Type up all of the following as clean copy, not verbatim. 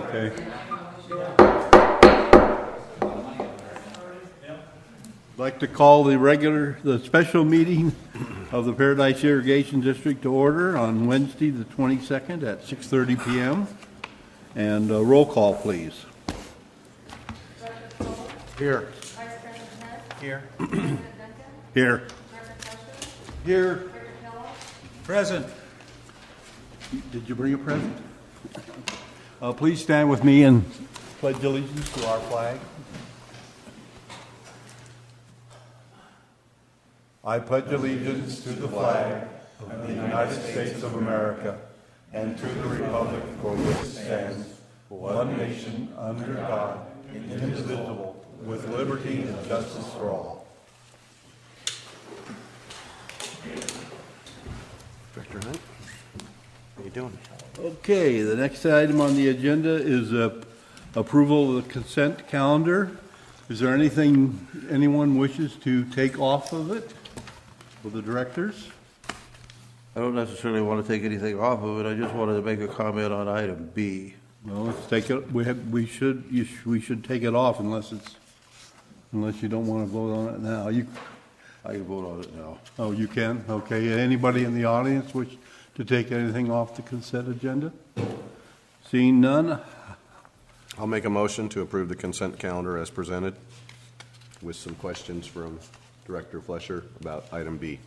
Okay. I'd like to call the special meeting of the Paradise Irrigation District to order on Wednesday, the 22nd at 6:30 p.m. And roll call, please. Here. Here. Here. Here. Present. Did you bring a present? Please stand with me and pledge allegiance to our flag. I pledge allegiance to the flag of the United States of America and to the republic for which it stands, one nation, under God, indivisible, with liberty and justice for all. Director Hunt, how you doing? Okay, the next item on the agenda is approval of the consent calendar. Is there anything anyone wishes to take off of it for the directors? I don't necessarily want to take anything off of it. I just wanted to make a comment on item B. Well, let's take it. We should take it off unless you don't want to vote on it now. I can vote on it now. Oh, you can? Okay. Anybody in the audience wish to take anything off the consent agenda? Seeing none, I'll make a motion to approve the consent calendar as presented with some questions from Director Flesher about item B.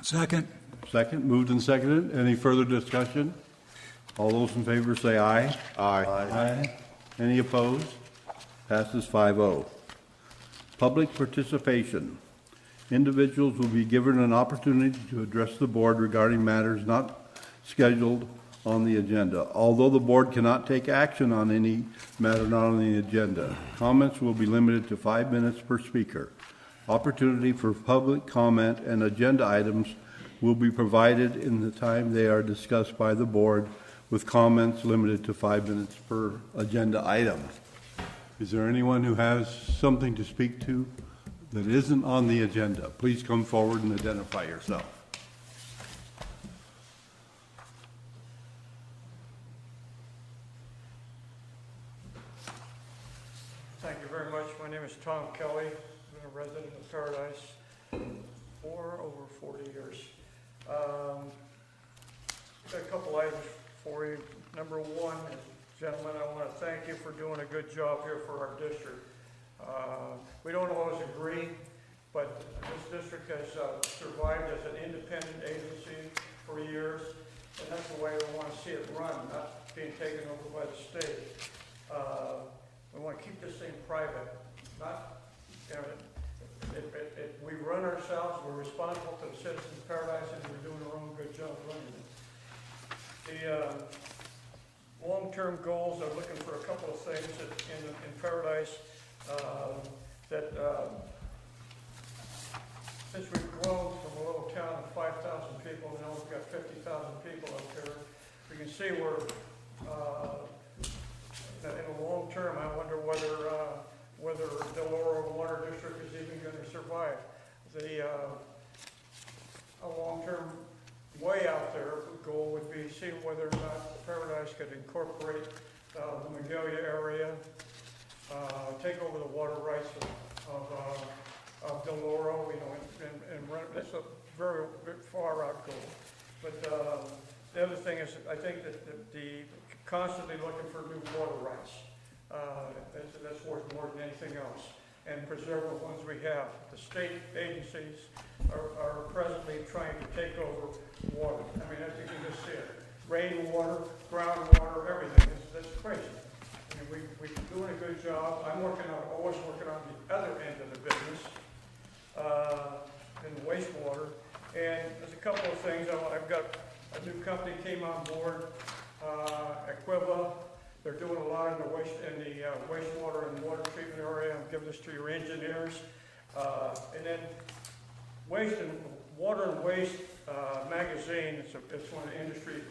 Second. second, moved and seconded. Any further discussion? All those in favor say aye. Aye. Aye. Any opposed? Passes 5-0. Public participation. Individuals will be given an opportunity to address the board regarding matters not scheduled on the agenda. Although the board cannot take action on any matter not on the agenda, comments will be limited to 5 minutes per speaker. Opportunity for public comment and agenda items will be provided in the time they are discussed by the board, with comments limited to 5 minutes per agenda item. Is there anyone who has something to speak to that isn't on the agenda? Please come forward and identify yourself. Thank you very much. My name is Tom Kelly. I've been a resident of Paradise for over 40 years. Got a couple items for you. Number one, gentlemen, I want to thank you for doing a good job here for our district. We don't always agree, but this district has survived as an independent agency for years, and that's the way we want to see it run, not being taken over by the state. We want to keep this thing private, not, we run ourselves, we're responsible to the citizens of Paradise, and we're doing our own good job running it. The long-term goals are looking for a couple of things in Paradise that since we've grown from a little town of 5,000 people, now we've got 50,000 people up here, we can see we're in the long term, I wonder whether Del Oro Water District is even going to survive. A long-term way out there, the goal would be to see whether or not Paradise could incorporate the Magalia area, take over the water rights of Del Oro, and run. That's a very far out goal. But the other thing is, I think that the constantly looking for new water rights. That's worth more than anything else. And preserve the ones we have. The state agencies are presently trying to take over water. I mean, as you can just see it. Rainwater, groundwater, everything. That's crazy. I mean, we're doing a good job. I'm always working on the other end of the business, in the wastewater. And there's a couple of things. I've got a new company came on board, Equiva. They're doing a lot in the wastewater and water treatment area. I'm giving this to your engineers. And then Water and Waste magazine, it's one of the industry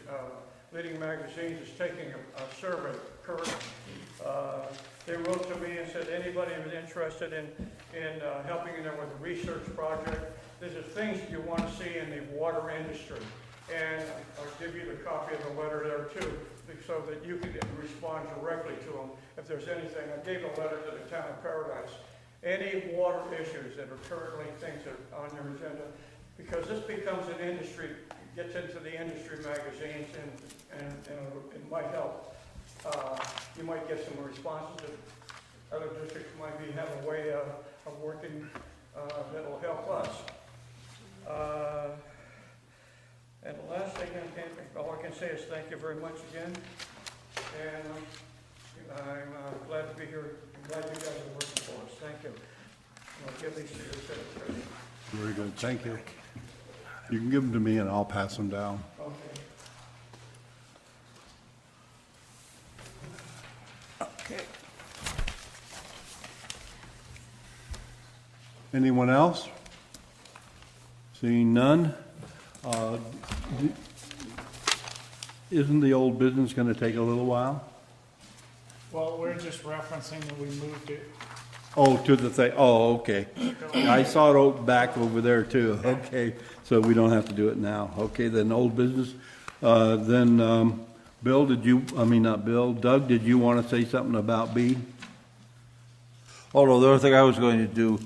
leading magazines, is taking a survey currently. They wrote to me and said anybody who's interested in helping them with a research project, these are things you want to see in the water industry. And I'll give you the copy of the letter there too, so that you can respond directly to them if there's anything. I gave a letter to the town of Paradise. Any water issues that are currently things that are on your agenda, because this becomes an industry, gets into the industry magazines, and it might help. You might get some responses that other districts might have a way of working that'll help us. And the last thing all I can say is thank you very much again. And I'm glad to be here. I'm glad you guys are working for us. Thank you. I'll give these to your secretary. Very good, thank you. You can give them to me and I'll pass them down. Okay. Okay. Anyone else? Seeing none? Isn't the old business going to take a little while? Well, we're just referencing that we moved it. Oh, to the thing, oh, okay. I saw it back over there too, okay. So we don't have to do it now. Okay, then old business. Then Bill, Doug, did you want to say something about B? Oh, no, the other thing I was going to do,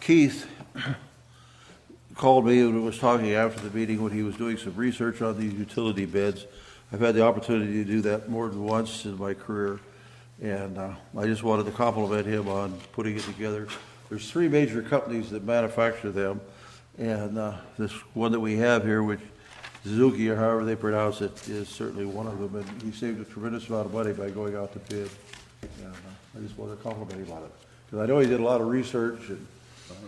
Keith called me and was talking after the meeting when he was doing some research on these utility beds. I've had the opportunity to do that more than once in my career, and I just wanted to compliment him on putting it together. There's 3 major companies that manufacture them, and this one that we have here, which Suzuki, or however they pronounce it, is certainly one of them, and he saved a tremendous amount of money by going out to bid. And I just wanted to compliment him on it, because I know he did a lot of research and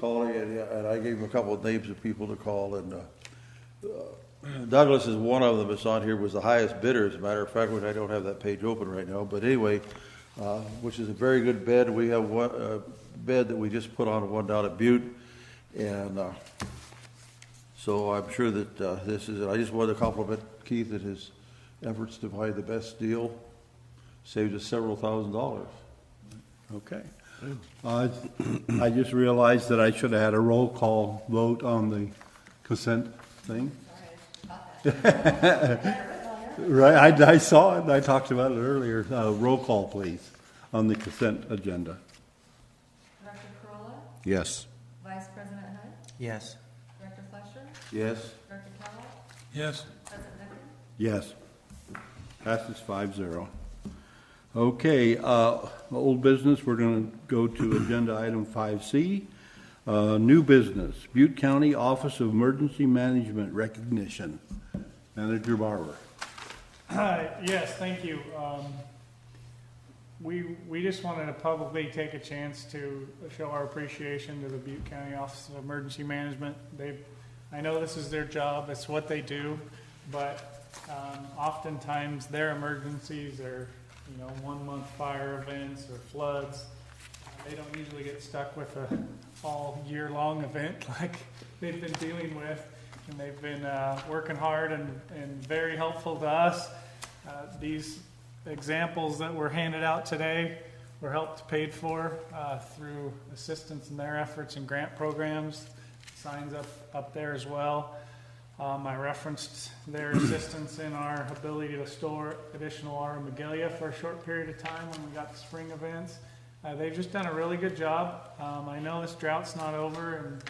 calling, and I gave him a couple of names of people to call, and Douglas is one of them that's on here, was the highest bidder, as a matter of fact, which I don't have that page open right now, but anyway, which is a very good bed. We have one bed that we just put on, one down at Butte, and so I'm sure that this is it. I just wanted to compliment Keith and his efforts to find the best deal. Saved us several $1,000s. Okay. I just realized that I should have had a roll call vote on the consent thing. Right, I saw it. I talked about it earlier. Roll call, please, on the consent agenda. Director Corolla? Yes. Vice President Hunt? Yes. Director Fletcher? Yes? Director Kellogg? Yes. President Becker? Yes. Passes 5-0. Okay, old business, we're going to go to agenda item 5C. New business, Butte County Office of Emergency Management recognition. Manager Barber. Yes, thank you. We just wanted to publicly take a chance to show our appreciation to the Butte County Office of Emergency Management. I know this is their job, it's what they do, but oftentimes their emergencies are 1-month fire events or floods. They don't usually get stuck with a all year long event like they've been dealing with, and they've been working hard and very helpful to us. These examples that were handed out today were helped paid for through assistance in their efforts and grant programs. Signs up there as well. I referenced their assistance in our ability to store additional armadillo for a short period of time when we got the spring events. They've just done a really good job. I know this drought's not over and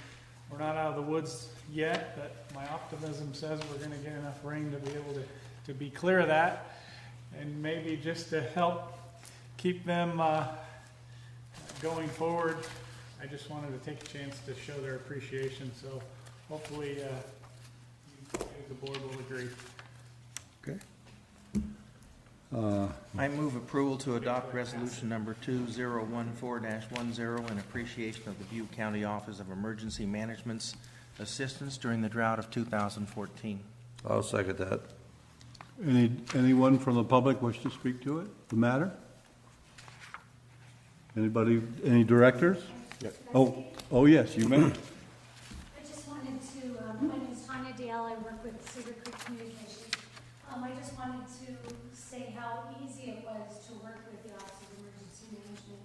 we're not out of the woods yet, but my optimism says we're going to get enough rain to be able to be clear of that, and maybe just to help keep them going forward. I just wanted to take a chance to show their appreciation, so hopefully the board will agree. Okay. I move approval to adopt resolution number 2014-10 in appreciation of the Butte County Office of Emergency Management's assistance during the drought of 2014. I'll second that. Anyone from the public wish to speak to it, the matter? Anybody, any directors? Yep. Oh yes, you may. I just wanted to, my name is Tanya Dale, I work with Cedar Creek Communications. I just wanted to say how easy it was to work with the Office of Emergency Management.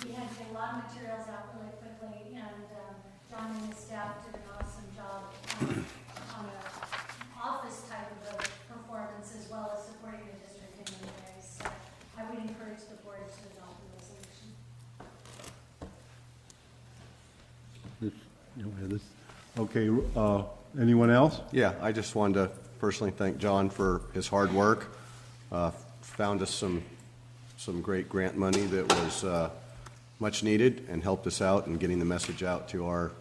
We had to get a lot of materials out really quickly, and John and his staff did an awesome job on an office type supporting the district in many ways. So I would encourage the board to adopt the resolution. Okay, anyone else? Yeah, I just wanted to personally thank John for his hard work. Found us some great grant money that was much needed and helped us out in getting the message out to our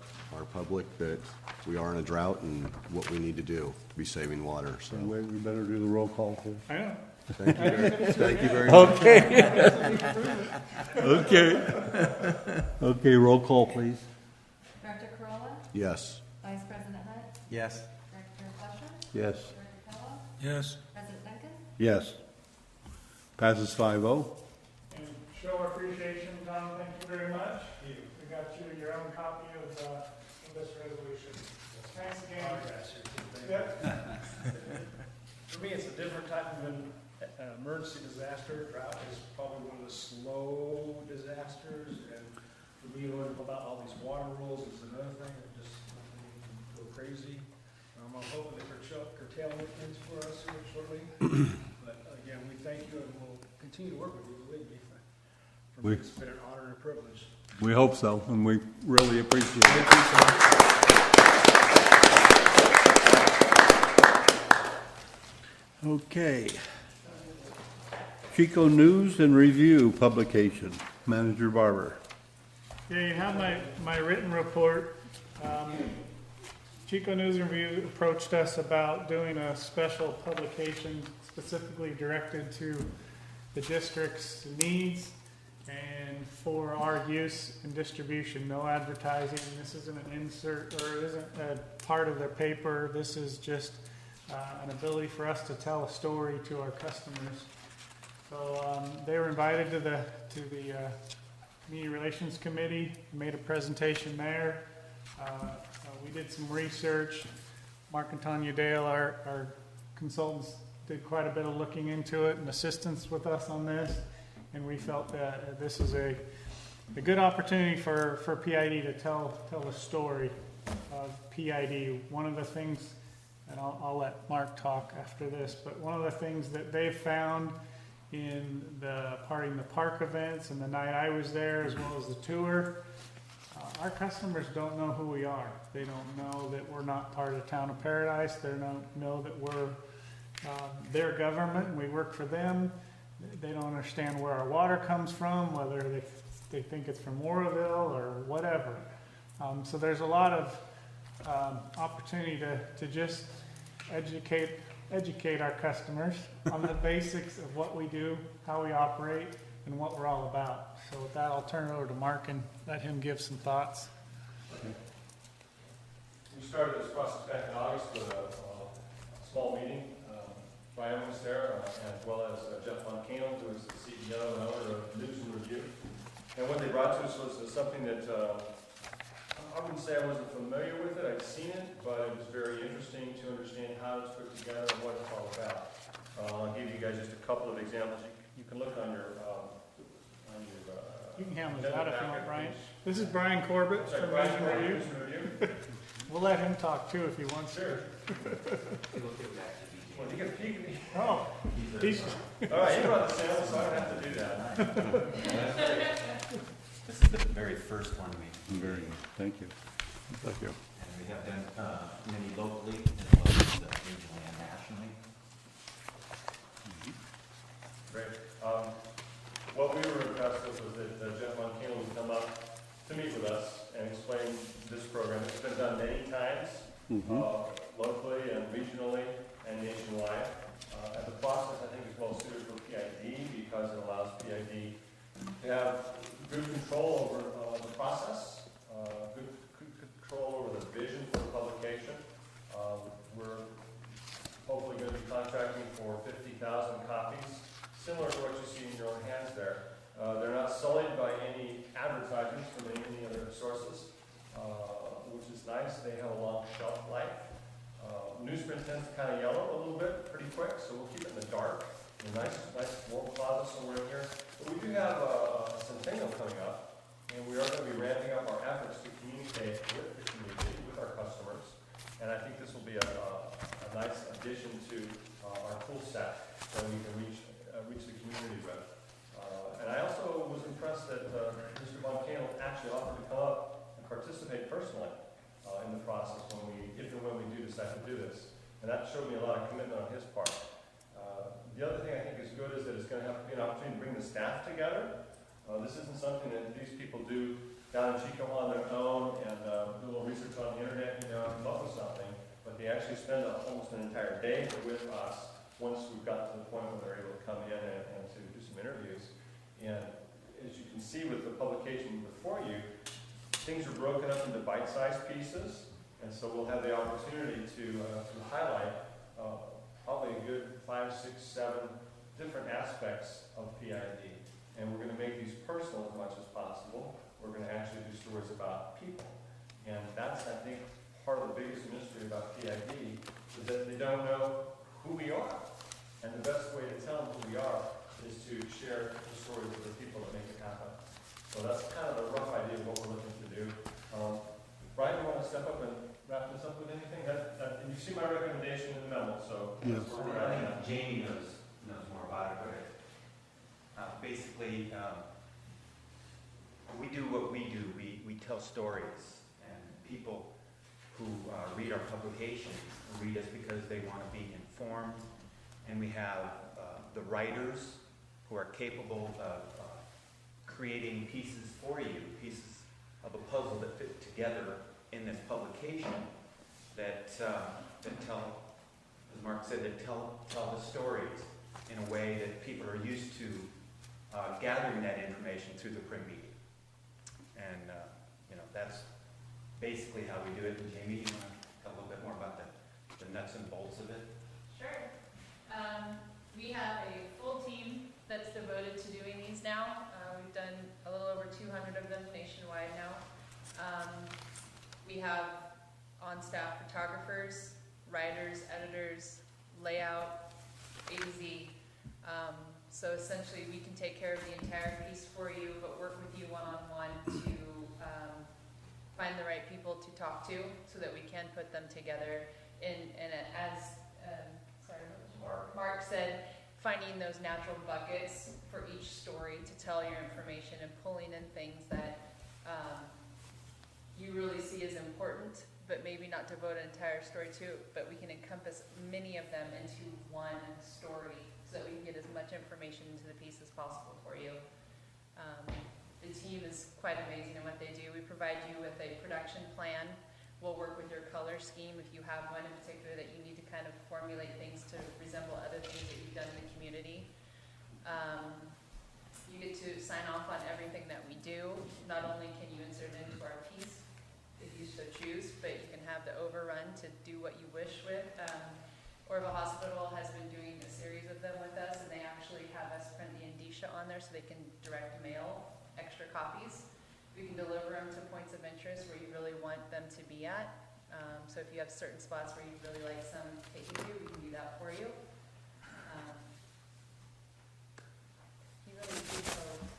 public that we are in a drought and what we need to do to be saving water. So We better do the roll call, please. I know. thank you very much. Okay, roll call, please. Director Corolla? Yes. Vice President Hunt? Yes. Director Fletcher? Yes. Director Kellogg? Yes. President Duncan? Yes. Passes 5-0. And show our appreciation, Tom, thank you very much. We got you your own copy of this resolution. Thanks again. Yep. For me, it's a different type of an emergency disaster. Drought is probably one of the slow disasters, and for me, learning about all these water rules is another thing that just go crazy. I'm hoping that curtailment ends for us here shortly. But again, we thank you, and we'll continue to work with you, believe me. For me, it's been an honor and a privilege. We hope so, and we really appreciate it. Okay. Chico News and Review publication, Manager Barber. Yeah, you have my written report. Chico News and Review approached us about doing a special publication specifically directed to the district's needs and for our use and distribution. No advertising. This isn't an insert or it isn't a part of their paper. This is just an ability for us to tell a story to our customers. So they were invited to the Community Relations Committee, made a presentation there. We did some research. Mark and Tanya Dale, our consultants, did quite a bit of looking into it and assistance with us on this. And we felt that this is a good opportunity for PID to tell a story of PID. One of the things, and I'll let Mark talk after this, but one of the things that they found in the Parting the Park events and the night I was there, as well as the tour, our customers don't know who we are. They don't know that we're not part of the Town of Paradise. They don't know that we're their government and we work for them. They don't understand where our water comes from, whether they think it's from Oroville or whatever. So there's a lot of opportunity to just educate our customers on the basics of what we do, how we operate, and what we're all about. So with that, I'll turn it over to Mark and let him give some thoughts. We started this process back in August with a small meeting. Brian was there, as well as Jeff Moncano, who is the CEO and owner of News and Review. And what they brought to us was something that I wouldn't say I wasn't familiar with it. I'd seen it, but it was very interesting to understand how it's put together and what it's all about. I'll give you guys just a couple of examples. You can look on your you can handle that if you want, Brian. This is Brian Corbett from News and Review. We'll let him talk too if he wants to. Sure. Well, you can peek at me. Oh, he's. All right, you brought the sample, so I don't have to do that. This is the very first one Very good. Thank you. Thank you. and we have done many locally as well as regionally and nationally. Great. What we were impressed with was that Jeff Moncano would come up to meet with us and explain this program. It's been done many times, locally and regionally and nationwide. And the process, I think, is well suited for PID because it allows PID to have good control over the process, good control over the vision for the publication. We're hopefully going to be contracting for 50,000 copies, similar to what you see in your own hands there. They're not sullied by any advertisements from any other sources, which is nice. They have a long shelf life. Newsprint tends to kind of yellow a little bit pretty quick, so we'll keep it in the dark. A nice warm closet somewhere in here. But we do have a centennial coming up, and we are going to be ramping up our efforts to communicate with the community, with our customers. And I think this will be a nice addition to our tool set. that we can reach the community with. And I also was impressed that Mr. Von Candle actually offered to come up and participate personally in the process if and when we do decide to do this. And that showed me a lot of commitment on his part. The other thing I think is good is that it's going to have to be an opportunity to bring the staff together. This isn't something that these people do down in Chico on their own and do a little research on the internet, and come up with something, but they actually spend almost an entire day with us once we've got to the point where they're able to come in and to do some interviews. And as you can see with the publication before you, things are broken up into bite-sized pieces, and so we'll have the opportunity to highlight probably a good 5, 6, 7 different aspects of PID. And we're going to make these personal as much as possible. We're going to actually do stories about people. And that's, I think, part of the biggest mystery about PID is that they don't know who we are. And the best way to tell them who we are is to share the stories of the people that make it happen. So that's kind of a rough idea of what we're looking to do. Brian, you want to step up and wrap this up with anything? And you see my recommendation in the memo, so Yes. that's where we're at. I think Jamie knows more about it, but basically, we do what we do. We tell stories, and people who read our publication read us because they want to be informed, and we have the writers who are capable of creating pieces for you, pieces of a puzzle that fit together in this publication that tell, as Mark said, that tell the stories in a way that people are used to gathering that information through the print media. And that's basically how we do it. And Jamie, you want to tell a little bit more about the nuts and bolts of it? Sure. We have a full team that's devoted to doing these now. We've done a little over 200 of them nationwide now. We have on-staff photographers, writers, editors, layout, A to Z. So essentially we can take care of the entire piece for you, but work with you one-on-one to find the right people to talk to so that we can put them together. And as Mark said, finding those natural buckets for each story to tell your information and pulling in things that you really see as important, but maybe not devote an entire story to, but we can encompass many of them into one story so that we can get as much information into the piece as possible for you. The team is quite amazing in what they do. We provide you with a production plan. We'll work with your color scheme if you have one in particular that you need to kind of formulate things to resemble other things that you've done in the community. You get to sign off on everything that we do. Not only can you insert it into our piece, if you so choose, but you can have the overrun to do what you wish with. Orville Hospital has been doing a series of them with us, and they actually have us print the indicia on there so they can direct mail extra copies. We can deliver them to points of interest where you really want them to be at. So if you have certain spots where you'd really like some taken to, we can do that for you. You really do know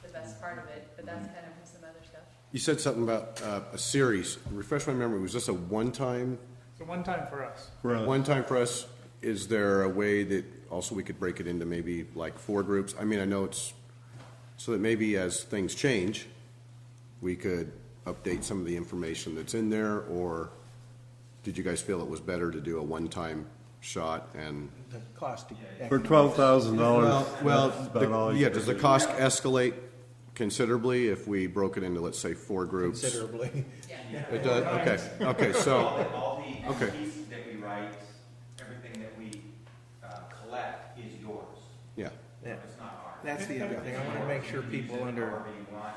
the best part of it, but that's kind of some other stuff. You said something about a series. Refresh my memory. Was this a one-time? So one time for us. One time for us. Is there a way that also we could break it into maybe like 4 groups? I mean, I know it's so that maybe as things change, we could update some of the information that's in there, or did you guys feel it was better to do a one-time shot and The cost. For $12,000. does the cost escalate considerably if we broke it into, let's say, 4 groups? Considerably. It does. Okay. So All the okay. pieces that we write, everything that we collect is yours. Yeah. Yeah. It's not ours. That's the other thing. I want to make sure people Use it under. however you want.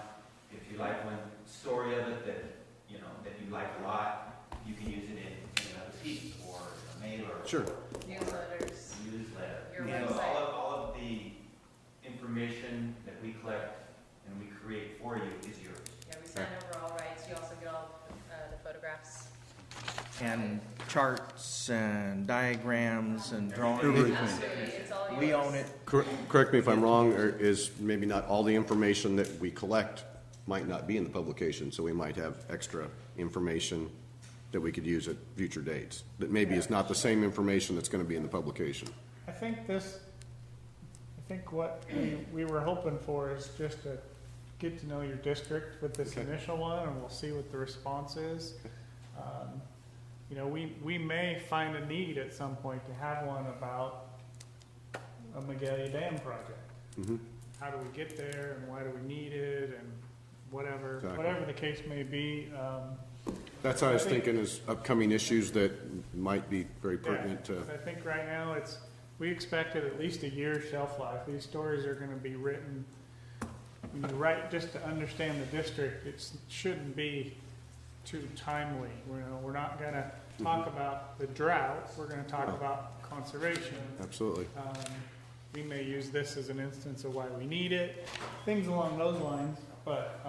If you like one story of it that you like a lot, you can use it in another piece or a mailer. Sure. Newsletters, Newsletter. your You know, website. all of the information that we collect and we create for you is yours. Yeah, we sign over all rights. You also get all the photographs. And charts and diagrams and drawings. Absolutely, it's all yours. We own it. Correct me if I'm wrong, or is maybe not all the information that we collect might not be in the publication, so we might have extra information that we could use at future dates, that maybe is not the same information that's going to be in the publication. I think this think what we were hoping for is just to get to know your district with this initial one, and we'll see what the response is. You know, we may find a need at some point to have one about a Magalia Dam project. Mm-hmm. How do we get there, and why do we need it, and whatever, Exactly. whatever the case may be. That's what I was thinking, is upcoming issues that might be very pertinent to. I think right now we expected at least a year shelf life. These stories are gonna be written, you know, right, just to understand the district. It shouldn't be too timely. We're not gonna talk about the drought, we're gonna talk about conservation. Absolutely. We may use this as an instance of why we need it, things along those lines, but,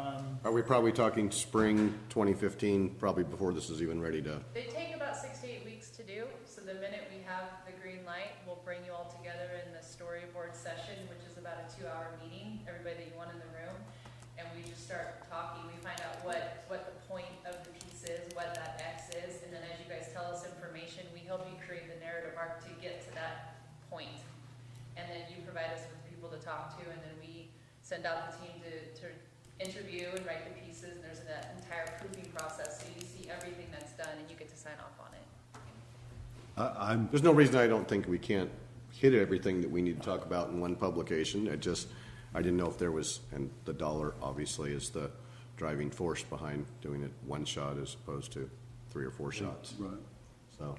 Are we probably talking spring 2015, probably before this is even ready to? They take about 6 to 8 weeks to do, so the minute we have the green light, we'll bring you all together in the storyboard session, which is about a 2-hour meeting, everybody that you want in the room, and we just start talking. We find out what the point of the piece is, what that X is, and then as you guys tell us information, we help you create the narrative arc to get to that point. And then you provide us with people to talk to, and then we send out the team to interview and write the pieces, and there's an entire proofing process, so you see everything that's done and you get to sign off on it. There's no reason I don't think we can't hit everything that we need to talk about in one publication. I didn't know if there was, and the dollar obviously is the driving force behind doing it one shot as opposed to 3 or 4 shots. Right. So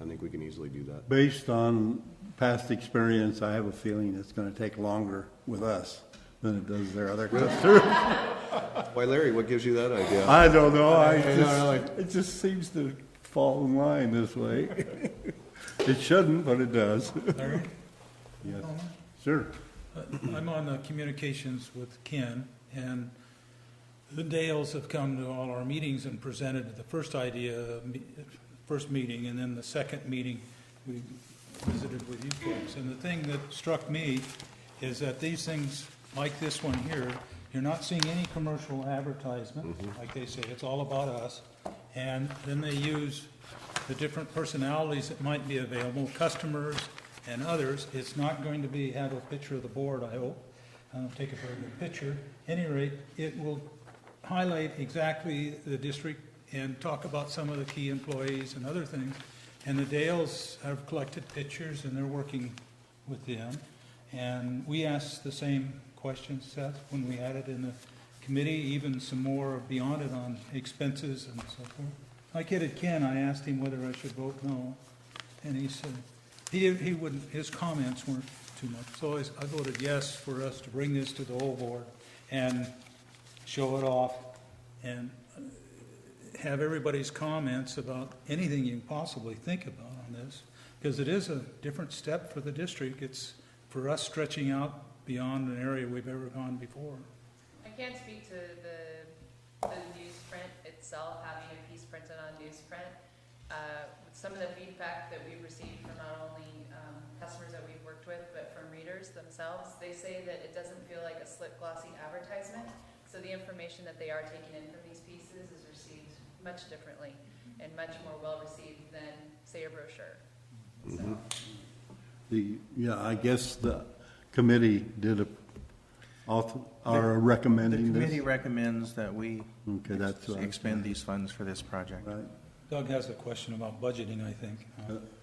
I think we can easily do that. Based on past experience, I have a feeling it's gonna take longer with us than it does their other customers. Why, Larry, what gives you that idea? I don't know, know. it just seems to fall in line this way. It shouldn't, but it does. Larry? Yes, sure. I'm on communications with Ken, and the Dales have come to all our meetings and presented the first idea, first meeting, and then the second meeting we visited with you folks. And the thing that struck me is that these things, like this one here, you're not seeing any commercial advertisement, like they say, it's all about us. And then they use the different personalities that might be available, customers and others. It's not going to have a picture of the board, I hope. Take a very good picture. At any rate, it will highlight exactly the district and talk about some of the key employees and other things. And the Dales have collected pictures, and they're working with them. And we asked the same questions, Seth, when we had it in the committee, even some more beyond it on expenses and so forth. Like it at Ken, I asked him whether I should vote no, and he said he wouldn't. His comments weren't too much, so I voted yes for us to bring this to the whole board and show it off and have everybody's comments about anything you can possibly think about on this, because it is a different step for the district. It's for us stretching out beyond an area we've ever gone before. I can't speak to the newsprint itself, having a piece printed on newsprint. Some of the feedback that we've received from not only customers that we've worked with, but from readers themselves, they say that it doesn't feel like a slick, glossy advertisement. So the information that they are taking in from these pieces is received much differently and much more well-received than, say, a brochure. So. I guess the committee did are recommending The this. committee recommends that we expend these funds for this project. Right. Doug has a question about budgeting, I think.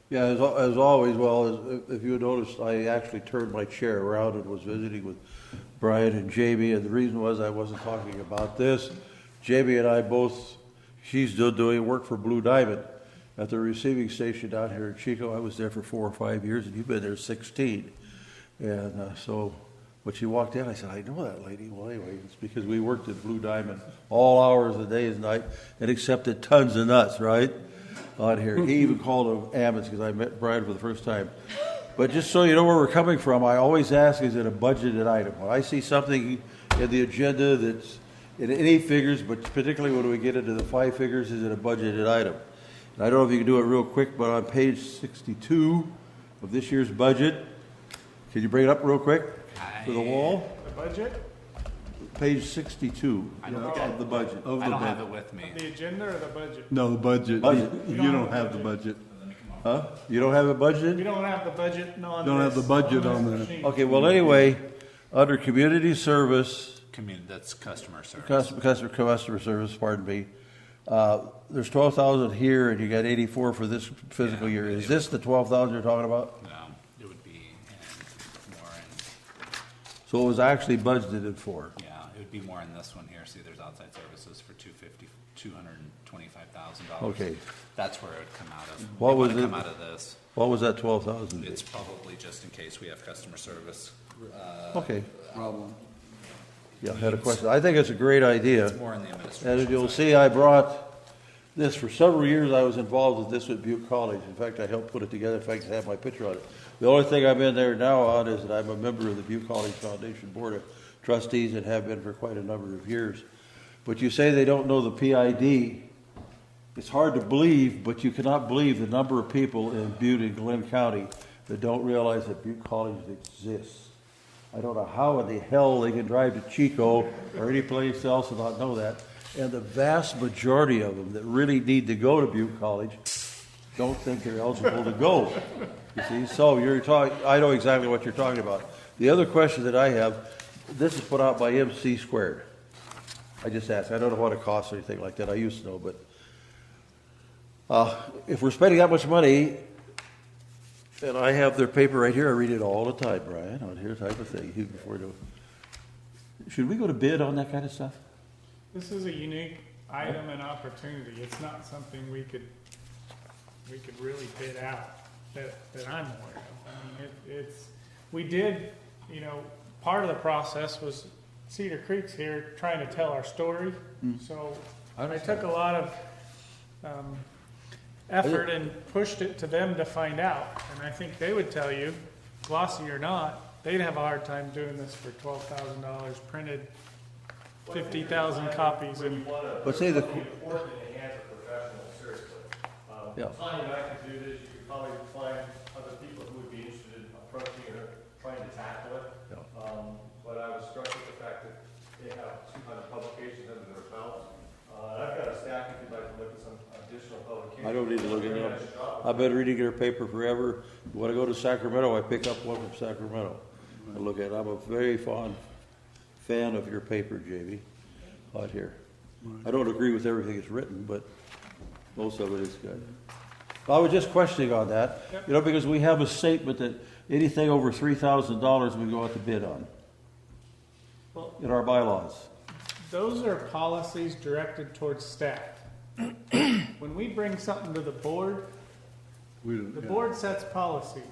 Yeah, as always, well, if you noticed, I actually turned my chair around and was visiting with Brian and Jamie, and the reason was I wasn't talking about this. Jamie and I both, she's still doing work for Blue Diamond at the receiving station down here in Chico. I was there for 4 or 5 years, and you've been there 16. And so when she walked in, I said, I know that lady. Well, anyway, it's because we worked at Blue Diamond all hours of the day and night and accepted tons of nuts, right, on here. He even called them Ammons because I met Brian for the first time. But just so you know where we're coming from, I always ask, is it a budgeted item? When I see something in the agenda that's in any figures, but particularly when we get into the 5 figures, is it a budgeted item? And I don't know if you can do it real quick, but on page 62 of this year's budget, can you bring it up real quick for the wall? The budget? Page 62 of the budget. I don't have it with me. The agenda or the budget? No, the budget. Budget. You don't have the budget. Huh? You don't have it budgeted? We don't have the budget on Don't have this- the budget on this that. machine. Okay, well, anyway, under community service, That's customer service. customer service, pardon me, there's 12,000 here, and you got 84 for this fiscal year. Is this the 12,000 you're talking about? No, it would be more in, So it was actually budgeted for? yeah, it would be more in this one here. See, there's outside services for $225,000. Okay. That's where it would come out of. What It was wouldn't it? come out of this. What was that 12,000? It's probably just in case we have customer service. Okay. Yeah, I had a question. I think it's a great idea. It's more in the administration. And you'll side. see, I brought this for several years. I was involved with this at Butte College. In fact, I helped put it together. In fact, I have my picture on it. The only thing I'm in there now on is that I'm a member of the Butte College Foundation Board of Trustees and have been for quite a number of years. But you say they don't know the PID. It's hard to believe, but you cannot believe the number of people in Butte and Glenn County that don't realize that Butte College exists. I don't know how in the hell they can drive to Chico or any place else and not know that. And the vast majority of them that really need to go to Butte College don't think they're eligible to go. You see, so you're talking, I know exactly what you're talking about. The other question that I have, this is put out by MC Squared. I just asked, I don't know what it costs or anything like that, I used to know, but if we're spending that much money, and I have their paper right here, I read it all the time, Brian, on here type of thing. Should we go to bid on that kind of stuff? This is a unique item and opportunity. It's not something we could really bid out that I'm aware of. I mean, we did, part of the process was Cedar Creek's here trying to tell our story. So I took a lot of effort and pushed it to them to find out. And I think they would tell you, glossy or not, they'd have a hard time doing this for $12,000 printed, 50,000 copies. And But say the, Important in the hands of professionals, seriously. Yeah. Tony and I could do this, you could probably find other people who would be interested in approaching it or trying to tackle it. Yeah. But I was struck with the fact that they have 200 publications under their belt. I've got a stack if you'd like to look at some additional publications. I don't need to look at it. I've been reading their paper forever. When I go to Sacramento, I pick up one from Sacramento. I look at it. I'm a very fond fan of your paper, JB, out here. I don't agree with everything that's written, but most of it is good. I was just questioning on that, because we have a statement that anything over $3,000 we go out to bid on in our bylaws. those are policies directed towards staff. When we bring something to the board, the board sets policy.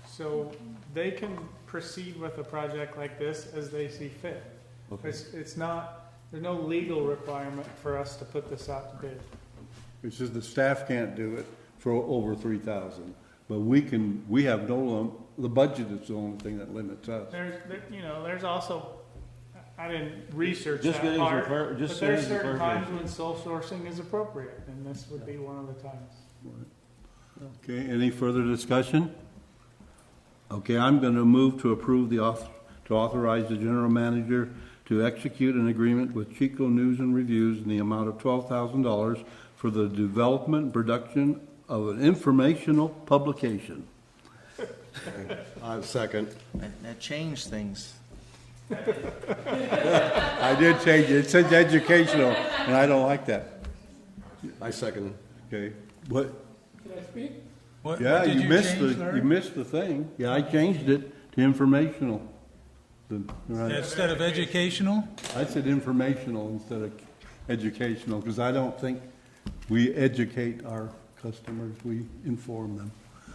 So they can proceed with a project like this as they see fit. Okay. It's not, there's no legal requirement for us to put this out to bid. It's just the staff can't do it for over 3,000, but we have the budget is the only thing that limits us. There's also, I didn't research Just that getting part, your but just there's getting your certain times clarification. when sole sourcing is appropriate, and this would be one of the times. Okay, any further discussion? Okay, I'm going to move to approve to authorize the general manager to execute an agreement with Chico News and Reviews in the amount of $12,000 for the development and production of an informational publication. Second. That changed things. I did change it. It says educational, and I don't like that. I second. Okay, what? Can I speak? What Yeah, did you missed change, Larry? you missed the thing. Yeah, I changed it to informational. Right. Instead of educational? I said informational instead of educational, because I don't think we educate our customers, we inform them.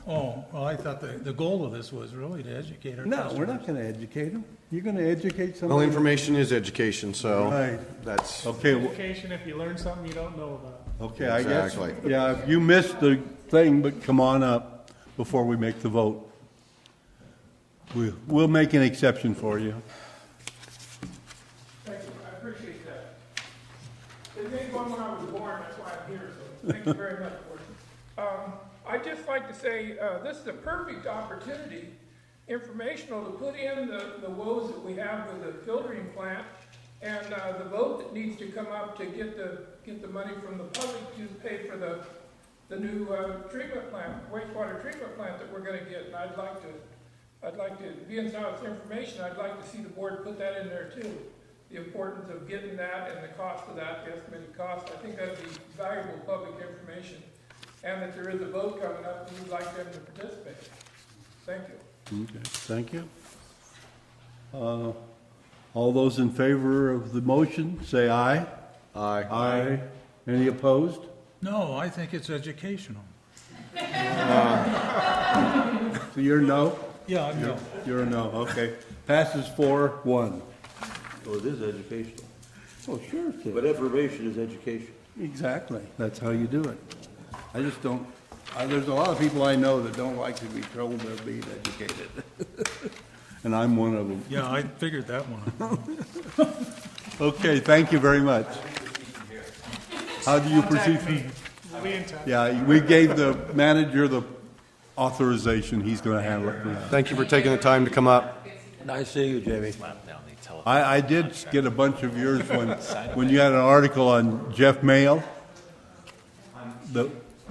Oh, well, I thought the goal of this was really to educate our No, customers. we're not gonna educate them. You're gonna educate somebody. Well, information is education, so Right. that's, Okay, Education, if you learn something you don't know about. okay, I guess, Exactly. yeah, if you missed the thing, but come on up before we make the vote. We'll make an exception for you. Thank you, I appreciate that. It made one when I was born, that's why I'm here, so thank you very much for it. I'd just like to say, this is a perfect opportunity, informational, to put in the woes that we have with the filtering plant and the vote that needs to come up to get the money from the public to pay for the the new treatment plant, wastewater treatment plant that we're gonna get, and I'd like to, being out its information, I'd like to see the board put that in there too. The importance of getting that and the cost of that, the estimated cost. I think that'd be valuable public information. And that there is a vote coming up, and we'd like them to participate. Thank you. Okay, thank you. All those in favor of the motion, say aye. Aye. Aye. Any opposed? No, I think it's educational. So you're no? Yeah, I'm no. You're a no, okay. Passes 4-1. So it is educational. Oh, sure it But is. information is education. Exactly. That's how you do it. I just don't, there's a lot of people I know that don't like to be told they're being educated. And I'm one of them. Yeah, I figured that one out. Okay, thank you very much. How do you proceed? Contact me. We'll be in touch. Yeah, we gave the manager the authorization. He's going to handle it. Thank you for taking the time to come up. Nice seeing you, Jamie. I did get a bunch of yours when you had an article on Jeff Mayle.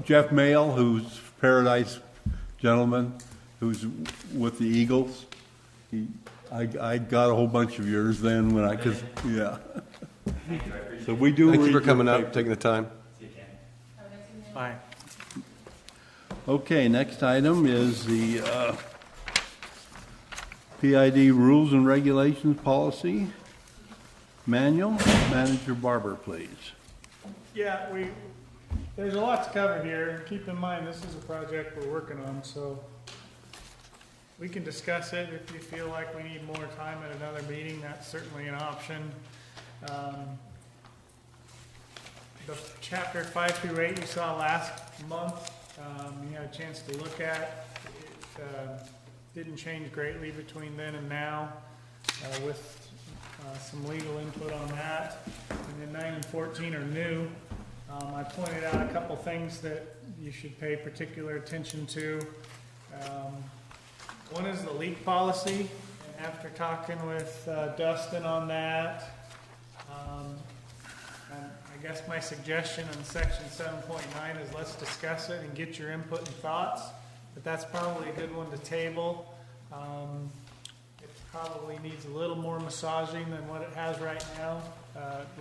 Jeff Mayle, who's Paradise gentleman, who's with the Eagles. I got a whole bunch of yours then when yeah. So we do. Thank you read for your coming up, paper. taking the time. Bye. Okay, next item is the PID Rules and Regulations Policy Manual. Manager Barber, please. Yeah, there's a lot to cover here. Keep in mind, this is a project we're working on, so we can discuss it if you feel like we need more time at another meeting. That's certainly an option. The chapter 5 through 8 you saw last month, you had a chance to look at. It didn't change greatly between then and now, with some legal input on that. And then 9 and 14 are new. I pointed out a couple things that you should pay particular attention to. One is the leak policy, and after talking with Dustin on that, and I guess my suggestion in section 7.9 is let's discuss it and get your input and thoughts, but that's probably a good one to table. It probably needs a little more massaging than what it has right now.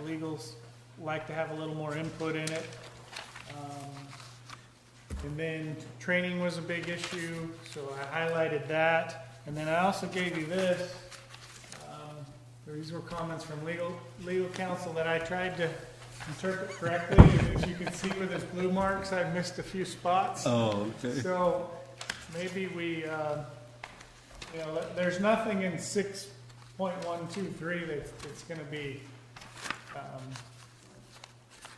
Legals like to have a little more input in it. And then training was a big issue, so I highlighted that. And then I also gave you this. These were comments from legal counsel that I tried to interpret correctly. And as you can see with his blue marks, I've missed a few spots. Oh, okay. So maybe we, there's nothing in 6.123 that's going to be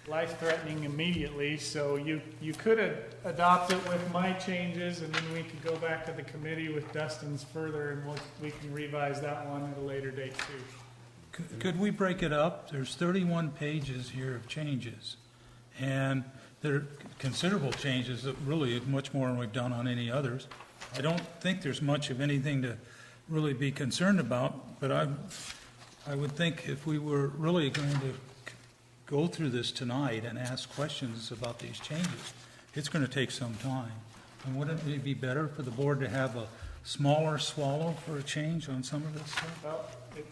life-threatening immediately, so you could adopt it with my changes, and then we could go back to the committee with Dustin's further, and we can revise that one at a later date too. Could we break it up? There's 31 pages here of changes, and there are considerable changes, that really much more than we've done on any others. I don't think there's much of anything to really be concerned about, but I would think if we were really going to go through this tonight and ask questions about these changes, it's going to take some time. And wouldn't it be better for the board to have a smaller swallow for a change on some of this stuff? Well,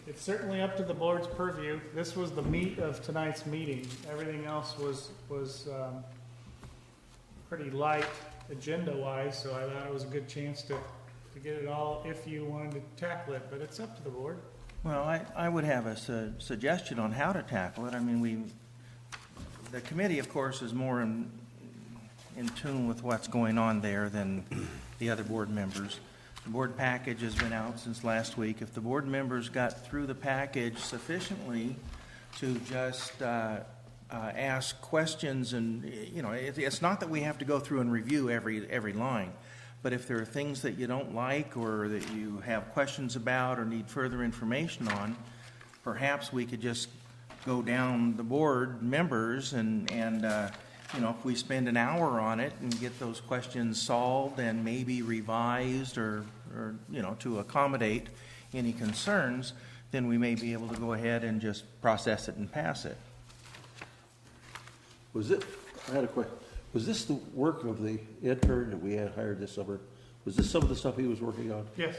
it's certainly up to the board's purview. This was the meat of tonight's meeting. Everything else was pretty light agenda-wise, so I thought it was a good chance to get it all if you wanted to tackle it, but it's up to the board. Well, I would have a suggestion on how to tackle it. I mean, the committee, of course, is more in tune with what's going on there than the other board members. The board package has been out since last week. If the board members got through the package sufficiently to just ask questions, and it's not that we have to go through and review every line, but if there are things that you don't like or that you have questions about or need further information on, perhaps we could just go down the board members and if we spend an hour on it and get those questions solved and maybe revised or to accommodate any concerns, then we may be able to go ahead and just process it and pass it. I had a question. Was this the work of the intern that we had hired this summer? Was this some of the stuff he was working on? Yes.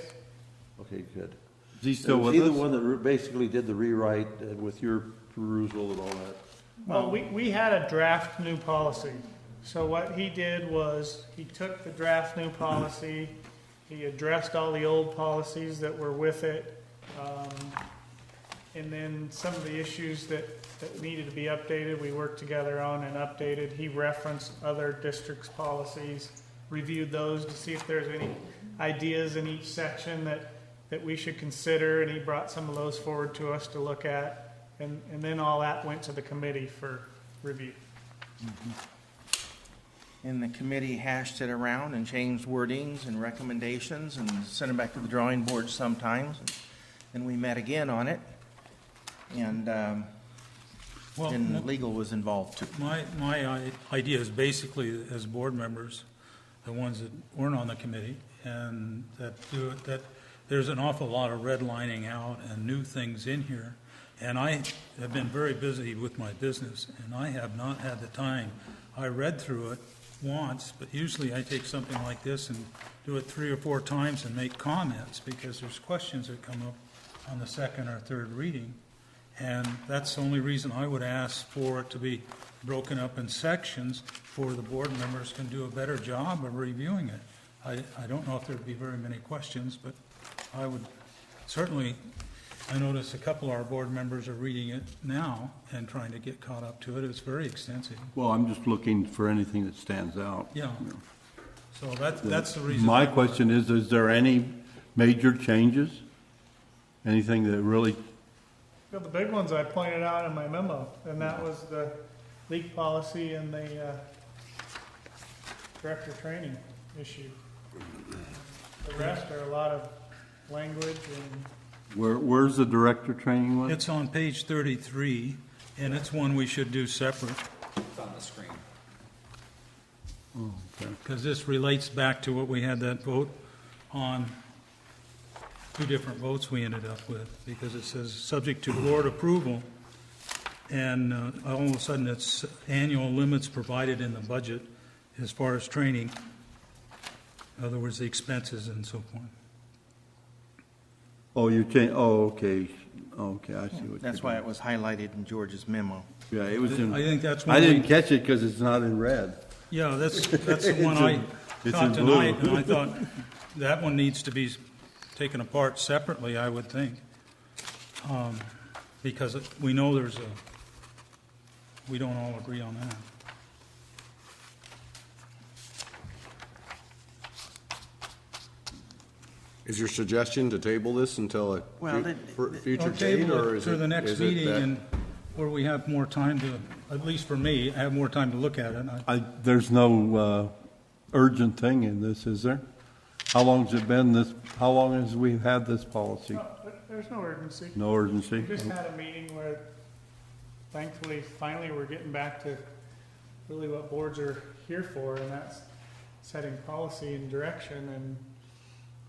Okay, good. Is he still Was with he us? the one that basically did the rewrite with your perusal and all that? Well, we had a draft new policy. So what he did was, he took the draft new policy, he addressed all the old policies that were with it, and then some of the issues that needed to be updated, we worked together on and updated. He referenced other districts' policies, reviewed those to see if there's any ideas in each section that we should consider, and he brought some of those forward to us to look at. And then all that went to the committee for review. And the committee hashed it around and changed wordings and recommendations and sent them back to the drawing board sometimes. And we met again on it. And then legal was involved too. My idea is basically, as board members, the ones that weren't on the committee, and that there's an awful lot of redlining out and new things in here. And I have been very busy with my business, and I have not had the time. I read through it once, but usually I take something like this and do it 3 or 4 times and make comments, because there's questions that come up on the second or third reading. And that's the only reason I would ask for it to be broken up in sections, for the board members can do a better job of reviewing it. I don't know if there'd be very many questions, but I would certainly. I notice a couple of our board members are reading it now and trying to get caught up to it. It's very extensive. Well, I'm just looking for anything that stands out. Yeah. So that's the reason. My question is there any major changes? Anything that really, Well, the big ones I pointed out in my memo, and that was the leak policy and the director training issue. The rest are a lot of language and where's the director training one? It's on page 33, and it's one we should do separate, It's on the screen. Oh, okay. because this relates back to what we had that vote on, 2 different votes we ended up with, because it says, subject to board approval, and all of a sudden it's annual limits provided in the budget as far as training. In other words, the expenses and so forth. Oh, you changed, okay, I see what. That's why it was highlighted in George's memo. Yeah, it was in. I think that's one I didn't we- catch it because it's not in red. Yeah, that's the one I it's caught in blue. tonight, and I thought that one needs to be taken apart separately, I would think. Because we know we don't all agree on that. Is your suggestion to table this until a Well, future I'll date, table or it is to it? the next is it meeting, that- and where we have more time to, at least for me, I have more time to look at it. There's no urgent thing in this, is there? How long's it been how long has we had this policy? there's no urgency. No urgency? We just had a meeting where thankfully, finally, we're getting back to really what boards are here for, and that's setting policy and direction, and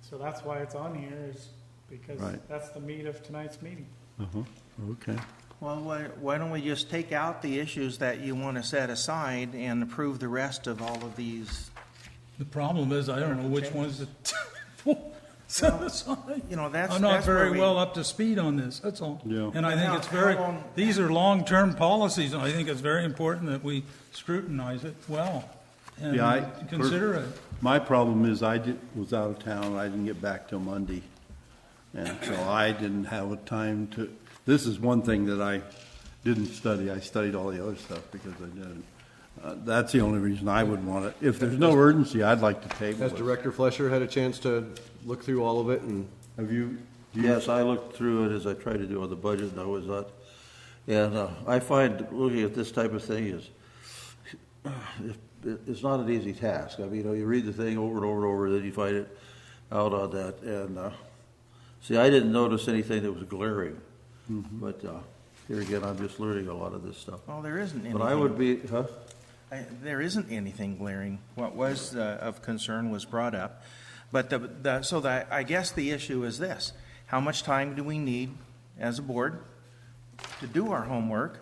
so that's why it's on here, is because Right. that's the meat of tonight's meeting. Uh-huh, okay. Well, why don't we just take out the issues that you want to set aside and approve the rest of all of these? The problem is, I don't know which ones to set aside. You know, that's I'm not that's where very we- well up to speed on this, that's all. Yeah. And I think How- it's very, how long- these are long-term policies, and I think it's very important that we scrutinize it well and Yeah, consider it. My problem is was out of town, I didn't get back till Monday. And so I didn't have a time to, this is one thing that I didn't study. I studied all the other stuff because I didn't. That's the only reason I would want it. If there's no urgency, I'd like to table Has it. Director Flesher had a chance to look through all of it and? Have you? Yes, I looked through it as I tried to do on the budget, and I was not. And I find looking at this type of thing is, it's not an easy task. I mean, you read the thing over and over and over, then you find it out on that. And see, I didn't notice anything that was glaring. But here again, I'm just learning a lot of this stuff. Well, there isn't anything. But I would be, There isn't anything glaring. What was of concern was brought up. But I guess the issue is this: how much time do we need as a board to do our homework,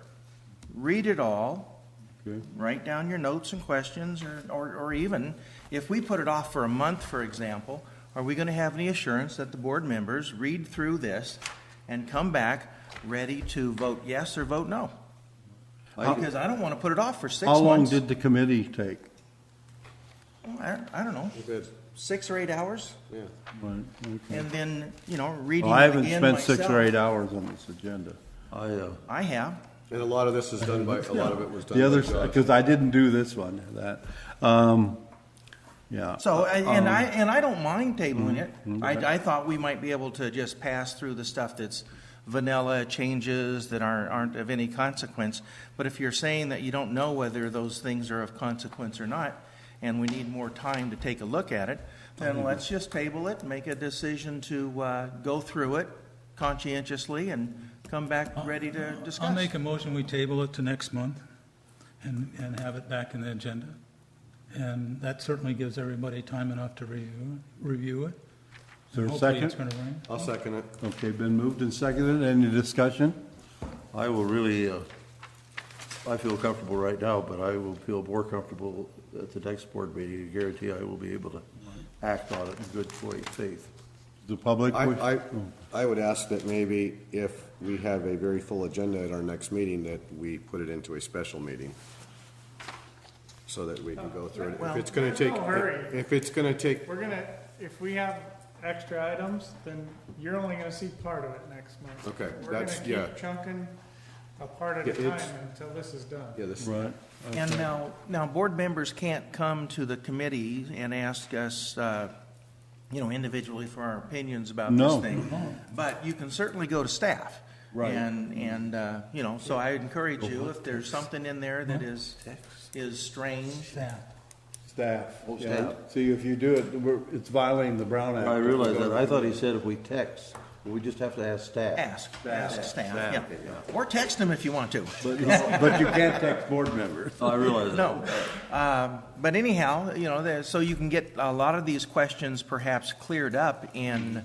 read it all, Okay. Write down your notes and questions, or even, if we put it off for a month, for example, are we going to have any assurance that the board members read through this and come back ready to vote yes or vote no? Because I don't want to put it off for 6 months. How long did the committee take? I don't know, Good. 6 or 8 hours? Yeah. Right, okay. And then, reading Well, I it haven't again spent 6 or myself. 8 hours on this agenda. I have. And a lot of this is done by, a lot of it was done The by other, Josh. because I didn't do this one, yeah. So, and I don't mind tabling it. okay. I thought we might be able to just pass through the stuff that's vanilla changes that aren't of any consequence. But if you're saying that you don't know whether those things are of consequence or not, and we need more time to take a look at it, then let's just table it, make a decision to go through it conscientiously, and come back ready to discuss. I'll make a motion, we table it to next month and have it back in the agenda. And that certainly gives everybody time enough to review it. Is there a Hopefully it's second? gonna rain. I'll second it. Okay, been moved and seconded. Any discussion? I will really, I feel comfortable right now, but I will feel more comfortable at the next board meeting. I guarantee I will be able to act on it in good faith. The public? I would ask that maybe if we have a very full agenda at our next meeting, that we put it into a special meeting so that we can go through it. Well, If it's gonna there's take, no hurry. if it's gonna take, If we have extra items, then you're only gonna see part of it next month. Okay, We're gonna that's- yeah. keep chunking a part at Yeah, a time it's- until this is done. yeah, this, Right. And now, board members can't come to the committee and ask us, individually for our opinions about this No. thing. But you can certainly go to staff. Right. And so I encourage you, if there's something in there that is strange, Staff. Oh, Yeah. staff. See, if you do it, it's violating the Brown Act. I realize that. I thought he said if we text, we just have to ask staff. ask staff, Staff, yeah. Or text them if you want to. But you can't text board members. I realize that. No. But anyhow, so you can get a lot of these questions perhaps cleared up in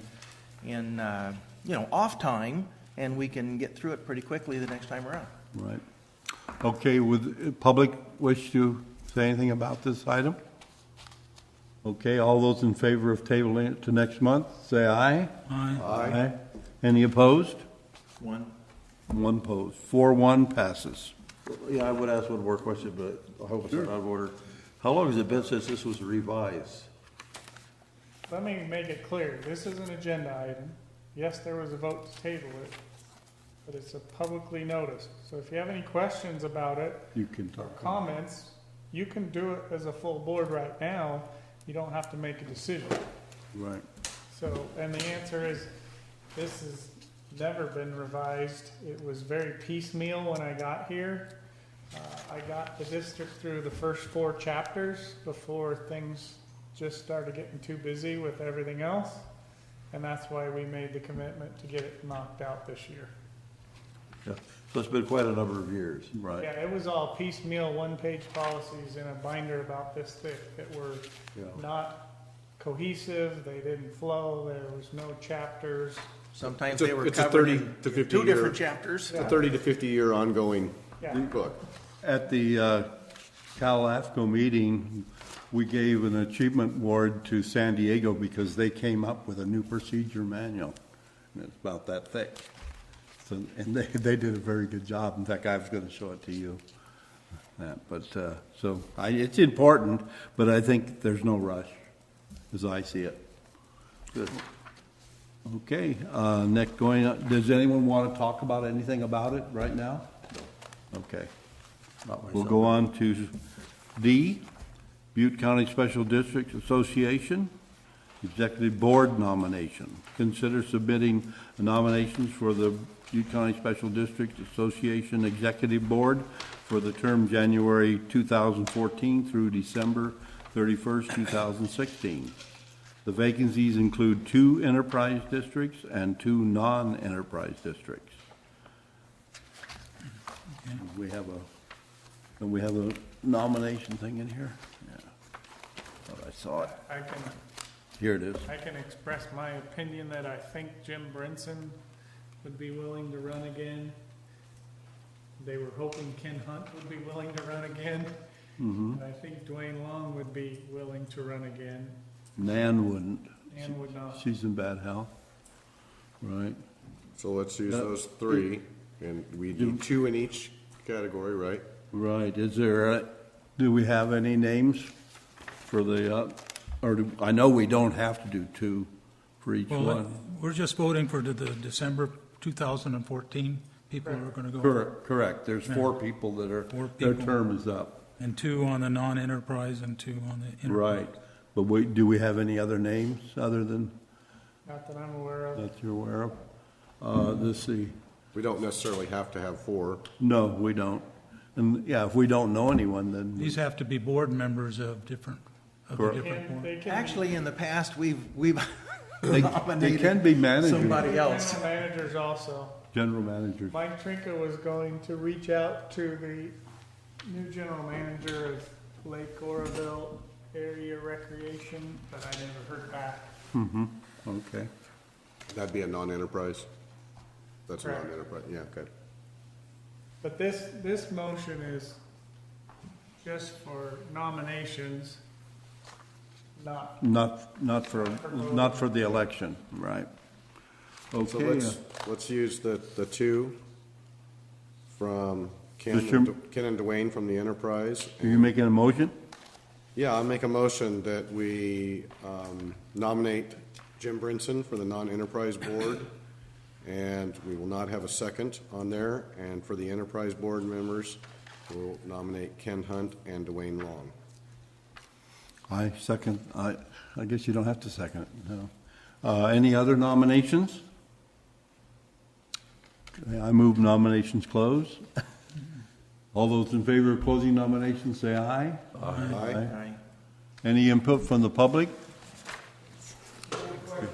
off time, and we can get through it pretty quickly the next time around. Right. Okay, would public wish to say anything about this item? Okay, all those in favor of tabling it to next month, say aye. Aye. Aye. Any opposed? One. One opposed. 4-1 passes. Yeah, I would ask one more question, but I hope it's not out of order. How long has it been since this was revised? Let me make it clear, this is an agenda item. Yes, there was a vote to table it, but it's a publicly noticed. So if you have any questions about it, You can or talk. comments, you can do it as a full board right now. You don't have to make a decision. Right. So, and the answer is, this has never been revised. It was very piecemeal when I got here. I got the district through the first 4 chapters before things just started getting too busy with everything else. And that's why we made the commitment to get it knocked out this year. Yeah. So it's been quite a number of years. Right. Yeah, it was all piecemeal, 1-page policies in a binder about this thick that were Yeah. not cohesive, they didn't flow, there was no chapters. Sometimes It's a- they were it's a covered 30 in to 50 2 different year- chapters. it's a 30 to 50 year ongoing Yeah. book. At the Cal AFCO meeting, we gave an achievement award to San Diego because they came up with a new procedure manual. And it's about that thick. So, and they did a very good job. In fact, I was going to show it to you. It's important, but I think there's no rush, as I see it. Good. Okay, next going on, does anyone want to talk about anything about it right now? Okay. Not myself. We'll go on to D, Butte County Special Districts Association, Executive Board nomination. Consider submitting nominations for the Butte County Special Districts Association Executive Board for the term January 2014 through December 31st, 2016. The vacancies include 2 enterprise districts and 2 non-enterprise districts. We have a nomination thing in here? Yeah. Thought I saw it. Here it is. I can express my opinion that I think Jim Brinson would be willing to run again. They were hoping Ken Hunt would be willing to run again. Mm-hmm. And I think Dwayne Long would be willing to run again. Nan wouldn't. Ann would not. She's in bad health. Right. So let's use those three, and we do 2 in each category, right? Right. Is there, do we have any names for the, I know we don't have to do 2 for each Well, one. we're just voting for the December 2014 people who are going to go. Correct. There's 4 people that are, 4 their people. term is up. And 2 on the non-enterprise and 2 on the enterprise. Right. But do we have any other names other than Not that I'm aware of. that you're aware of? Let's see. We don't necessarily have to have 4. No, we don't. And yeah, if we don't know anyone, then These have to be board members of different, of the Correct. different boards. They can Actually, in the past, we've they nominated can be managers, somebody else. General managers also. general managers. Mike Trinka was going to reach out to the new general manager of Lake Oroville Area Recreation, but I never heard back. Mm-hmm. Okay. That'd be a non-enterprise? That's a Correct. non-enterprise, yeah, okay. But this motion is just for nominations, not, Not for the election, right? So Okay. let's use the 2 from Ken Mr. and Dwayne from the enterprise. Are you making a motion? Yeah, I'll make a motion that we nominate Jim Brinson for the non-enterprise board, and we will not have a second on there. And for the enterprise board members, we'll nominate Ken Hunt and Dwayne Long. I second. I guess you don't have to second it, no. Any other nominations? Okay, I move nominations close. All those in favor of closing nominations, say aye. Aye. Aye. Any input from the public? Question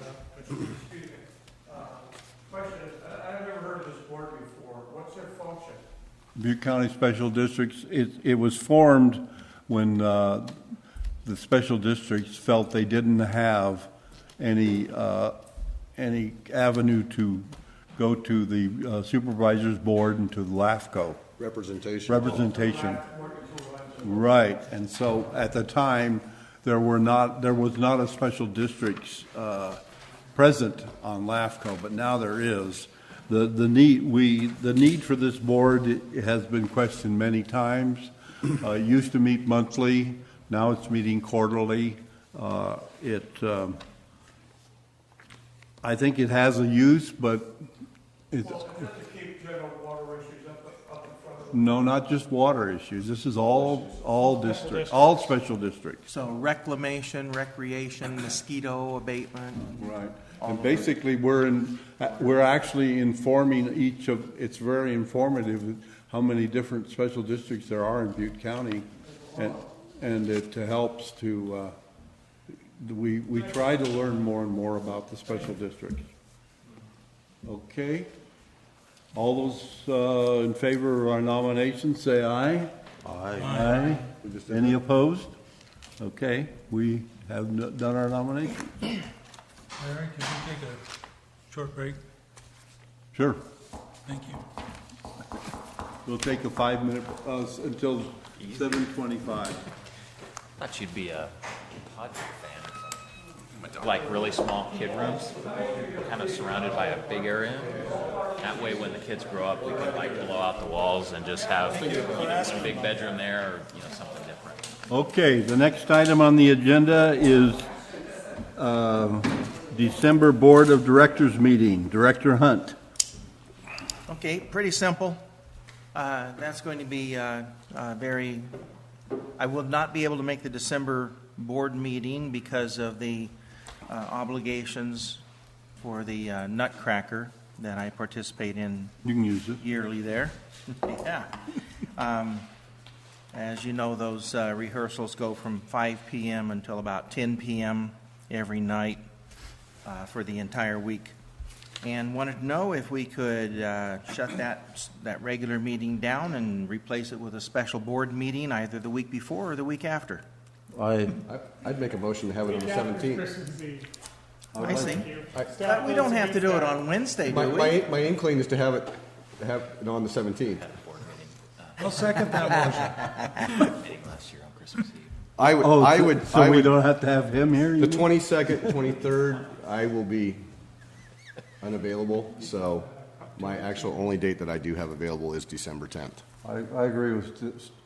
is, I've never heard of this board before. What's their function? Butte County Special Districts, it was formed when the special districts felt they didn't have any avenue to go to the supervisors board and to the LAFCO. Representation. Right, and so at the time, there was not a special districts present on LAFCO, but now there is. The need for this board has been questioned many times. It used to meet monthly, now it's meeting quarterly. I think it has a use, but it's. Well, just to keep general water issues up in front of No, not just water issues. This is all districts, all special districts. So reclamation, recreation, mosquito abatement. Right. And basically, we're actually informing each of, it's very informative how many different special districts there are in Butte County. And it helps to, we try to learn more and more about the special districts. Okay. All those in favor of our nomination, say aye. Aye. Aye. Any opposed? Okay, we have done our nomination. Larry, can we take a short break? Sure. Thank you. We'll take a 5-minute, until 7:25. Thought you'd be a Padre fan or something. Like really small kid rooms, kind of surrounded by a big area. That way, when the kids grow up, we can like blow out the walls and just have some big bedroom there, or something different. Okay, the next item on the agenda is December Board of Directors meeting. Director Hunt. Okay, pretty simple. That's going to be very, I will not be able to make the December board meeting because of the obligations for the Nutcracker that I participate in You can use it. yearly there. Yeah. As you know, those rehearsals go from 5 p.m. until about 10 p.m. every night for the entire week. And wanted to know if we could shut that regular meeting down and replace it with a special board meeting either the week before or the week after. I'd make a motion to have it on the 17th. Christmas Eve. I see. Staff But we don't have to do it on Wednesday, do we? My inkling is to have it on the 17th. I'll second that motion. Meeting last year on Christmas Eve. So we don't have to have him here? you The mean? 22nd, 23rd, I will be unavailable, so my actual only date that I do have available is December 10th. I agree with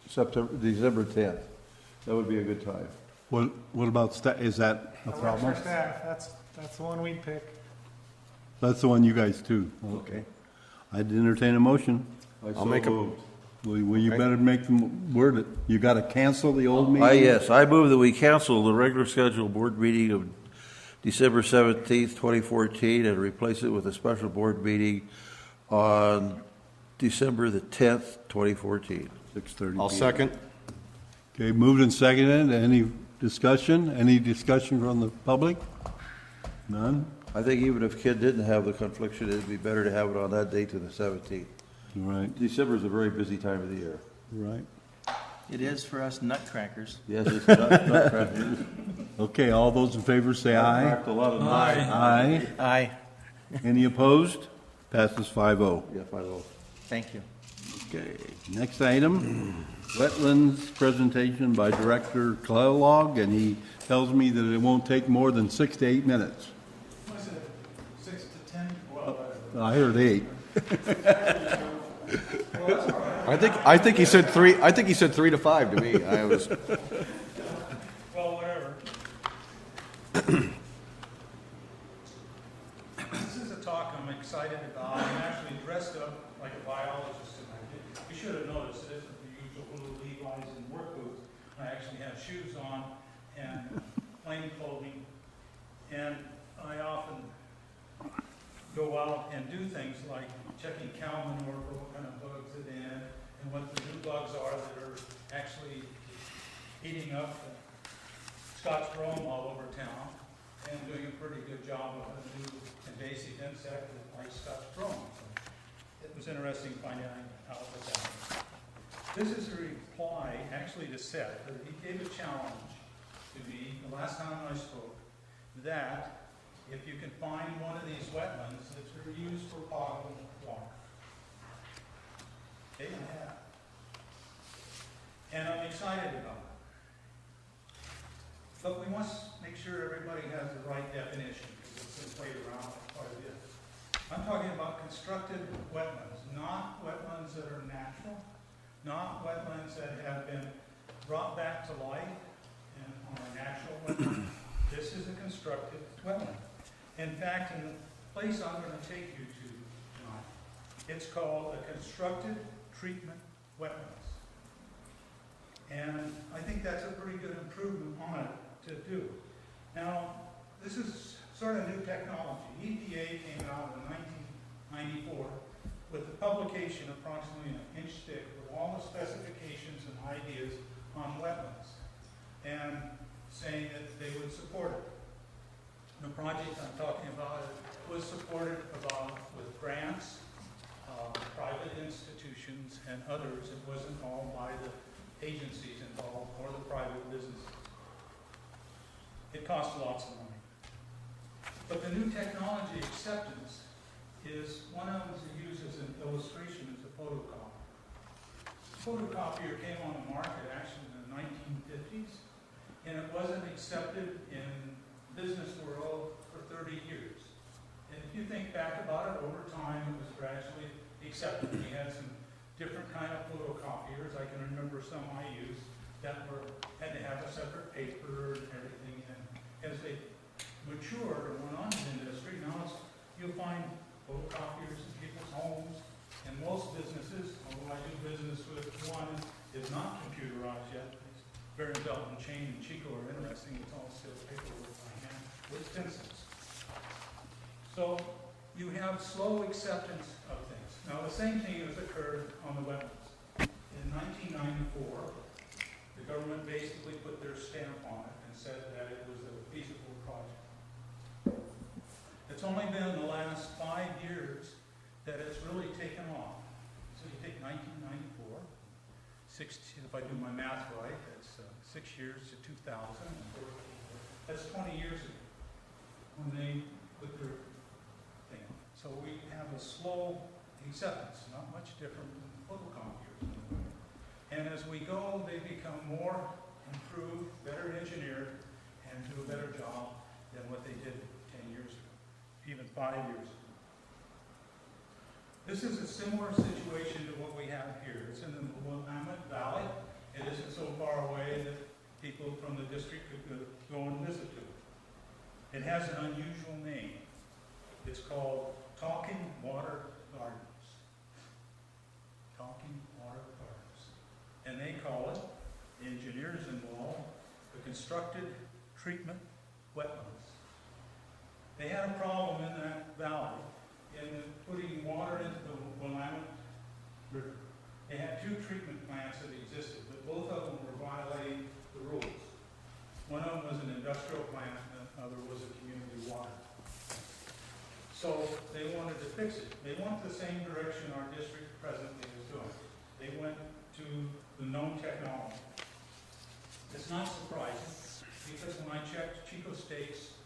December 10th. That would be a good time. What about, is that a That works problem? for staff, that's the one we'd pick. That's the one you guys do. Okay. I'd entertain a motion. I'll make a, Well, you better make them word it. You got to cancel the old meeting? Yes, I move that we cancel the regular scheduled board meeting of December 17th, 2014, and replace it with a special board meeting on December the 10th, 2014. 6:30. I'll second. Okay, moved and seconded. Any discussion? Any discussion from the public? None? I think even if Ken didn't have the confliction, it'd be better to have it on that date to the 17th. Right, December is a very busy time of the year. right. It is for us nutcrackers. Yes, it's not. Okay, all those in favor say aye. Cracked a lot of Aye. Aye. Any opposed? Passes 5-0. Yeah, 5-0. Thank you. Okay, next item, Wetlands presentation by Director Kellogg, and he tells me that it won't take more than 6 to 8 minutes. Was it 6 to 10? Well, I heard 8. I think he said 3. I think he said 3 to 5 to me. I was. well, whatever. This is a talk I'm excited about. I'm actually dressed up like a biologist tonight. You should have noticed it isn't the usual blue Levi's and work boots. I actually have shoes on and plain clothing. And I often go out and do things like checking cow manure for what kind of bugs it in and what the new bugs are that are actually eating up the Scotch brome all over town and doing a pretty good job of a new invasive insect that likes Scotch brome. So it was interesting finding out what that is. This is a reply actually to Seth. He gave a challenge to me the last time I spoke that if you can find one of these wetlands that are used for potable water. Okay, you have. And I'm excited about it. But we must make sure everybody has the right definition, because it's been played around quite a bit. I'm talking about constructed wetlands, not wetlands that are natural, not wetlands that have been brought back to life and are natural wetlands. This is a constructed wetland. In fact, in the place I'm going to take you to tonight, it's called a constructed treatment wetlands. And I think that's a pretty good improvement on it to do. Now, this is sort of new technology. EPA came out in 1994 with the publication approximately an inch thick with all the specifications and ideas on wetlands and saying that they would support it. The project I'm talking about was supported with grants, private institutions, and others. It wasn't all by the agencies involved or the private businesses. It cost lots of money. But the new technology acceptance is one of them to use as an illustration as a photocopier. The photocopier came on the market actually in the 1950s, and it wasn't accepted in business world for 30 years. And if you think back about it, over time it was gradually accepted. We had some different kind of photocopiers. I can remember some I used that had to have a separate paper and everything. And as they matured and went on in the industry, now you'll find photocopiers in people's homes. And most businesses, although I do business with one, is not computerized yet. Very Belt and Chain and Chico are interesting. It's all still paperwork by hand with stencils. So you have slow acceptance of things. Now the same thing has occurred on the wetlands. In 1994, the government basically put their stamp on it and said that it was a feasible project. It's only been the last 5 years that it's really taken off. So you take 1994, 16, if I do my math right, that's 6 years to 2000. That's 20 years ago when they put their thing. So we have a slow acceptance, not much different than photocopiers. And as we go, they become more improved, better engineered, and do a better job than what they did 10 years ago, even 5 years ago. This is a similar situation to what we have here. It's in the Willamette Valley. It isn't so far away that people from the district could go and visit to it. It has an unusual name. It's called Talking Water Gardens. Talking Water Gardens. And they call it, the engineers involved, the constructed treatment wetlands. They had a problem in that valley in putting water into the Willamette River. They had 2 treatment plants that existed, but both of them were violating the rules. One of them was an industrial plant, and the other was a community water. So they wanted to fix it. They went the same direction our district presently is doing. They went to the known technology. It's not surprising, because when I checked Chico State's,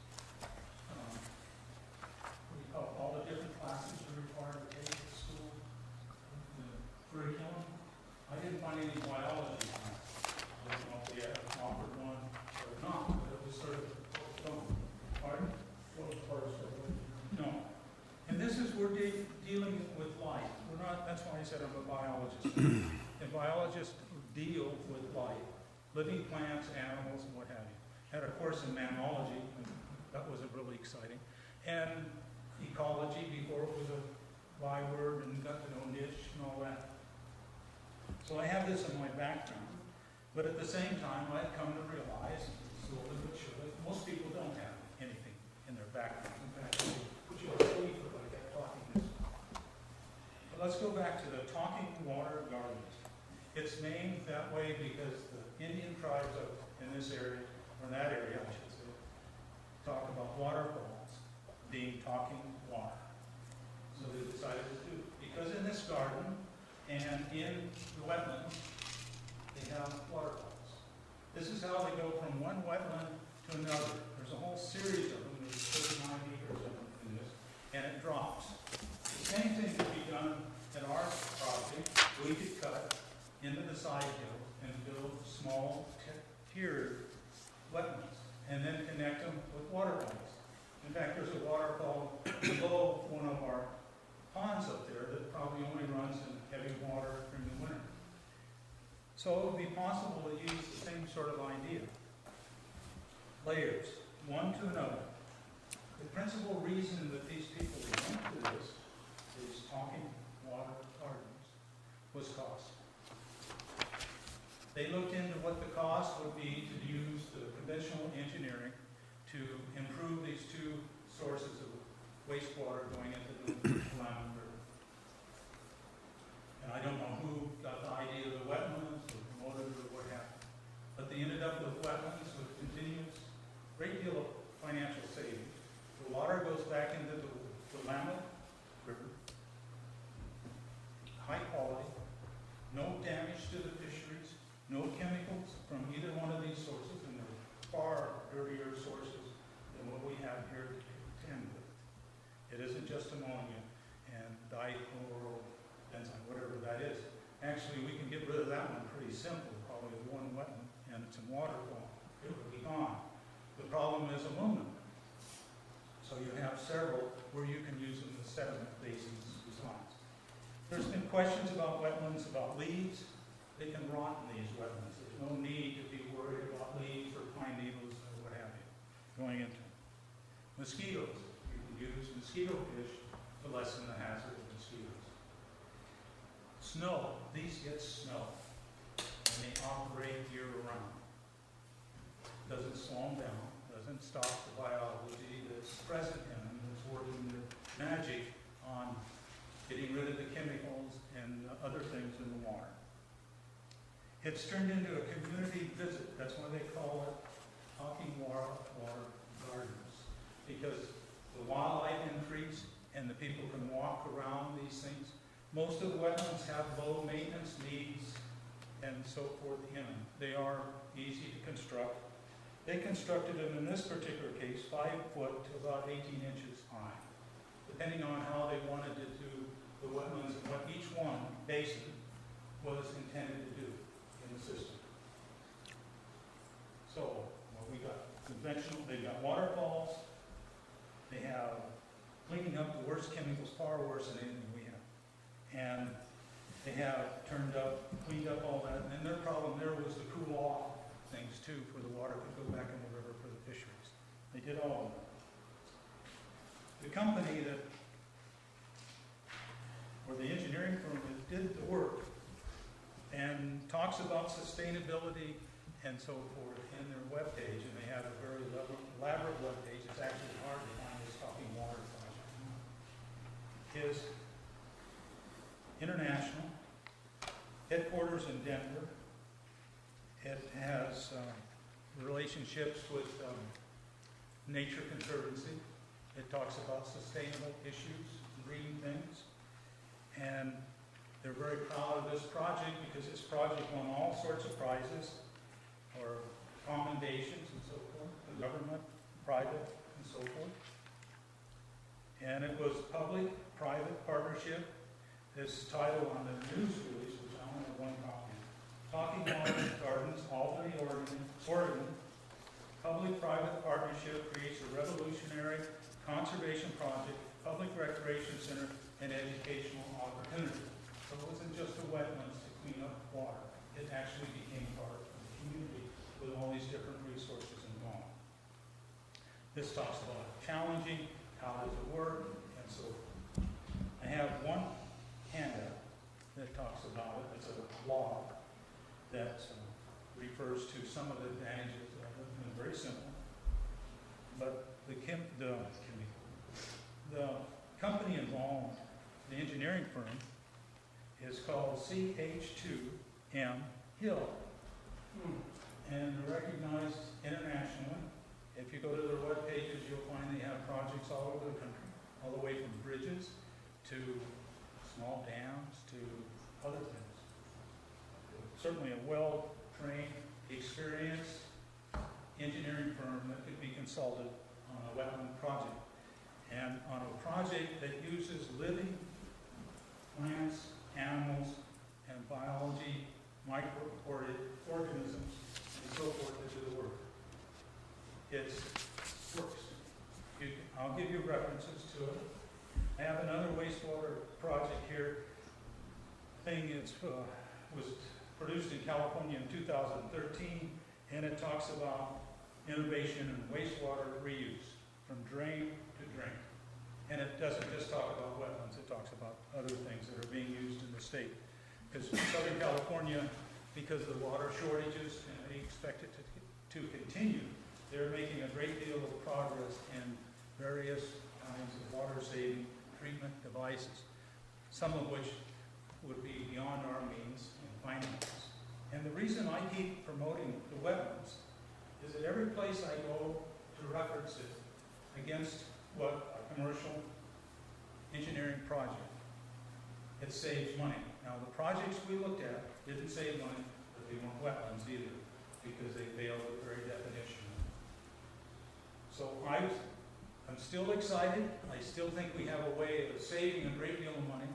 all the different classes you're required to take at school, the curriculum, I didn't find any biology class. I don't know if they had offered one or not, but it was sort of, pardon? No. And this is, we're dealing with life. We're not, that's why I said I'm a biologist. And biologists deal with life, living plants, animals, and what have you. Had a course in mammalogy, and that was really exciting. And ecology before it was a byword, and got to know niche and all that. So I have this in my background, but at the same time I've come to realize, slowly but surely, most people don't have anything in their background. In fact, they put you on a sleeve if I kept talking this way. But let's go back to the Talking Water Gardens. It's named that way because the Indian tribes in this area, or in that area I should say, talk about waterfalls being talking water. So they decided to do it. Because in this garden and in the wetlands, they have waterfalls. This is how they go from one wetland to another. There's a whole series of them. There's 39 acres of them in this, and it drops. The same thing could be done at our property. We could cut into the side hill and build small tiered wetlands, and then connect them with waterfalls. In fact, there's a waterfall below one of our ponds up there that probably only runs in heavy water during the winter. So it would be possible to use the same sort of idea. Layers, one to another. The principal reason that these people went to this, these Talking Water Gardens, was cost. They looked into what the cost would be to use the conventional engineering to improve these 2 sources of wastewater going into the Willamette River. And I don't know who got the idea of the wetlands or promoted it or what happened, but they ended up with wetlands with continuous, great deal of financial savings. The water goes back into the Willamette River, high quality, no damage to the fisheries, no chemicals from either one of these sources, and they're far dirtier sources than what we have here to contend with. It isn't just ammonia and dichlorobenzene, whatever that is. Actually, we can get rid of that one pretty simple, probably with one wetland and some waterfall. It would be gone. The problem is aluminum. So you have several where you can use them as sediment basins besides. There's been questions about wetlands, about leaves. They can rot in these wetlands. There's no need to be worried about leaves or pine needles or what have you going into them. Mosquitoes. You can use mosquito fish to lessen the hazard of mosquitoes. Snow. These get snow. And they operate year-round. Doesn't slow them down. Doesn't stop the biology that's present in them. That's working their magic on getting rid of the chemicals and other things in the water. It's turned into a community visit. That's why they call it Talking Water Gardens. Because the wildlife increased and the people can walk around these things. Most of the wetlands have low maintenance needs and so forth in them. They are easy to construct. They constructed them in this particular case 5 foot to about 18 inches high, depending on how they wanted to do the wetlands and what each one basin was intended to do. conventional, they've got waterfalls, they have cleaning up the worst chemicals, far worse than anything we have. And they have cleaned up all that, and then their problem there was the cool off things too, for the water could go back in the river for the fisheries. They did all of that. The company that, or the engineering firm that did the work and talks about sustainability and so forth in their webpage, and they have a very elaborate webpage. It's actually hard to find this talking water project. Is international, headquarters in Denver. It has relationships with Nature Conservancy. It talks about sustainable issues, green things. And they're very proud of this project because this project won all sorts of prizes or commendations and so forth, the government, private, and so forth. And it was public-private partnership. This title on the news release, which I only have one copy, Talking Water Gardens, Albany, Oregon. Public-private partnership creates a revolutionary conservation project, public recreation center, and educational opportunity. So it wasn't just the wetlands to clean up water. It actually became part of the community with all these different resources involved. This talks about challenging, how does it work, and so forth. I have one handout that talks about it. It's a blog that refers to some of the advantages of it, and it's very simple. But the company involved, the engineering firm, is called CH2M Hill. And they're recognized internationally. If you go to their web pages, you'll find they have projects all over the country, all the way from bridges to small dams to other things. Certainly a well-trained, experienced engineering firm that could be consulted on a wetland project. And on a project that uses living plants, animals, and biology, microorganisms, and so forth to do the work. It works. I'll give you references to it. I have another wastewater project here. Was produced in California in 2013, and it talks about innovation in wastewater reuse from drain to drink. And it doesn't just talk about wetlands, it talks about other things that are being used in the state. Because Southern California, because of the water shortages, and they expect it to continue, they're making a great deal of progress in various kinds of water-saving treatment devices, some of which would be beyond our means and finances. And the reason I keep promoting the wetlands is that every place I go to reference it against what a commercial engineering project, it saves money. Now, the projects we looked at didn't save money, but they weren't wetlands either, because they failed the very definition. So I'm still excited. I still think we have a way of saving a great deal of money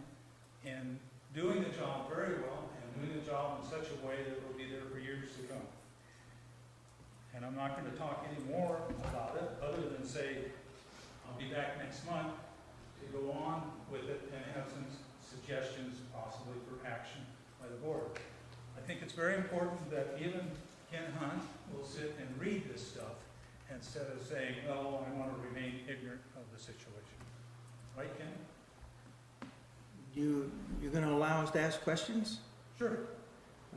and doing the job very well, and doing the job in such a way that it will be there for years to come. And I'm not going to talk any more about it, other than say, I'll be back next month to go on with it and have some suggestions possibly for action by the board. I think it's very important that even Ken Hunt will sit and read this stuff instead of saying, oh, I want to remain ignorant of the situation. Right, Ken? You're going to allow us to ask questions? Sure.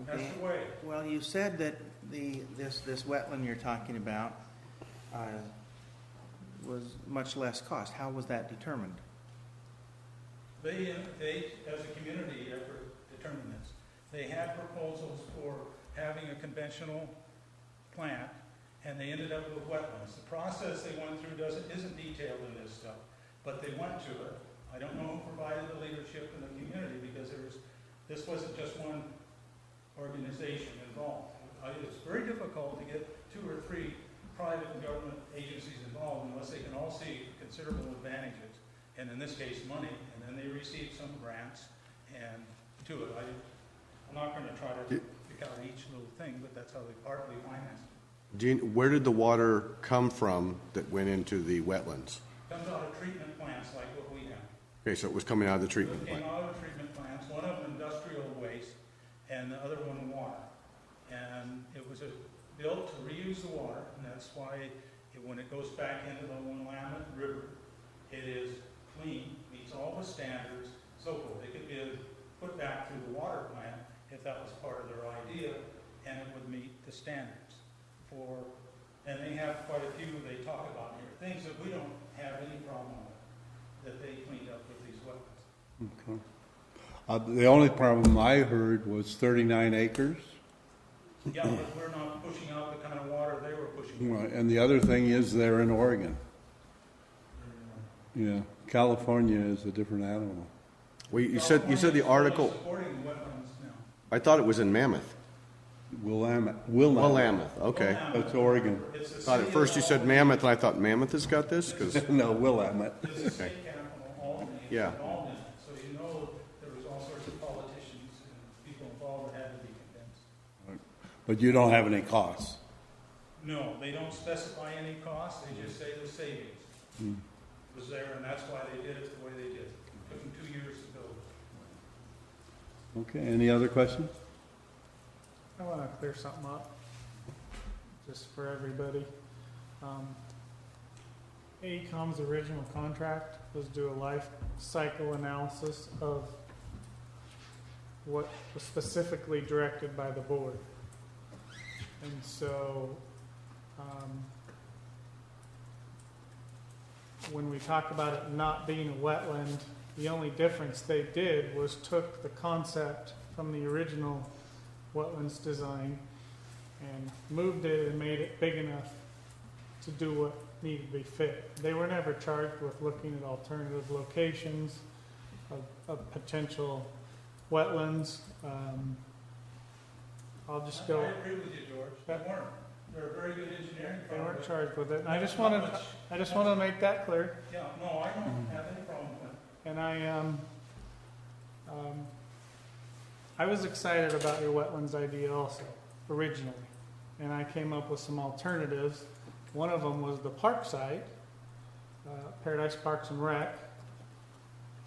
Okay. That's the way. Well, you said that this wetland you're talking about was much less cost. How was that determined? They, as a community effort, determined this. They had proposals for having a conventional plant, and they ended up with wetlands. The process they went through isn't detailed in this stuff, but they went to it. I don't know who provided the leadership in the community, because this wasn't just one organization involved. It's very difficult to get 2 or 3 private and government agencies involved unless they can all see considerable advantages, and in this case, money, and then they receive some grants and do it. I'm not going to try to pick out each little thing, but that's how they partly finance it. Where did the water come from that went into the wetlands? Comes out of treatment plants like what we have. Okay, so it was coming out of the treatment It came plant. out of treatment plants, one of them industrial waste, and the other one water. And it was built to reuse the water, and that's why when it goes back into the Willamette River, it is clean, meets all the standards, so forth. It could be put back through the water plant if that was part of their idea, and it would meet the standards. And they have quite a few they talk about here, things that we don't have any problem with, that they cleaned up with these wetlands. Okay. The only problem I heard was 39 acres. Yeah, but we're not pushing out the kind of water they were pushing out. Right, and the other thing is they're in Oregon. Yeah, California is a different animal. Well, you said the article, Supporting wetlands now. I thought it was in Mammoth. Willamette. Okay. That's Oregon. It's a Thought at city first you of said Mammoth, and I thought Mammoth has got this, because, No, Willamette. Albany. It's a state capital, Albany. It's Yeah. involved in it. So you know there was all sorts of politicians and people involved that had to be convinced. But you don't have any costs. No, they don't specify any cost, they just say the savings was there, and that's why they did it the way they did. It took them 2 years to build it. Okay, any other questions? I want to clear something up, just for everybody. AECOM's original contract was do a life cycle analysis of what was specifically directed by the board. And so, when we talk about it not being a wetland, the only difference they did was took the concept from the original wetlands design and moved it and made it big enough to do what needed to be fit. They were never charged with looking at alternative locations of potential wetlands. I'll just go. I agree with you, George. They weren't. They're a very good engineering They firm. weren't charged with it. And I just wanted to make that clear. Yeah, no, I don't have any problem with it. And I was excited about your wetlands idea also, originally. And I came up with some alternatives. One of them was the park site, Paradise Parks and Rec.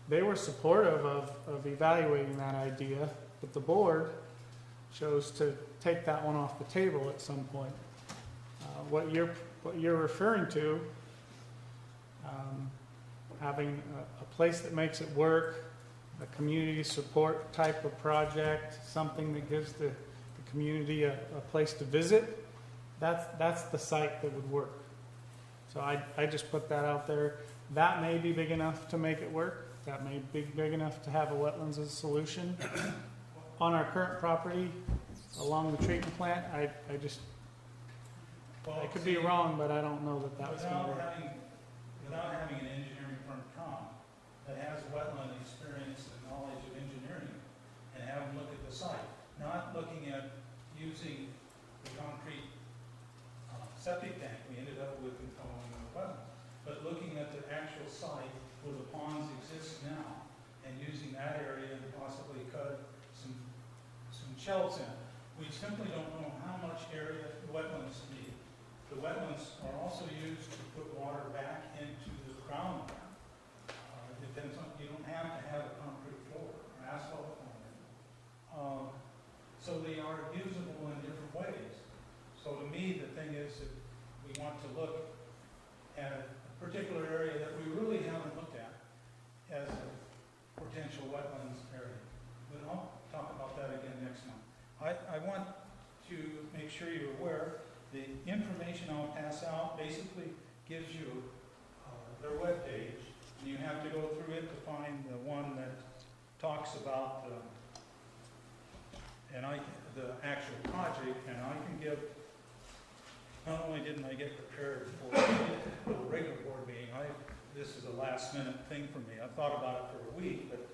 They were supportive of evaluating that idea, but the board chose to take that one off the table at some point. What you're referring to, having a place that makes it work, a community support type of project, something that gives the community a place to visit, that's the site that would work. So I just put that out there. That may be big enough to make it work. That may be big enough to have a wetlands as a solution. On our current property, along the treatment plant, I could be wrong, but I don't know that was going to work. Without having an engineering firm come that has wetland experience and knowledge of engineering and have them look at the site, not looking at using the concrete septic tank we ended up with in the wetland, but looking at the actual site where the ponds exist now and using that area and possibly cut some shelves in. We simply don't know how much area the wetlands need. The wetlands are also used to put water back into the ground. It depends on, you don't have to have a concrete floor or asphalt floor. So they are usable in different ways. So to me, the thing is that we want to look at a particular area that we really haven't looked at as a potential wetlands area. But I'll talk about that again next month. I want to make sure you're aware, the information I'll pass out basically gives you their webpage, and you have to go through it to find the one that talks about the actual project, and I can give, not only didn't I get prepared for the regular board meeting, this is a last minute thing for me. I thought about it for a week, but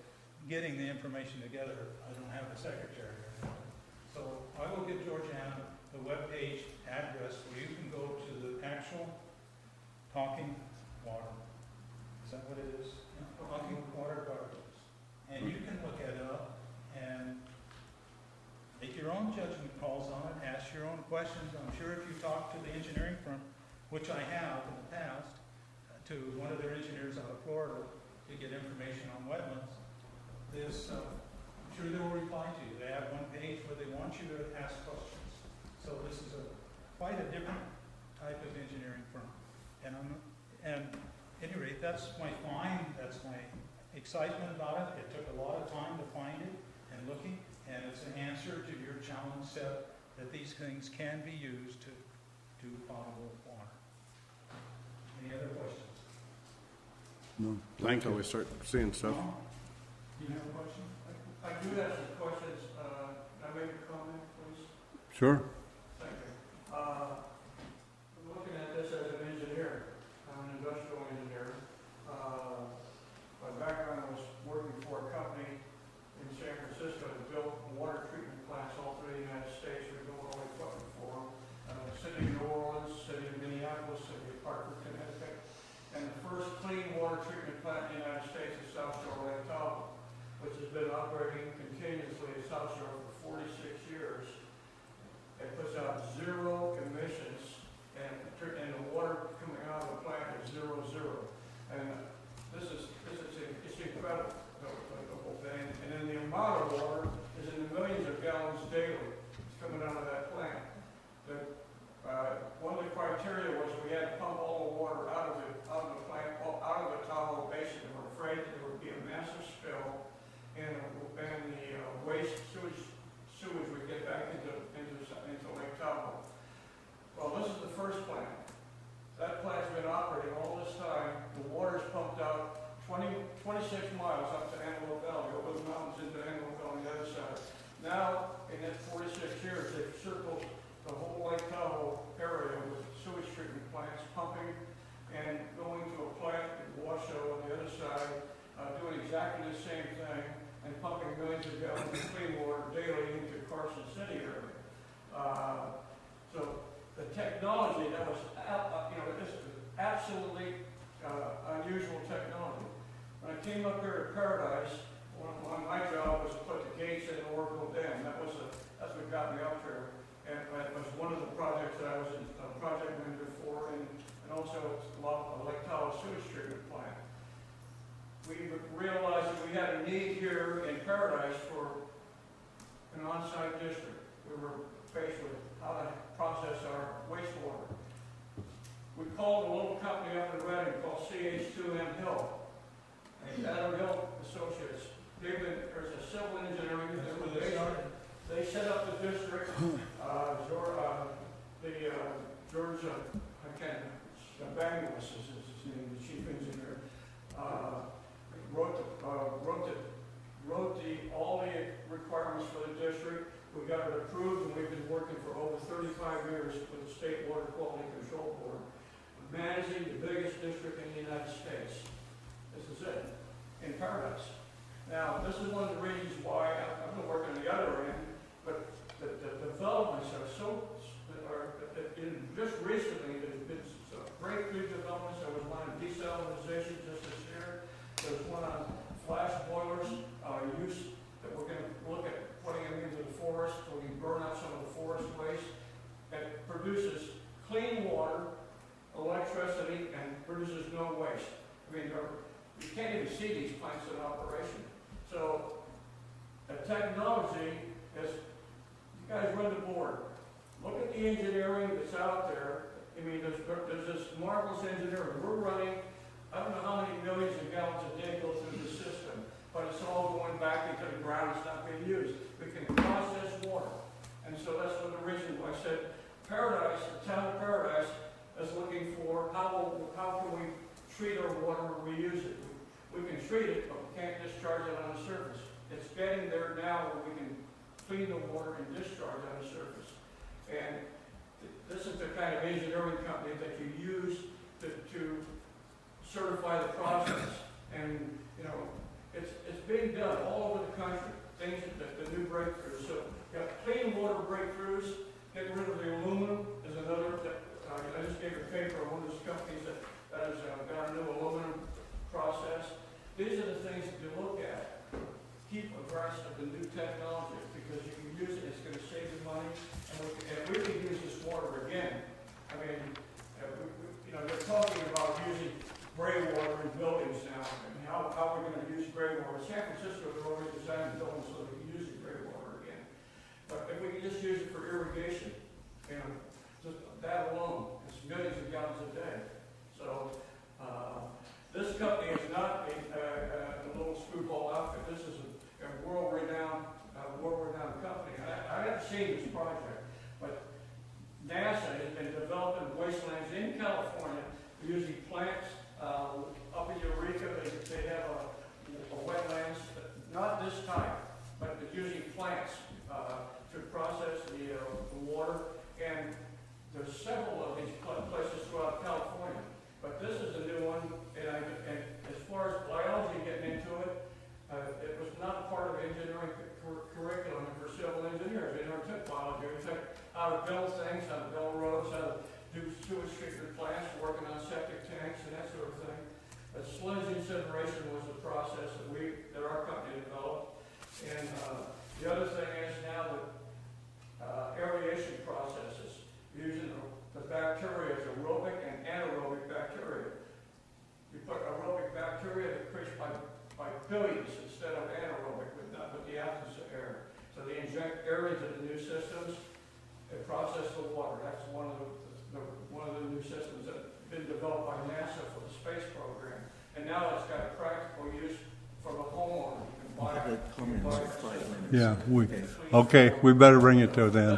getting the information together, I don't have a secretary. So I will give Georgiana the webpage address where you can go to the actual Talking Water. Is that what it is? Talking Water Gardens. And you can look it up and make your own judgment calls on it, ask your own questions. I'm sure if you talk talk to the engineering firm, which I have in the past, to one of their engineers out of Florida to get information on wetlands, I'm sure they will reply to you. They have one page where they want you to ask questions. So this is quite a different type of engineering firm. And at any rate, that's my find, that's my excitement about it. It took a lot of time to find it and looking, and it's an answer to your challenge set that these things can be used to do potable water. Any other questions? No. Thank you. Until we start seeing stuff. Tom, do you have a question? I do have some questions. Can I make a comment, please? Sure. Thank you. I'm looking at this as an engineer. I'm an industrial engineer. My background was working for a company in San Francisco that built water treatment plants all through the United States. We built all the equipment for them. City of New Orleans, City of Minneapolis, City of Hartford, Connecticut. And the first clean water treatment plant in the United States is South Shore Lake Tahoe, which has been operating continuously at South Shore for 46 years. It puts out 0 emissions, and the water coming out of the plant is 0. And it's incredible, the whole thing. And then the amount of water is in the millions of gallons daily. It's coming out of that plant. One of the criteria was we had to pump all the water out of the plant, out of the Tahoe Basin. We were afraid that there would be a massive spill, and the waste sewage would get back into Lake Tahoe. Well, this is the first plant. That plant's been operating all this time. The water's pumped out 26 miles up to Antelope Valley, over the mountains into Antelope Valley on the other side. Now, in that 46 years, they've circled the whole Lake Tahoe area with sewage treatment plants pumping and going to a plant in Washoe on the other side, doing exactly the same thing and pumping millions of gallons of clean water daily into Carson City area. So the technology that was, this is absolutely unusual technology. When I came up here to Paradise, my job was to put the gates in Oracle Dam. That's what got me up here. And it was one of the projects that I was a project manager for, and also a Lake Tahoe sewage treatment plant. We realized that we had a need here in Paradise for an on-site district. We were faced with how to process our wastewater. We called a local company up in Redding called CH2M Hill, and Adam Hill Associates. There's a civil engineering. They set up the district. George, Bangladesh is his name, the chief engineer, wrote all the requirements for the district. We got it approved, and we've been working for over 35 years with the State Water Quality Control Board, managing the biggest district in the United States. This is it, in Paradise. Now, this is one of the reasons why I've been working on the other end, but the developments are just recently, there's been some breakthrough developments. There was one on desalinization just this year. There's one on flash boilers, use that we're going to look at putting them into the forest so we can burn out some of the forest waste. That produces clean water, electricity, and produces no waste. I mean, you can't even see these plants in operation. So the technology is, you guys run the board. Look at the engineering that's out there. I mean, there's this marvelous engineering. We're running, I don't know how many millions of gallons a day go through the system, but it's all going back into the ground. It's not being used. We can process water. And so that's one of the reasons why I said Paradise, the town of Paradise, is looking for how can we treat our water or reuse it. We can treat it, but we can't discharge it on the surface. It's getting there now where we can clean the water and discharge on the surface. And this is the kind of engineering company that you use to certify the process. And, it's being done all over the country, things the new breakthroughs. So you have clean water breakthroughs, getting rid of the aluminum is another. I just gave a paper on one of those companies that has got a new aluminum process. These are the things that you look at. Keep abreast of the new technology because you can use it, it's going to save you money. And if we can use this water again, I mean, they're talking about using gray water in buildings now, and how we're gonna use gray water. San Francisco, they're already designed buildings so they can use the gray water again. But if we can just use it for irrigation, just that alone, it's millions of gallons a day. So, this company is not a little screwball outfit. This is a world-renowned company. I haven't seen this project, but NASA has been developing wastelands in California using plants. Up in Eureka, they have a wetlands, not this type, but using plants to process the water. And there's several of these places throughout California. But this is a new one, and as far as biology getting into it, it was not part of engineering curriculum for civil engineers. They never took biology. They took how to build things, how to build roads, how to do sewage treatment plants, working on septic tanks and that sort of thing. But sludge incineration was the process that our company developed. And the other thing is now that aeration processes, using the bacteria as aerobic and anaerobic bacteria. You put aerobic bacteria that increase by billions instead of anaerobic with the absence of air. So they inject air into the new systems and process the water. That's one of the new systems that have been developed by NASA for the space program. And now it's got a practical use for the homeowner. Yeah, okay, we better bring it to then. I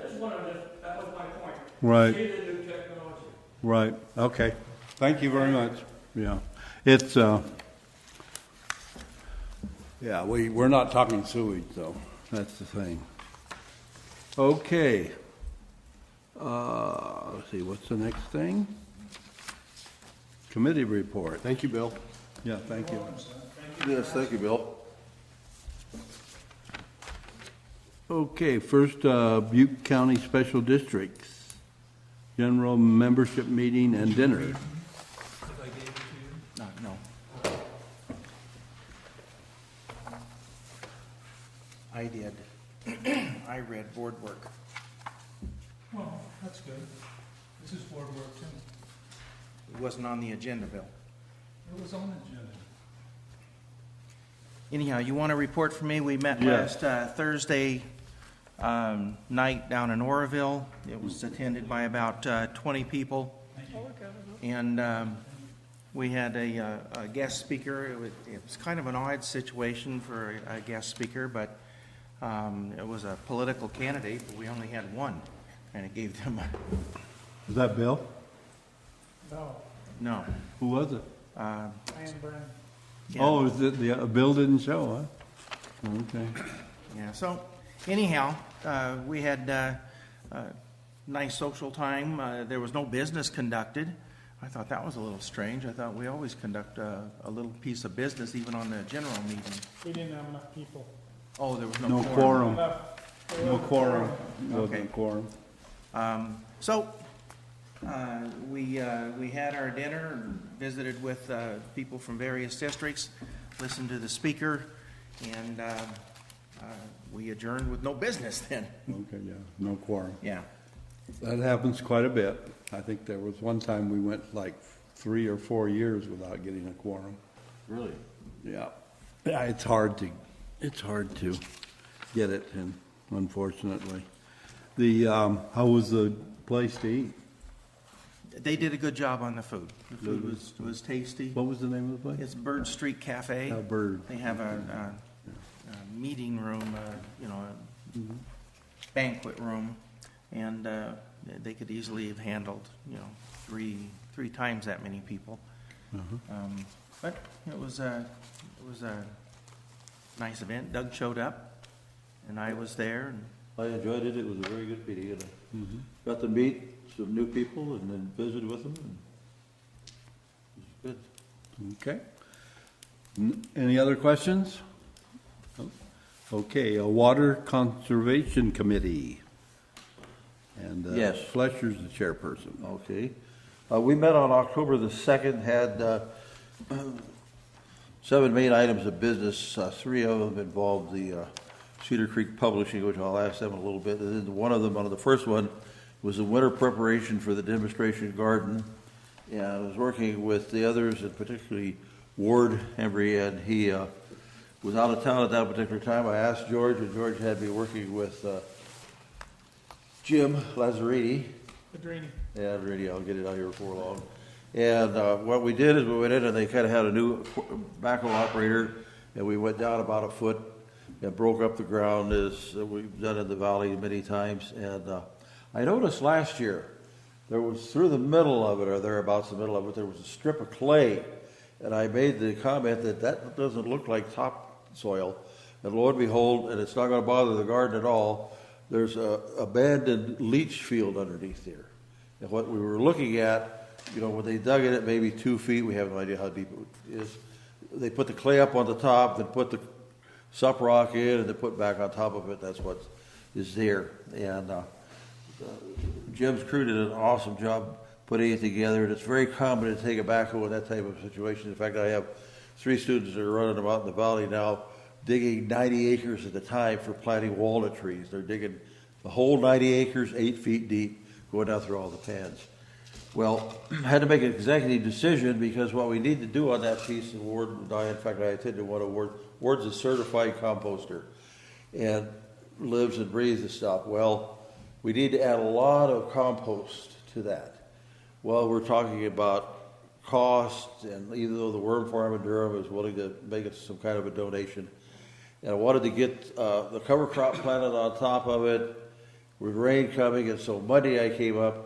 just wanted to, that was my point. Right. See the new technology. Right, okay. Thank you very much. Yeah, it's, we're not talking sewage, though. That's the thing. Okay. Let's see, what's the next thing? Committee report. Thank you, Bill. Yeah, thank you. Yes, thank you, Bill. Okay, first, Butte County Special Districts, general membership meeting and dinner. No. I did. I read board work. Well, that's good. This is board work too. It wasn't on the agenda, Bill. It was on the agenda. Anyhow, you want a report from me? We met Yes. last Thursday night down in Oroville. It was attended by about 20 people. And we had a guest speaker. It was kind of an odd situation for a guest speaker, but it was a political candidate, but we only had one. And it gave them Is that Bill? no. Who was it? Ian Byrne. Yeah. Oh, is it Bill didn't show, huh? Okay. Yeah, so anyhow, we had a nice social time. There was no business conducted. I thought that was a little strange. I thought we always conduct a little piece of business even on the general meeting. We didn't have enough people. Oh, there was No quorum. There No wasn't quorum. Okay. Wasn't quorum. So we had our dinner and visited with people from various districts, listened to the speaker, and we adjourned with no business then. Okay, yeah, no quorum. Yeah. That happens quite a bit. I think there was one time we went like 3 or 4 years without getting a quorum. Really? Yeah. Yeah, it's hard to get it, and unfortunately. How was the place to eat? They did a good job on the food. The food was tasty. What was the name of the place? It's Bird Street Cafe. Bird. They have a meeting room, banquet room, and they could easily have handled, three times that many people. But it was a nice event. Doug showed up, and I was there. And I enjoyed it. It was a very good meeting. And I got to meet some new people and then visited with them. And it was good. Okay. Any other questions? Okay, a Water Conservation Committee. And Yes. Fletcher's the chairperson. Okay. We met on October the 2nd, had 7 main items of business. 3 of them involved the Cedar Creek Publishing, which I'll ask them in a little bit. And then one of the first one was a winter preparation for the demonstration garden. And I was working with the others, and particularly Ward Embry, and he was out of town at that particular time. I asked George, and George had me working with Jim Lazzarini. Yeah, Adjournment, I'll get it out here before long. And what we did is we went in and they kind of had a new backhoe operator, and we went down about a foot and broke up the ground as we've done in the valley many times. And I noticed last year there was, through the middle of it, or thereabouts the middle of it, there was a strip of clay. And I made the comment that that doesn't look like topsoil. And lo and behold, and it's not going to bother the garden at all, there's a abandoned leach field underneath there. And what we were looking at, you know, when they dug it at maybe 2 feet, we have no idea how deep it is, they put the clay up on the top, then put the sup rock in, and they put back on top of it. That's what is there. And Jim's crew did an awesome job putting it together, and it's very common to take a backhoe in that type of situation. In fact, I have 3 students that are running them out in the valley now, digging 90 acres at a time for planting walnut trees. They're digging the whole 90 acres, 8 feet deep, going down through all the pans. Well, I had to make an executive decision because what we need to do on that piece, and Ward and I, in fact, I attended one of Ward's a certified composter and lives and breathes the stuff. Well, we need to add a lot of compost to that. Well, we're talking about cost, and even though the worm farm in Durham is willing to make us some kind of a donation, and I wanted to get the cover crop planted on top of it with rain coming, and so Monday I came up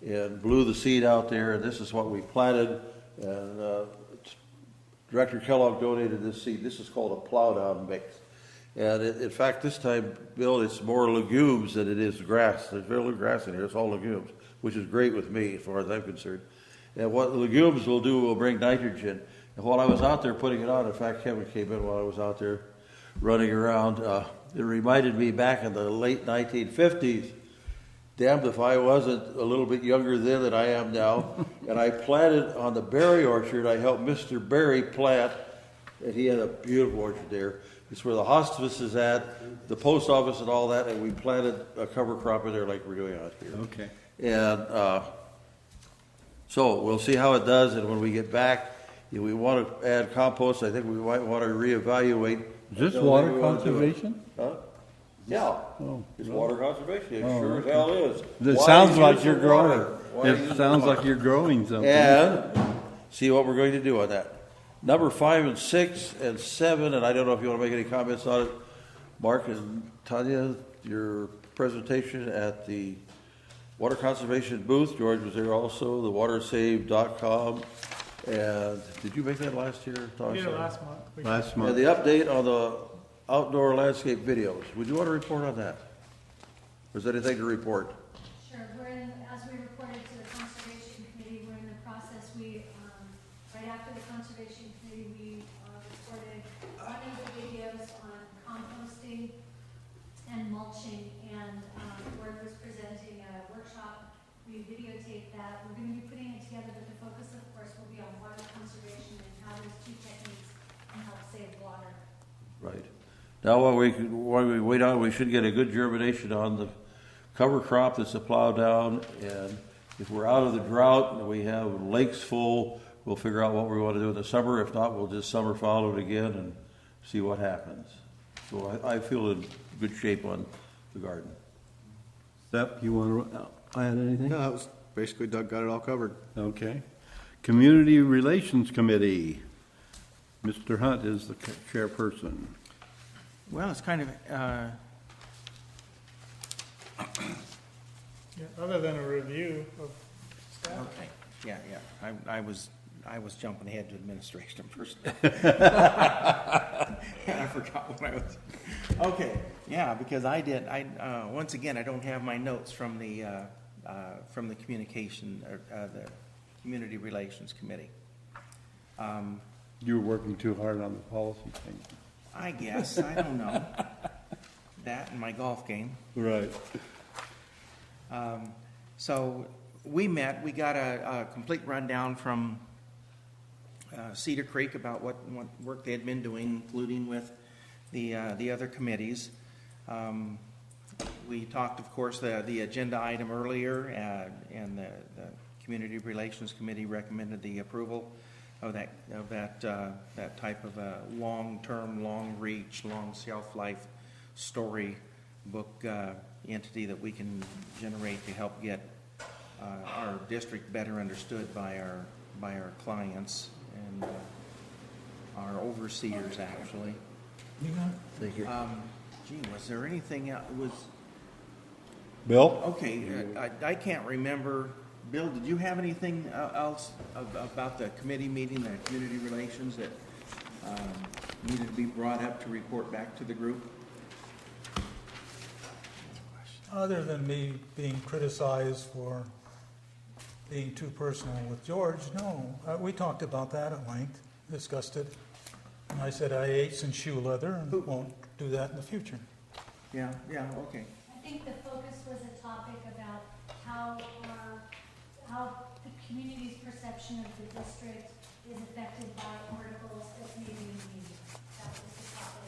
and blew the seed out there, and this is what we planted. And Director Kellogg donated this seed. This is called a plow down mix. And in fact, this time, Bill, it's more legumes than it is grass. There's very little grass in here. It's all legumes, which is great with me as far as I'm concerned. And what the legumes will do will bring nitrogen. And while I was out there putting it on, in fact, Kevin came in while I was out there running around. It reminded me back in the late 1950s, damned if I wasn't a little bit younger then than I am now. And I planted on the berry orchard. I helped Mr. Berry plant, and he had a beautiful orchard there. It's where the hospice is at, the post office and all that, and we planted a cover crop in there like we're doing out here. Okay. And so we'll see how it does, and when we get back, if we want to add compost, I think we might want to reevaluate. Is this water conservation? Huh? Yeah, it's water conservation. It sure as hell is. It sounds like you're growing. It sounds like you're growing something. And see what we're going to do on that. Number 5 and 6 and 7, and I don't know if you want to make any comments on it. Mark and Tanya, your presentation at the water conservation booth. George was there also. The watersave.com. And did you make that last year? We did it last month. Last month. And the update on the outdoor landscape videos. Would you want to report on that? Or is there anything to report? Sure, as we reported to the Conservation Committee, we're in the process, right after the Conservation Committee, we reported running the videos on composting and mulching, and Ward was presenting a workshop. We videotaped that. We're going to be putting it together, but the focus, of course, will be on water conservation and how those 2 techniques can help save water. Right. Now, while we wait on, we should get a good germination on the cover crop that's a plow down. And if we're out of the drought and we have lakes full, we'll figure out what we want to do in the summer. If not, we'll just summer follow it again and see what happens. So I feel in good shape on the garden. Steph, you want to add anything? No, that was basically Doug got it all covered. Okay. Community Relations Committee. Mr. Hunt is the chairperson. Well, it's kind of, Other than a review of staff. okay, yeah. I was jumping ahead to administration first. I forgot what I was. Okay, yeah, because once again, I don't have my notes from the communication, the Community Relations Committee. You were working too hard on the policy thing. I guess, I don't know. That and my golf game. Right. So we met, we got a complete rundown from Cedar Creek about what work they had been doing, including with the other committees. We talked, of course, the agenda item earlier, and the Community Relations Committee recommended the approval of that type of a long-term, long-reach, long shelf-life story book entity that we can generate to help get our district better understood by our clients and our overseers, actually. Thank you. Gee, was there anything else? Bill? Okay, I can't remember. Bill, did you have anything else about the committee meeting, the community relations, that needed to be brought up to report back to the group? Other than me being criticized for being too personal with George, no. We talked about that at length, discussed it. And I said I ate some shoe leather and won't do that in the future. Yeah, okay. I think the focus was a topic about how the community's perception of the district is affected by articles that may be in the media. That was the topic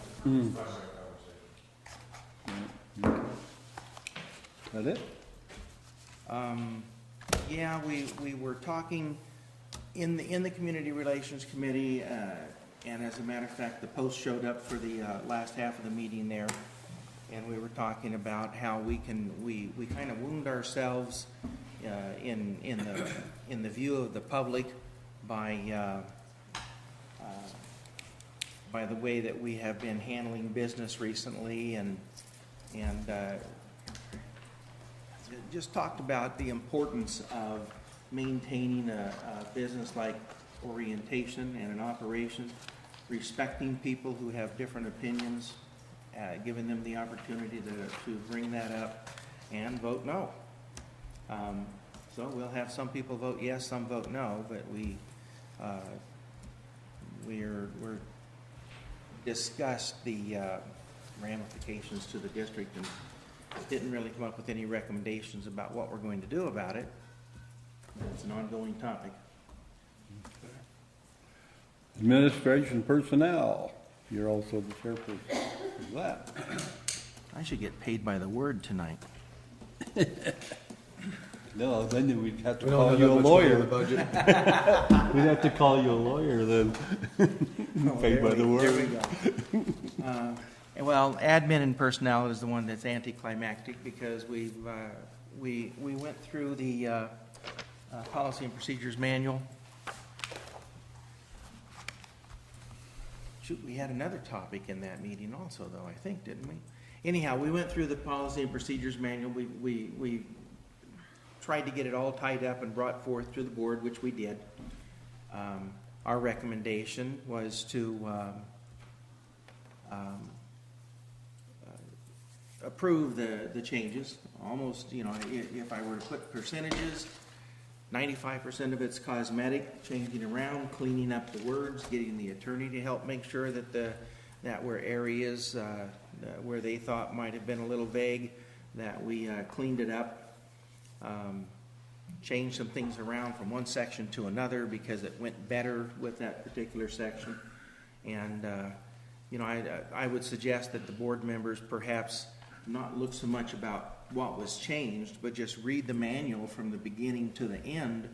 of conversation. That it? Yeah, we were talking in the Community Relations Committee, and as a matter of fact, the post showed up for the last half of the meeting there, and we were talking about how we kind of wound ourselves in the view of the public by the way that we have been handling business recently, and just talked about the importance of maintaining a business-like orientation and an operation, respecting people who have different opinions, giving them the opportunity to bring that up, and vote no. So we'll have some people vote yes, some vote no, but we're discussed the ramifications to the district and didn't really come up with any recommendations about what we're going to do about it. It's an ongoing topic. Administration personnel. You're also the chairperson of that. I should get paid by the word tonight. No, then we'd have to call you a lawyer. We'd have to call you a lawyer then. Paid by the word. There we go. Well, admin and personnel is the one that's anticlimactic because we went through the policy and procedures manual. Shoot, we had another topic in that meeting also, though, I think, didn't we? Anyhow, we went through the policy and procedures manual. We tried to get it all tied up and brought forth to the board, which we did. Our recommendation was to approve the changes. Almost, if I were to put percentages, 95% of it's cosmetic, changing around, cleaning up the words, getting the attorney to help make sure that were areas where they thought might have been a little vague, that we cleaned it up, changed some things around from one section to another because it went better with that particular section. And I would suggest that the board members perhaps not look so much about what was changed, but just read the manual from the beginning to the end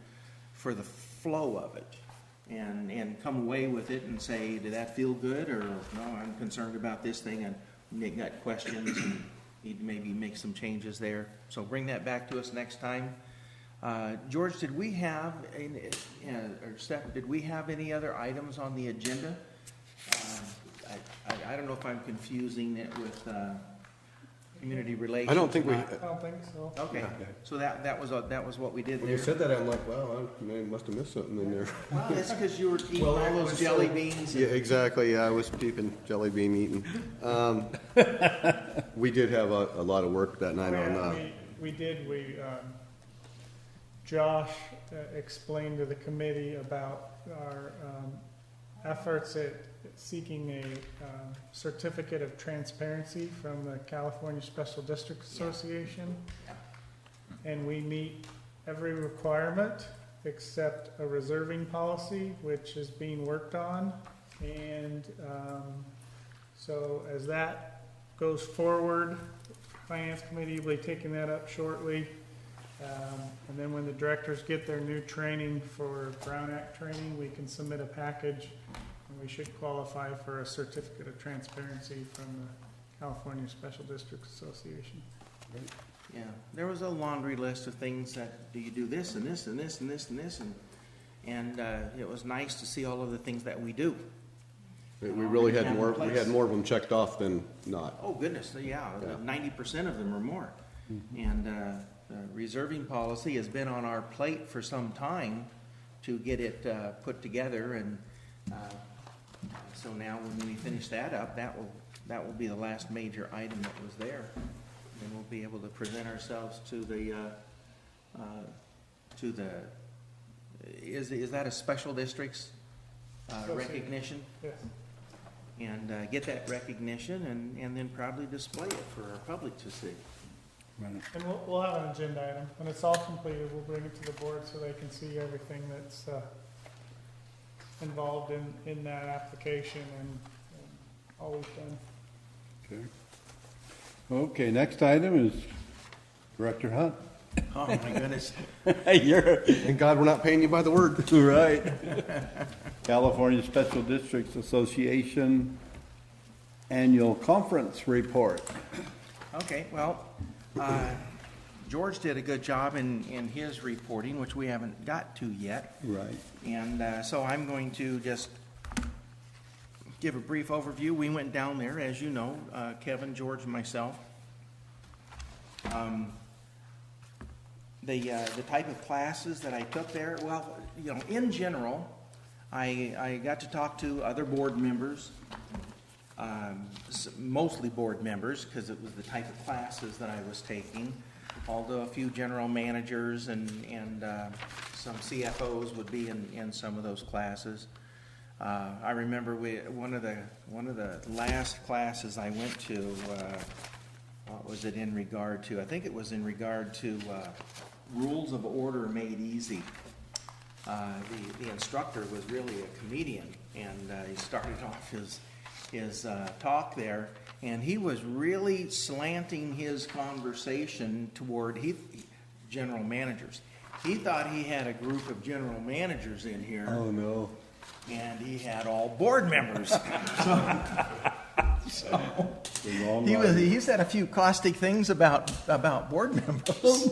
for the flow of it, and come away with it and say, did that feel good, or no, I'm concerned about this thing and they got questions and need to maybe make some changes there. So bring that back to us next time. George, did we have or Steph, did we have any other items on the agenda? I don't know if I'm confusing it with community relations. I don't think we. I don't think so. Okay, so that was what we did When there. you said that, I'm like, wow, I must have missed something in there. Well, it's because you were eating all those jelly beans. Yeah, exactly. Yeah, I was peeping, jelly bean eating. We did have a lot of work that night on. We did. Josh explained to the committee about our efforts at seeking a certificate of transparency from the California Special District Association. And we meet every requirement except a reserving policy, which is being worked on. And so as that goes forward, Finance Committee will be taking that up shortly. And then when the directors get their new training for Brown Act training, we can submit a package, and we should qualify for a certificate of transparency from the California Special Districts Association. Yeah, there was a laundry list of things that, do you do this and this and this and this and this, and it was nice to see all of the things that we do. We really had more, we had more of them checked off than not. Oh, goodness, yeah, 90% of them or more. And the reserving policy has been on our plate for some time to get it put together, and so now when we finish that up, that will be the last major item that was there. And we'll be able to present ourselves to the is that a special districts recognition? Yes. And get that recognition and then probably display it for our public to see. And we'll have an agenda item. When it's all completed, we'll bring it to the board so they can see everything that's involved in that application and all we've done. Okay. Okay, next item is Director Hunt. Oh, my goodness. Thank God we're not paying you by the word. Right. California Special Districts Association Annual Conference Report. Okay, well, George did a good job in his reporting, which we haven't got to yet. Right. And so I'm going to just give a brief overview. We went down there, as you know, Kevin, George, and myself. The type of classes that I took there, well, you know, in general, I got to talk to other board members, mostly board members, because it was the type of classes that I was taking, although a few general managers and some CFOs would be in some of those classes. I remember one of the last classes I went to, what was it in regard to? I think it was in regard to Rules of Order Made Easy. The instructor was really a comedian, and he started off his talk there, and he was really slanting his conversation toward general managers. He thought he had a group of general managers in here. Oh, no. And he had all board members. He said a few caustic things about board members.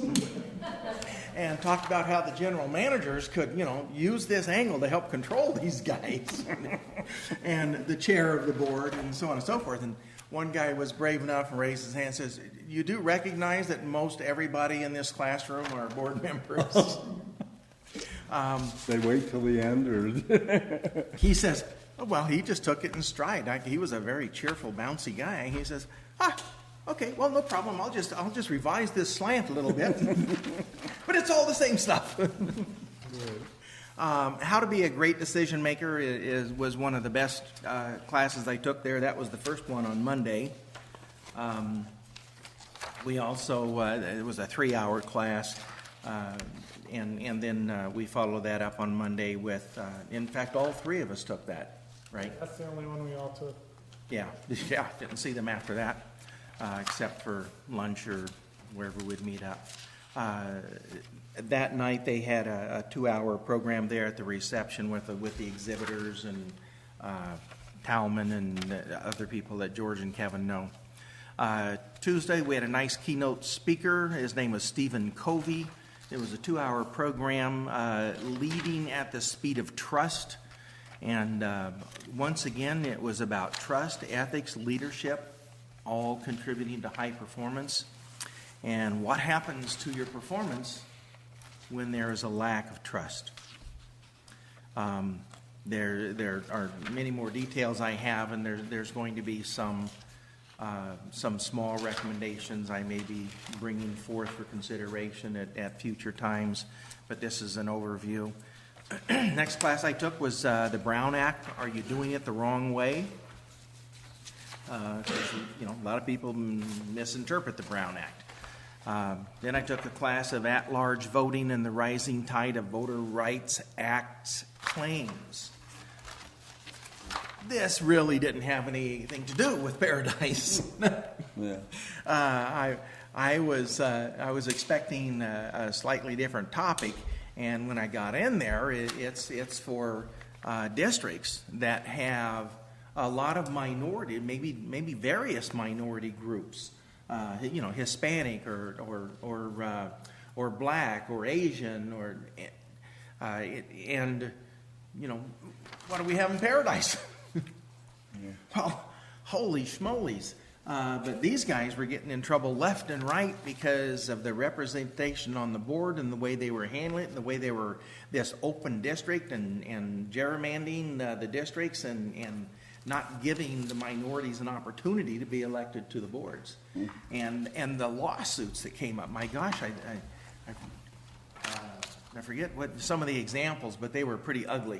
And talked about how the general managers could, you know, use this angle to help control these guys. And the chair of the board and so on and so forth. And one guy was brave enough and raised his hand and says, "You do recognize that most everybody in this classroom are board members?" They wait till the end, or he says, oh, well, he just took it in stride. He was a very cheerful, bouncy guy. He says, okay, well, no problem. I'll just revise this slant a little bit, but it's all the same stuff. How to be a great decision maker was one of the best classes I took there. That was the first one on Monday. We also it was a 3-hour class. And then we followed that up on Monday with, in fact, all three of us took that, right? That's the only one we all took. Yeah, didn't see them after that, except for lunch or wherever we'd meet up. That night they had a 2-hour program there at the reception with the exhibitors and Talman and other people that George and Kevin know. Tuesday we had a nice keynote speaker. His name was Stephen Covey. It was a 2-hour program, leading at the speed of trust. And once again, it was about trust, ethics, leadership, all contributing to high performance. And what happens to your performance when there is a lack of trust? There are many more details I have, and there's going to be some small recommendations I may be bringing forth for consideration at future times, but this is an overview. Next class I took was the Brown Act. Are you doing it the wrong way? You know, a lot of people misinterpret the Brown Act. Then I took a class of at-large voting and the rising tide of Voter Rights Act claims. this really didn't have anything to do with Paradise. Yeah. I was expecting a slightly different topic, and when I got in there, it's for districts that have a lot of minority, maybe various minority groups, Hispanic or black or Asian and what do we have in Paradise? Well, holy schmolies. But these guys were getting in trouble left and right because of the representation on the board and the way they were handling it, and the way they were this open district and gerrymandering the districts and not giving the minorities an opportunity to be elected to the boards. And the lawsuits that came up, my gosh, I forget what some of the examples, but they were pretty ugly.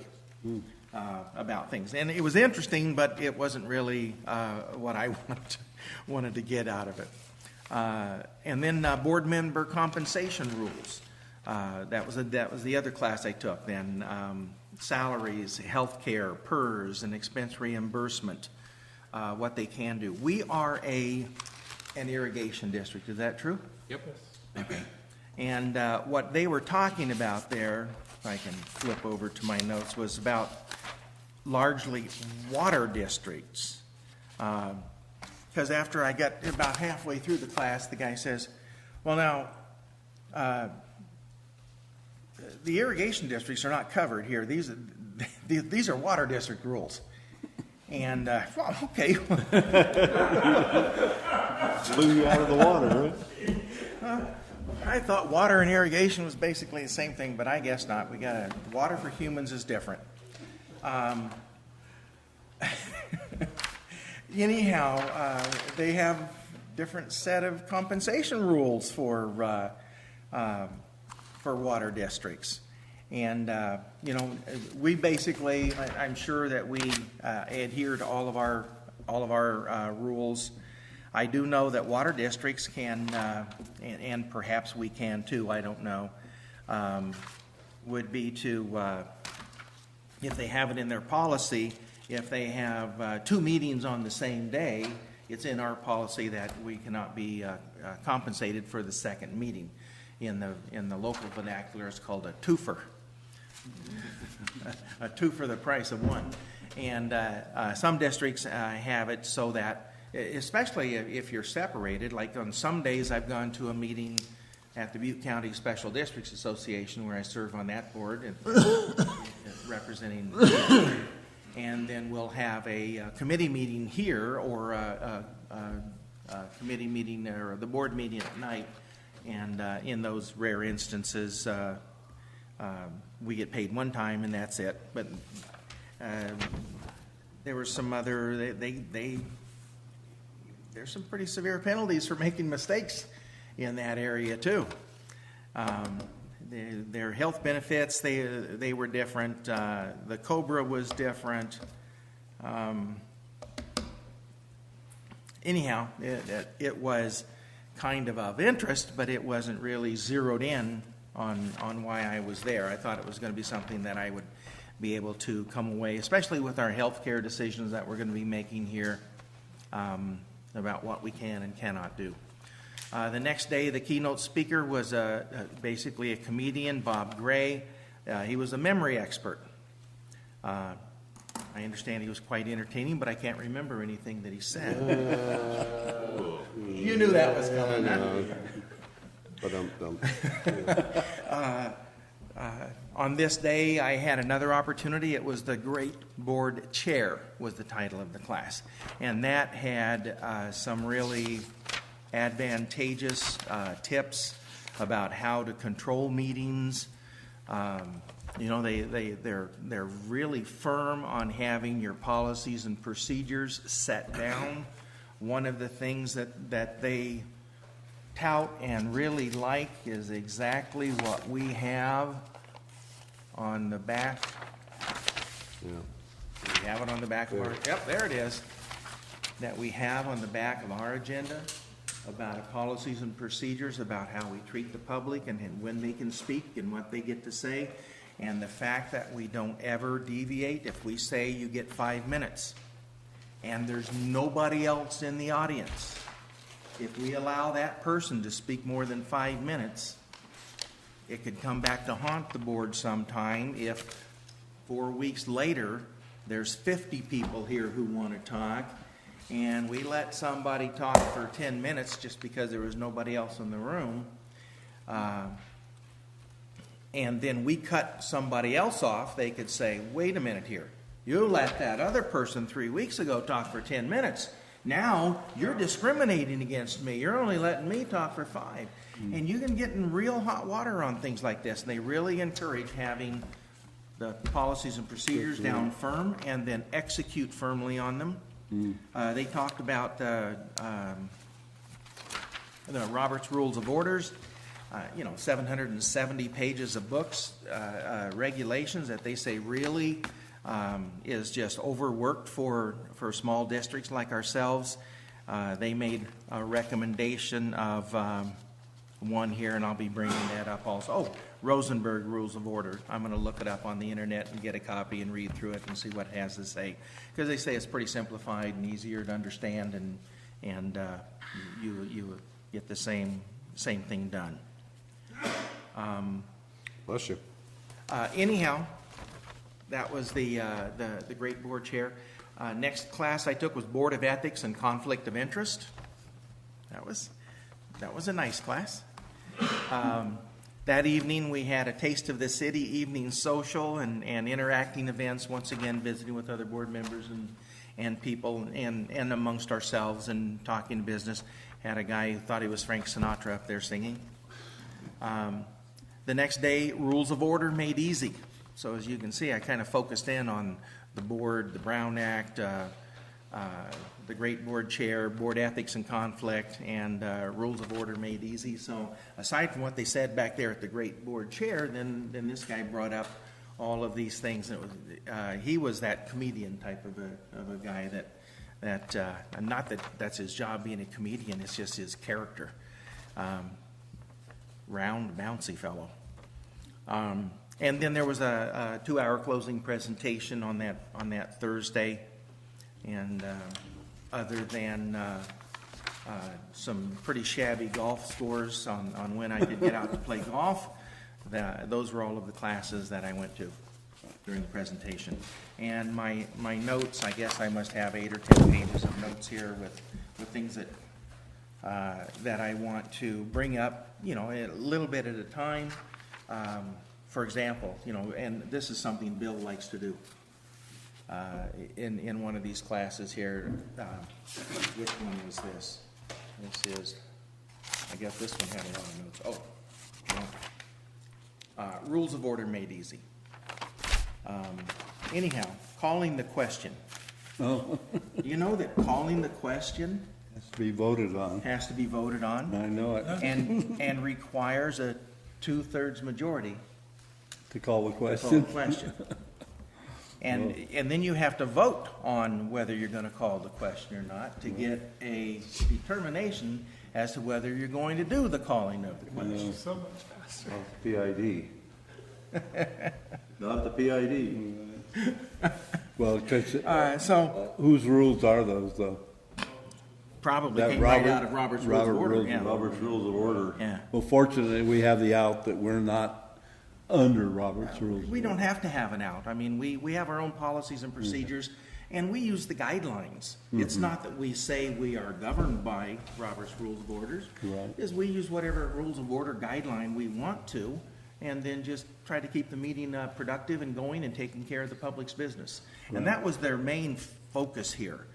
About things. And it was interesting, but it wasn't really what I wanted to get out of it. And then board member compensation rules. That was the other class I took then. Salaries, health care, PERS, and expense reimbursement, what they can do. We are an irrigation district. Is that true? Yep. Okay. And what they were talking about there, if I can flip over to my notes, was about largely water districts. Because after I got about halfway through the class, the guy says, well, now, the irrigation districts are not covered here. These are water district rules. And, well, okay. Blew you out of the water, right? I thought water and irrigation was basically the same thing, but I guess not. Water for humans is different. Anyhow, they have different set of compensation rules for water districts. And, we basically, I'm sure that we adhere to all of our rules. I do know that water districts can, and perhaps we can too, I don't know, would be to, if they have it in their policy, if they have 2 meetings on the same day, it's in our policy that we cannot be compensated for the second meeting. In the local vernacular, it's called a twofer. A two for the price of one. And some districts have it so that, especially if you're separated, like on some days I've gone to a meeting at the Butte County Special Districts Association where I serve on that board and representing and then we'll have a committee meeting here or a committee meeting or the board meeting at night, and in those rare instances we get paid one time and that's it. But there were some other there's some pretty severe penalties for making mistakes in that area too. Their health benefits, they were different. The COBRA was different. Anyhow, it was kind of interest, but it wasn't really zeroed in on why I was there. I thought it was going to be something that I would be able to come away, especially with our health care decisions that we're going to be making here, about what we can and cannot do. The next day, the keynote speaker was basically a comedian, Bob Gray. He was a memory expert. I understand he was quite entertaining, but I can't remember anything that he said. You knew that was coming, huh? On this day, I had another opportunity. It was the Great Board Chair was the title of the class. And that had some really advantageous tips about how to control meetings. They're really firm on having your policies and procedures set down. One of the things that they tout and really like is exactly what we have on the back. Yeah. We have it on the back of our, yep, there it is, that we have on the back of our agenda about policies and procedures about how we treat the public and when they can speak and what they get to say. And the fact that we don't ever deviate, if we say you get 5 minutes and there's nobody else in the audience, if we allow that person to speak more than 5 minutes, it could come back to haunt the board sometime if 4 weeks later there's 50 people here who want to talk and we let somebody talk for 10 minutes just because there was nobody else in the room. And then we cut somebody else off, they could say, wait a minute here. You let that other person 3 weeks ago talk for 10 minutes. Now you're discriminating against me. You're only letting me talk for 5. And you can get in real hot water on things like this. And they really encourage having the policies and procedures down firm and then execute firmly on them. They talked about the Robert's Rules of Orders. 770 pages of books, regulations that they say really is just overworked for small districts like ourselves. They made a recommendation of one here, and I'll be bringing that up also. Oh, Rosenberg Rules of Order. I'm going to look it up on the internet and get a copy and read through it and see what it has to say. Because they say it's pretty simplified and easier to understand, and you get the same thing done. Bless you. Anyhow, that was the great board chair. Next class I took was Board of Ethics and Conflict of Interest. That was a nice class. That evening we had a Taste of the City evening social and interacting events, once again visiting with other board members and people and amongst ourselves and talking business. Had a guy who thought he was Frank Sinatra up there singing. The next day, Rules of Order made easy. So as you can see, I kind of focused in on the board, the Brown Act, the great board chair, board ethics and conflict, and Rules of Order made easy. So aside from what they said back there at the great board chair, then this guy brought up all of these things. And it was, he was that comedian type of a guy that not that that's his job being a comedian, it's just his character. Round, bouncy fellow. And then there was a 2-hour closing presentation on that Thursday. And other than some pretty shabby golf scores on when I could get out to play golf, those were all of the classes that I went to during the presentation. And my notes, I guess I must have 8 or 10 pages of notes here with things that I want to bring up, a little bit at a time. For example, and this is something Bill likes to do in one of these classes here. Which one was this? This is, I guess this one had a lot of notes. Rules of Order made easy. Anyhow, calling the question. Oh. You know that calling the question Has to be voted on. has to be voted on I know it. and requires a 2/3 majority To call the to call question. the question. And then you have to vote on whether you're going to call the question or not to get a determination as to whether you're going to do the calling of the question. So much faster. PID. Not the PID. Well, 'cause So whose rules are those, though? probably That came right Robert- out of Robert's Rules of Robert Order. Rules- Yeah. Robert's Rules of Order. Yeah. Well, fortunately, we have the out that we're not under Robert's rules. We don't have to have an out. I mean, we have our own policies and procedures, and we use the guidelines. It's not that we say we are governed by Robert's Rules of Orders. Right. Is we use whatever Rules of Order guideline we want to, and then just try to keep the meeting productive and going and taking care of the public's business. And that was their main focus here,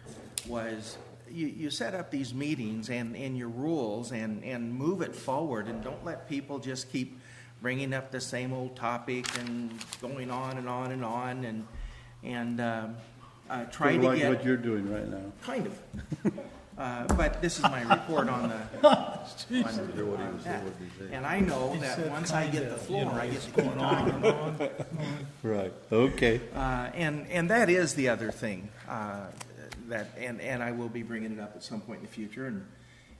was you set up these meetings and your rules and move it forward, and don't let people just keep bringing up the same old topic and going on and on and on and try to like get what you're doing right now. kind of. But this is my report on that. And I know that once I get the floor, I get to keep talking. Right. Okay. And that is the other thing and I will be bringing it up at some point in the future.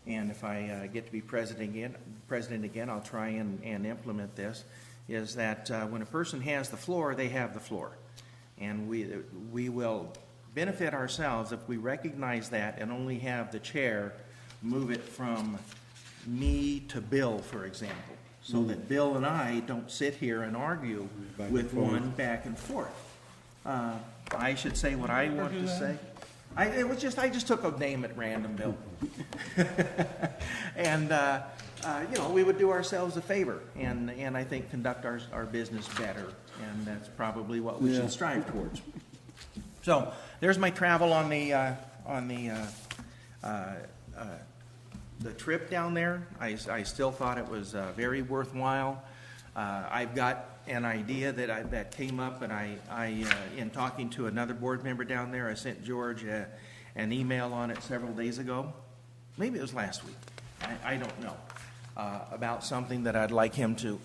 And if I get to be president again, I'll try and implement this. is that when a person has the floor, they have the floor. And we will benefit ourselves if we recognize that and only have the chair move it from me to Bill, for example, so that Bill and I don't sit here and argue with one back and forth. I should say what I want to say. I just took a name at random, Bill. And, we would do ourselves a favor and I think conduct our business better. And that's probably what we should strive towards. So there's my travel on the trip down there. I still thought it was very worthwhile. I've got an idea that came up, and I in talking to another board member down there, I sent George an email on it several days ago. Maybe it was last week. I don't know. About something that I'd like him to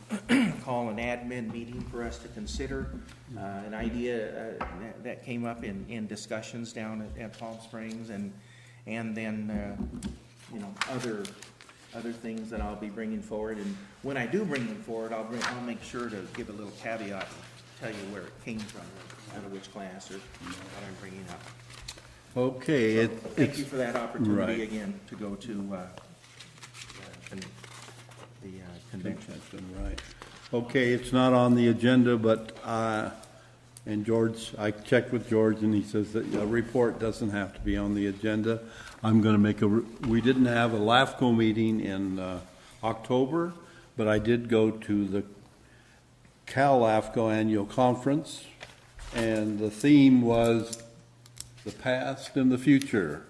call an admin meeting for us to consider. An idea that came up in discussions down at Palm Springs, and then other things that I'll be bringing forward. And when I do bring them forward, I'll make sure to give a little caveat and tell you where it came from, out of which class or what I'm bringing up. Okay. So thank you for that opportunity again to go to the convention. Right. Okay, it's not on the agenda, but, and George, I checked with George, and he says that a report doesn't have to be on the agenda. I'm going to make we didn't have a LAFCO meeting in October, but I did go to the Cal LAFCO annual conference, and the theme was the past and the future.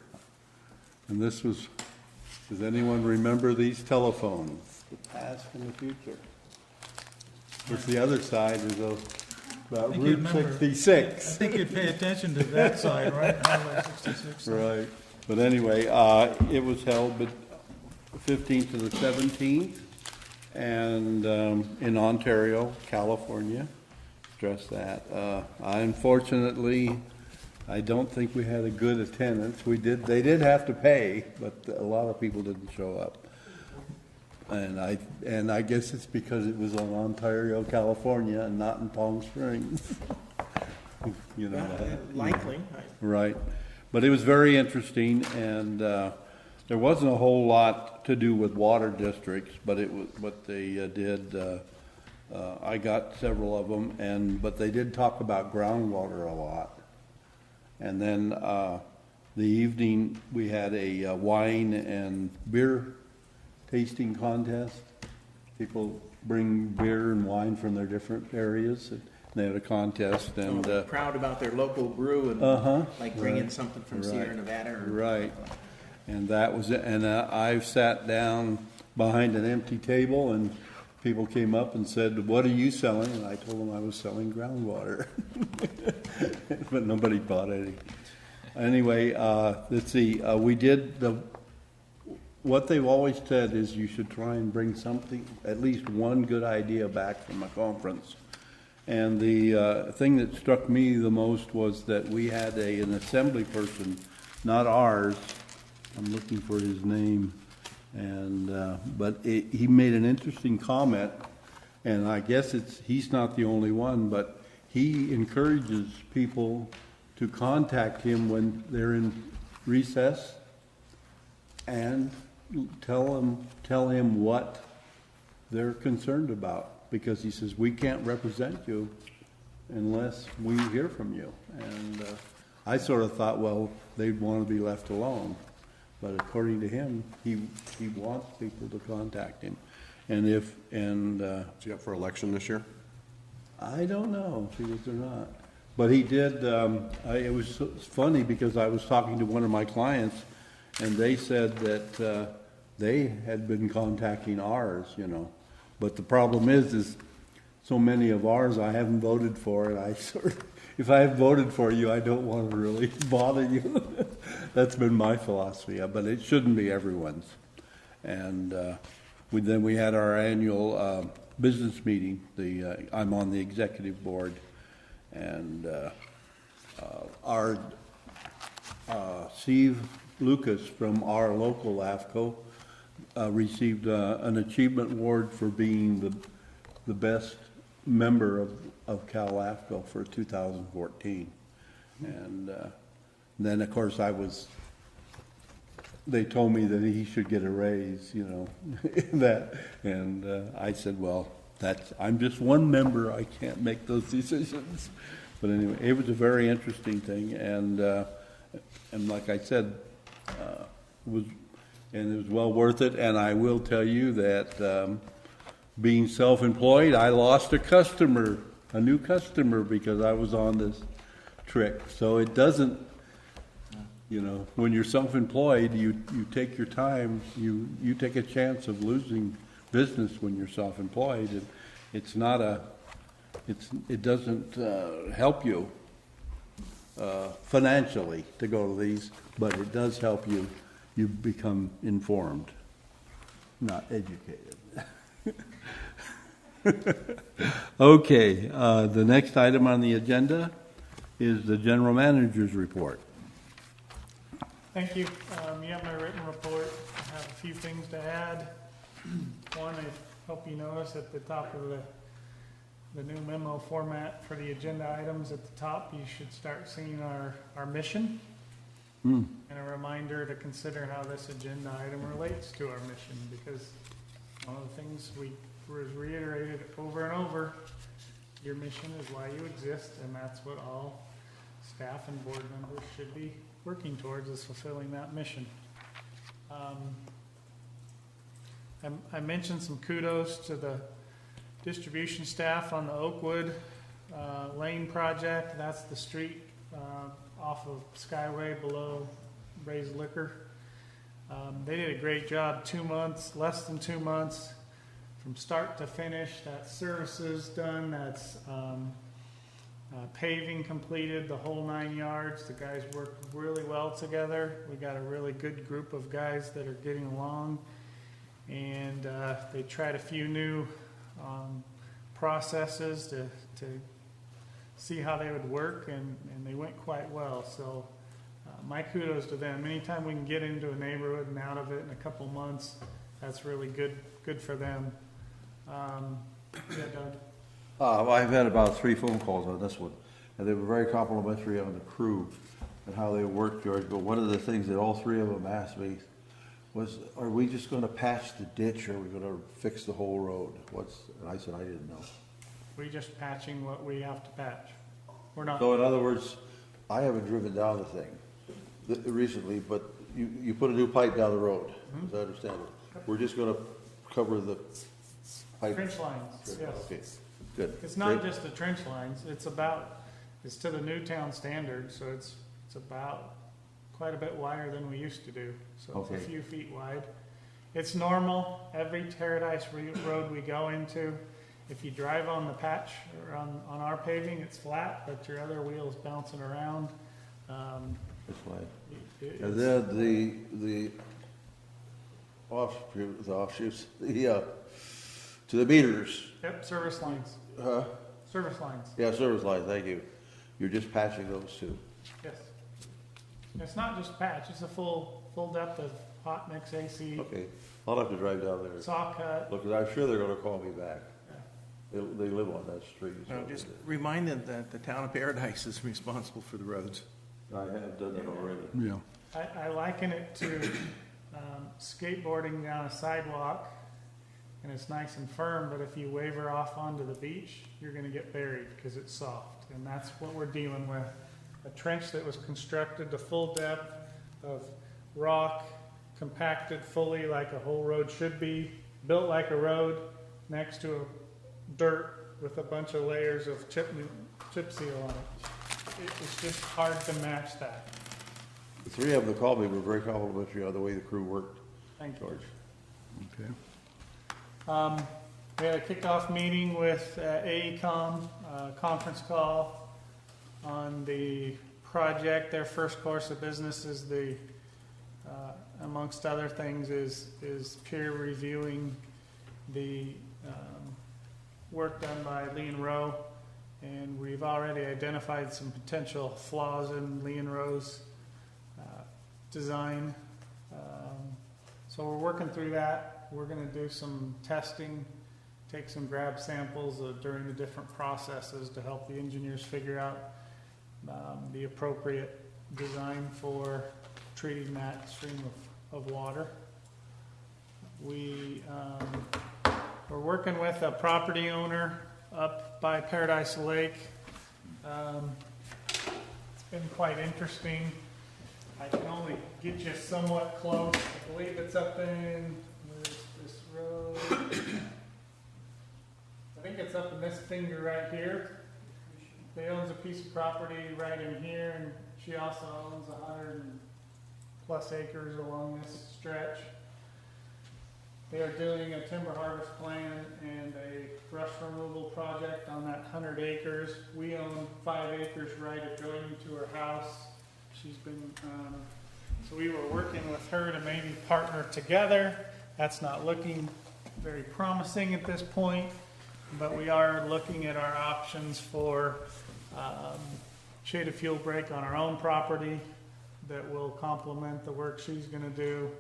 And this was, does anyone remember these telephones? The past and the future. Of course, the other side is about Route 66. I think you'd pay attention to that side, right? Highway 66. Right. But anyway, it was held 15th to the 17th, and in Ontario, California. Stress that. Unfortunately, I don't think we had a good attendance. They did have to pay, but a lot of people didn't show up. And I guess it's because it was in Ontario, California, and not in Palm Springs. Likely. Right. But it was very interesting, and there wasn't a whole lot to do with water districts, but it was what they did. I got several of them, but they did talk about groundwater a lot. And then the evening we had a wine and beer tasting contest. People bring beer and wine from their different areas. And they had a contest, and proud about their local brew and like bringing something from Sierra Nevada. Right, and that was it. And I sat down behind an empty table, and people came up and said, "What are you selling?" And I told them I was selling groundwater, but nobody bought any. Anyway, let's see. We did what they've always said is you should try and bring something, at least one good idea back from a conference. And the thing that struck me the most was that we had an assembly person, not ours. I'm looking for his name, but he made an interesting comment, and I guess he's not the only one, but he encourages people to contact him when they're in recess and tell him what they're concerned about, because he says we can't represent you unless we hear from you. And I sort of thought, well, they'd want to be left alone, but according to him, he wants people to contact him. And is he up for election this year? I don't know if he was or not, but he did. It was funny because I was talking to one of my clients, and they said that they had been contacting ours, But the problem is so many of ours I haven't voted for, and if I have voted for you, I don't want to really bother you. That's been my philosophy, but it shouldn't be everyone's. And then we had our annual business meeting. I'm on the executive board, and our Steve Lucas from our local AFCO received an achievement award for being the best member of Cal LAFCO for 2014. And then, of course, they told me that he should get a raise, you know, and I said, well, I'm just one member, I can't make those decisions. But anyway, it was a very interesting thing, and like I said, it was well worth it. And I will tell you that being self-employed, I lost a new customer, because I was on this trick. So it doesn't, you know, when you're self-employed, you take your time, you take a chance of losing business when you're self-employed. And it doesn't help you financially to go to these, but it does help you become informed, not educated. Okay, the next item on the agenda is the general manager's report. Thank you. You have my written report. I have a few things to add. One, I hope you notice at the top of the new memo format for the agenda items at the top, you should start seeing our mission. And a reminder to consider how this agenda item relates to our mission, because one of the things we reiterated over and over, your mission is why you exist, and that's what all staff and board members should be working towards, is fulfilling that mission. I mentioned some kudos to the distribution staff on the Oakwood Lane project. That's the street off of Skyway below Ray's Liquor. They did a great job. 2 months, less than 2 months, from start to finish. That's services done. That's paving completed, the whole 9 yards. The guys worked really well together. We got a really good group of guys that are getting along, and they tried a few new processes to see how they would work, and they went quite well. So my kudos to them. Anytime we can get into a neighborhood and out of it in a couple months, that's really good for them. Yeah, Doug? I've had about 3 phone calls on this one, and they were very complimentary on the crew and how they worked, George. But one of the things that all 3 of them asked me was, are we just going to patch the ditch, or are we going to fix the whole road? And I said, I didn't know. We're just patching what we have to patch. We're not. So in other words, I haven't driven down the thing recently, but you put a new pipe down the road, as I understand it. We're just going to cover the pipe. Trench lines, yes. Okay, good. It's not just the trench lines, it's to the Newtown standard, so it's about quite a bit wider than we used to do. So it's a few feet wide. It's normal, every Paradise road we go into, if you drive on the patch or on our paving, it's flat, but your other wheel's bouncing around. It's fine. And then the offshoots, to the meters. Yep, service lines. Service lines. Yeah, service lines, thank you. You're just patching those too. Yes. It's not just patch, it's a full depth of hot mix AC. Okay, I'll have to drive down there. Saw cut. Look, I'm sure they're gonna call me back. They live on that street. No, so just remind them that the town of Paradise is responsible for the roads. I have done that already. Yeah. I liken it to skateboarding down a sidewalk, and it's nice and firm, but if you waver off onto the beach, you're going to get buried because it's soft. And that's what we're dealing with. A trench that was constructed to full depth of rock, compacted fully like a whole road should be, built like a road next to a dirt with a bunch of layers of chip seal on it. It's just hard to match that. The 3 of them that called me were very complimentary on the way the crew worked. Thank you. Okay. We had a kickoff meeting with AECom, conference call on the project. Their first course of business is amongst other things, is peer reviewing the work done by Lee and Rowe, and we've already identified some potential flaws in Lee and Rowe's design. So we're working through that. We're going to do some testing take some grab samples during the different processes to help the engineers figure out the appropriate design for treating that stream of water. We're working with a property owner up by Paradise Lake. It's been quite interesting. I can only get you somewhat close. I believe it's up in, where's this road? I think it's up in this finger right here. They owns a piece of property right in here, and she also owns 100+ acres along this stretch. They are doing a timber harvest plan and a brush removal project on that 100 acres. We own 5 acres right adjoining to her house. She's been, so we were working with her to maybe partner together. That's not looking very promising at this point, but we are looking at our options for shaded fuel break on our own property that will complement the work she's going to do.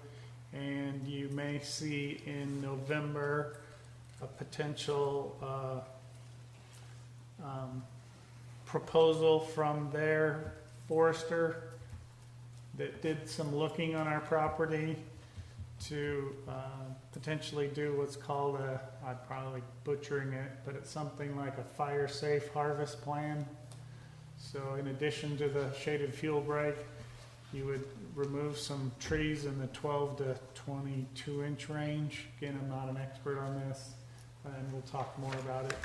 And you may see in November a potential proposal from their forester that did some looking on our property to potentially do what's called I'm probably butchering it, but it's something like a fire-safe harvest plan. So in addition to the shaded fuel break, you would remove some trees in the 12 to 22 inch range. Again, I'm not an expert on this, and we'll talk more about it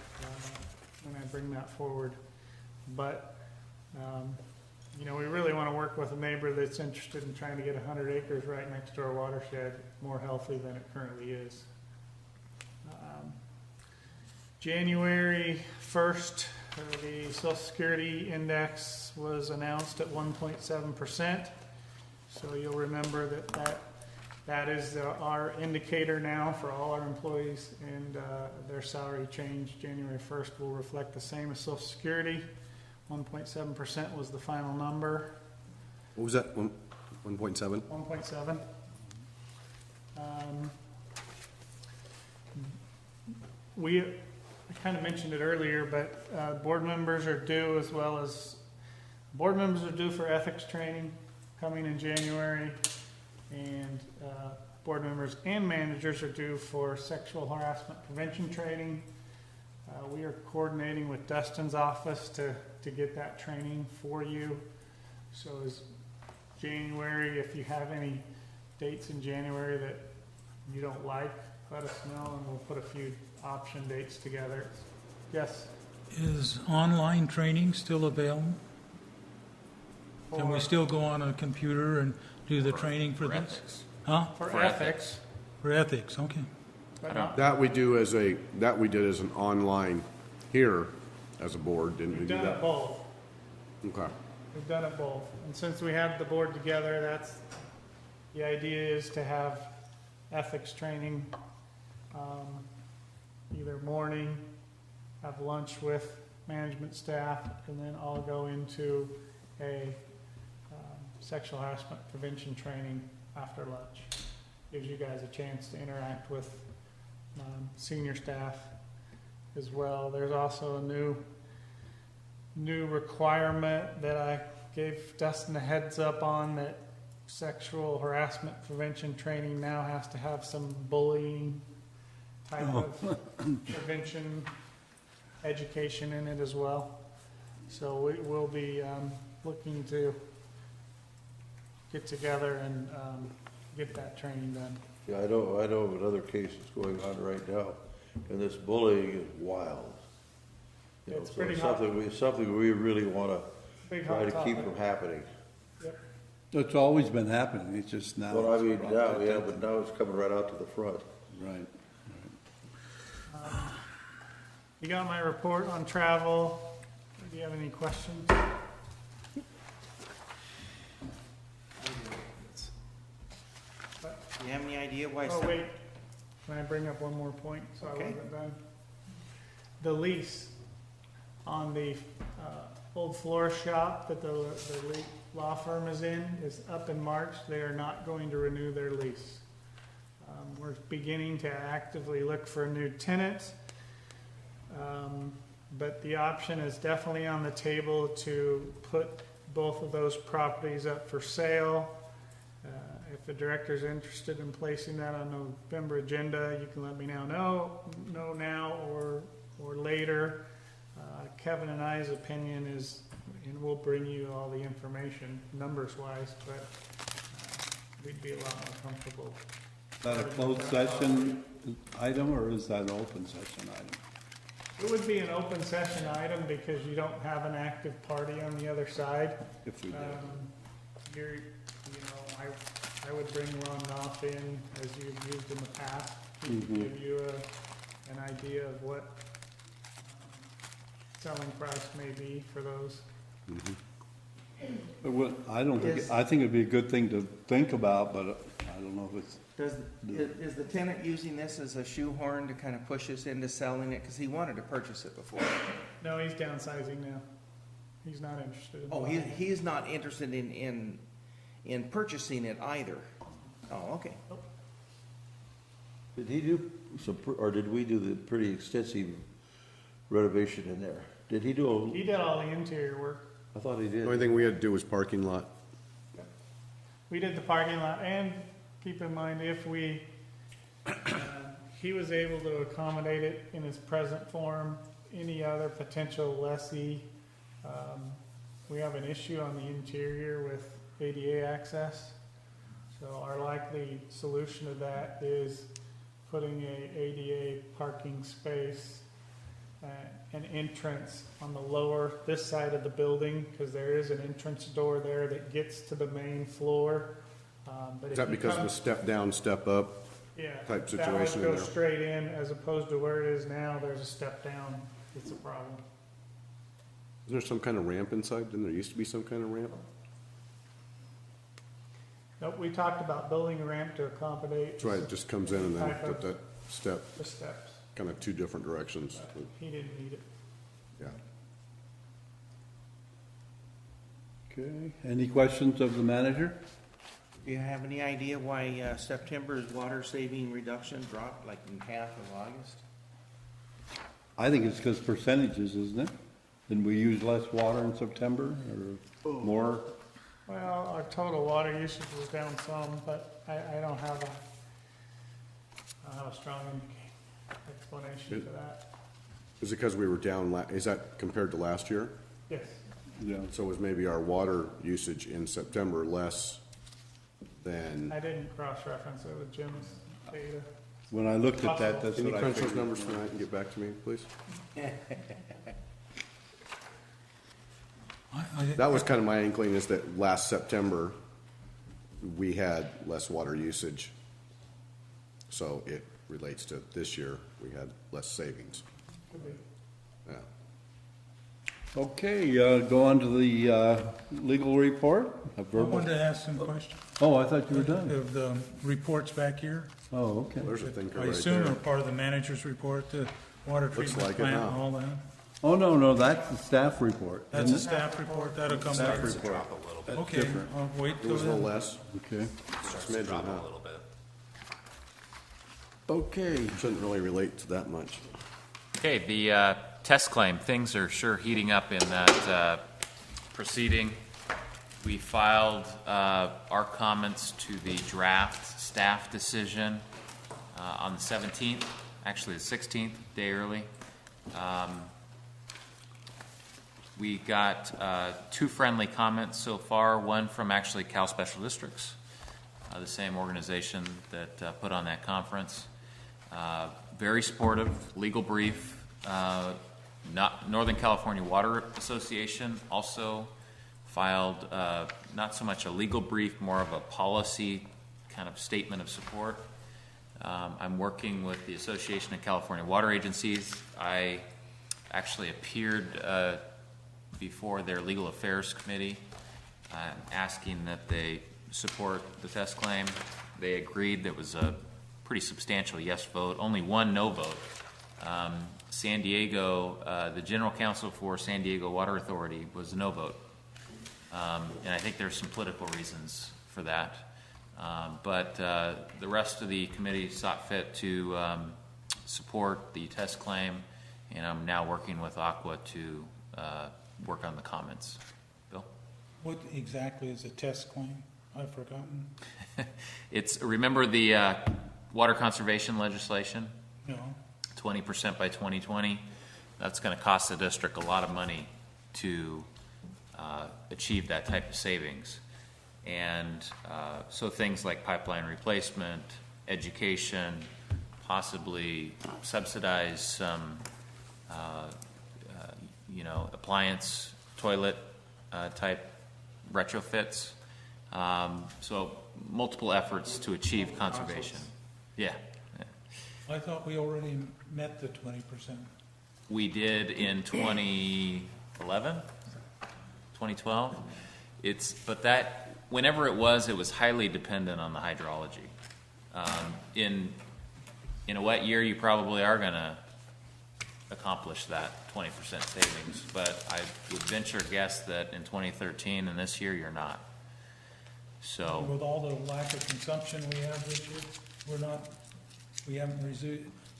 when I bring that forward. But, you know, we really want to work with a neighbor that's interested in trying to get 100 acres right next to our watershed more healthy than it currently is. January 1st, the Social Security index was announced at 1.7%. So you'll remember that is our indicator now for all our employees, and their salary change January 1st will reflect the same as Social Security. 1.7% was the final number. What was that, 1.7? 1.7. I kind of mentioned it earlier, but board members are due, as well as board members are due for ethics training coming in January, and board members and managers are due for sexual harassment prevention training. We are coordinating with Dustin's office to get that training for you. So as January, if you have any dates in January that you don't like, let us know and we'll put a few option dates together. Yes? Is online training still available? Can we still go on a computer and do the training for this? Ethics. Huh? For ethics. For ethics, okay. But not, That we did as an online here as a board, didn't we we've do done it that? both. Okay. We've done it both. And since we have the board together, that's, the idea is to have ethics training either morning, have lunch with management staff, and then all go into a sexual harassment prevention training after lunch. Gives you guys a chance to interact with senior staff as well. There's also a new requirement that I gave Dustin a heads up on, that sexual harassment prevention training now has to have some bullying type of prevention education in it as well. So we will be looking to get together and get that training done. Yeah, I know of another case that's going on right now, and this bullying is wild. You know, It's so pretty it's hot. something we really want to Big try hot to keep topic. from happening. Yep. It's always been happening, it's just now. Well, I it's mean, brought now, back yeah, up. but now it's coming right out to the front. Right. You got my report on travel. Do you have any questions? Do you have any idea why Oh, some? wait. Can I bring up one more point? So I Okay. wasn't done. The lease on the old florist shop that the law firm is in is up in March. They are not going to renew their lease. We're beginning to actively look for a new tenant. But the option is definitely on the table to put both of those properties up for sale. If the director's interested in placing that on the November agenda, you can let me know now or later. Kevin and I's opinion is, and we'll bring you all the information numbers-wise, but we'd be a lot more comfortable. Is that a closed session item, or is that an open session item? It would be an open session item because you don't have an active party on the other side. If we did. I would bring Ron Knopf in, as you've used in the past, to give you an idea of what selling price may be for those. Well, I think it'd be a good thing to think about, but I don't know if it's. Is the tenant using this as a shoehorn to kind of push us into selling it? Because he wanted to purchase it before. No, he's downsizing now. He's not interested in Oh, buying it. he's not interested in purchasing it either. Oh, okay. Did he do some, or did we do the pretty extensive renovation in there? Did he do He did all the interior work. I thought he did. The only thing we had to do was parking lot. We did the parking lot, and keep in mind, if we, he was able to accommodate it in its present form, any other potential lessee, we have an issue on the interior with ADA access. So our likely solution to that is putting a ADA parking space, an entrance on the this side of the building, because there is an entrance door there that gets to the main floor. But Is that because of a step down, step up type situation that in would go there? straight in, as opposed to where it is now, there's a step down. It's a problem. Isn't there some kind of ramp inside? Didn't there used to be some kind of ramp? Nope, we talked about building a ramp to accommodate. That's right, it just comes in and then Type of- that step, The steps. kind of two different directions. He didn't need it. Yeah. Okay, any questions of the manager? Do you have any idea why September's water saving reduction dropped like in half of August? I think it's because percentages, isn't it? Didn't we use less water in September, or more? Well, our total water usage was down some, but I don't have a strong explanation for that. Is it because we were down, is that compared to last year? Yes. Yeah. So was maybe our water usage in September less than, I didn't cross-reference it with Jim's data. When I looked at that, that's can you what I crunch those figured. numbers tonight and get back to me, please? That was kind of my inkling, is that last September, we had less water usage. So it relates to this year, we had less savings. Could be. Yeah. Okay, go on to the legal report. A I verbal. wanted to ask some questions Oh, I thought you were done. of the reports back here. Oh, okay. There's a thinker I right assume there. are part of the manager's report, the water Looks treatment like it plant now. and all that. Oh, no, that's the staff report. That's a staff report, that'll come back. Staff report. Okay, different. I'll wait It till was a little then. less, Okay. smidgen, huh? Okay. Shouldn't really relate to that much. Okay, the test claim, things are sure heating up in that proceeding. We filed our comments to the draft staff decision on the 17th, actually the 16th, day early. We got 2 friendly comments so far, one from actually Cal Special Districts, the same organization that put on that conference. Very supportive, legal brief. Northern California Water Association also filed not so much a legal brief, more of a policy kind of statement of support. I'm working with the Association of California Water Agencies. I actually appeared before their Legal Affairs Committee asking that they support the test claim. They agreed. There was a pretty substantial yes vote, only one no vote. San Diego, the General Counsel for San Diego Water Authority was a no vote. And I think there's some political reasons for that. But the rest of the committee sought fit to support the test claim and I'm now working with Aqua to work on the comments. Bill? What exactly is a test claim? I've forgotten. Remember the water conservation legislation? No. 20% by 2020. That's going to cost the district a lot of money to achieve that type of savings. And so things like pipeline replacement, education, possibly subsidize some, appliance, toilet type retrofits. So multiple efforts to achieve conservation. Yeah. I thought we already met the 20%. We did in 2011, 2012. But that, whenever it was highly dependent on the hydrology. In a wet year, you probably are going to accomplish that 20% savings, but I would venture a guess that in 2013 and this year, you're not. So With all the lack of consumption we have this year,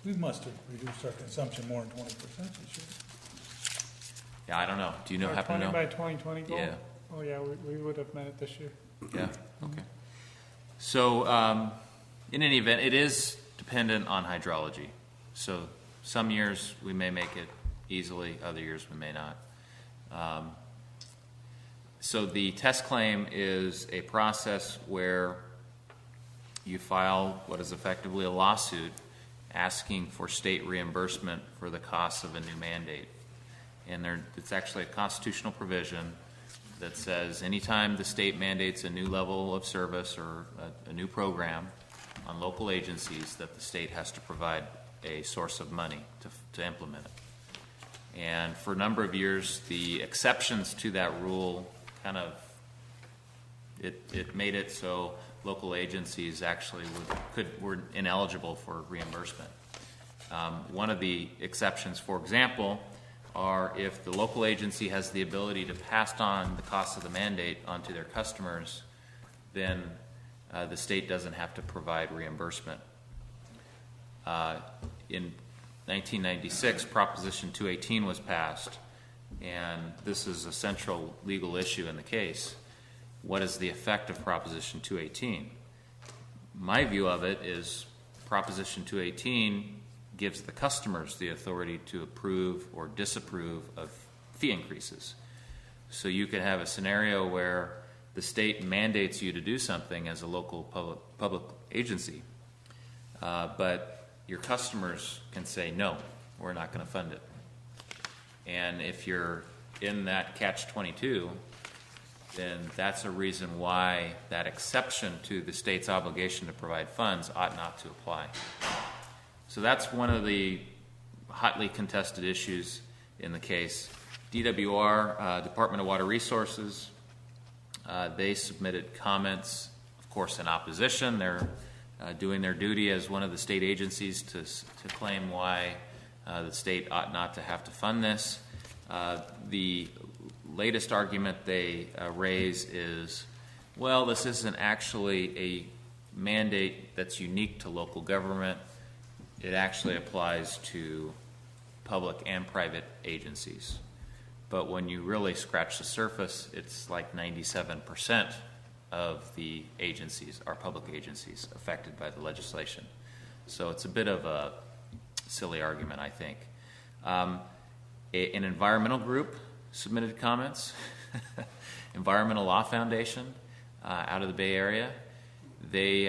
we must have reduced our consumption more than 20% this year. yeah, I don't know. Do you know? Our Happen to 20 know? by 2020 goal? Yeah. Oh, yeah, we would have met it this year. Yeah. Okay. So in any event, it is dependent on hydrology. So some years we may make it easily, other years we may not. So the test claim is a process where you file what is effectively a lawsuit asking for state reimbursement for the costs of a new mandate. And it's actually a constitutional provision that says anytime the state mandates a new level of service or a new program on local agencies, that the state has to provide a source of money to implement it. And for a number of years, the exceptions to that rule it made it so local agencies actually were ineligible for reimbursement. One of the exceptions, for example, are if the local agency has the ability to pass on the cost of the mandate onto their customers, then the state doesn't have to provide reimbursement. In 1996, Proposition 218 was passed, and this is a central legal issue in the case. What is the effect of Proposition 218? My view of it is Proposition 218 gives the customers the authority to approve or disapprove of fee increases. So you could have a scenario where the state mandates you to do something as a local public agency, but your customers can say, no, we're not going to fund it. And if you're in that catch-22, then that's a reason why that exception to the state's obligation to provide funds ought not to apply. So that's one of the hotly contested issues in the case. DWR, Department of Water Resources, they submitted comments, of course, in opposition. They're doing their duty as one of the state agencies to claim why the state ought not to have to fund this. The latest argument they raise is, well, this isn't actually a mandate that's unique to local government. It actually applies to public and private agencies. But when you really scratch the surface, it's like 97% of the agencies are public agencies affected by the legislation. So it's a bit of a silly argument, I think. An environmental group submitted comments. Environmental Law Foundation out of the Bay Area. They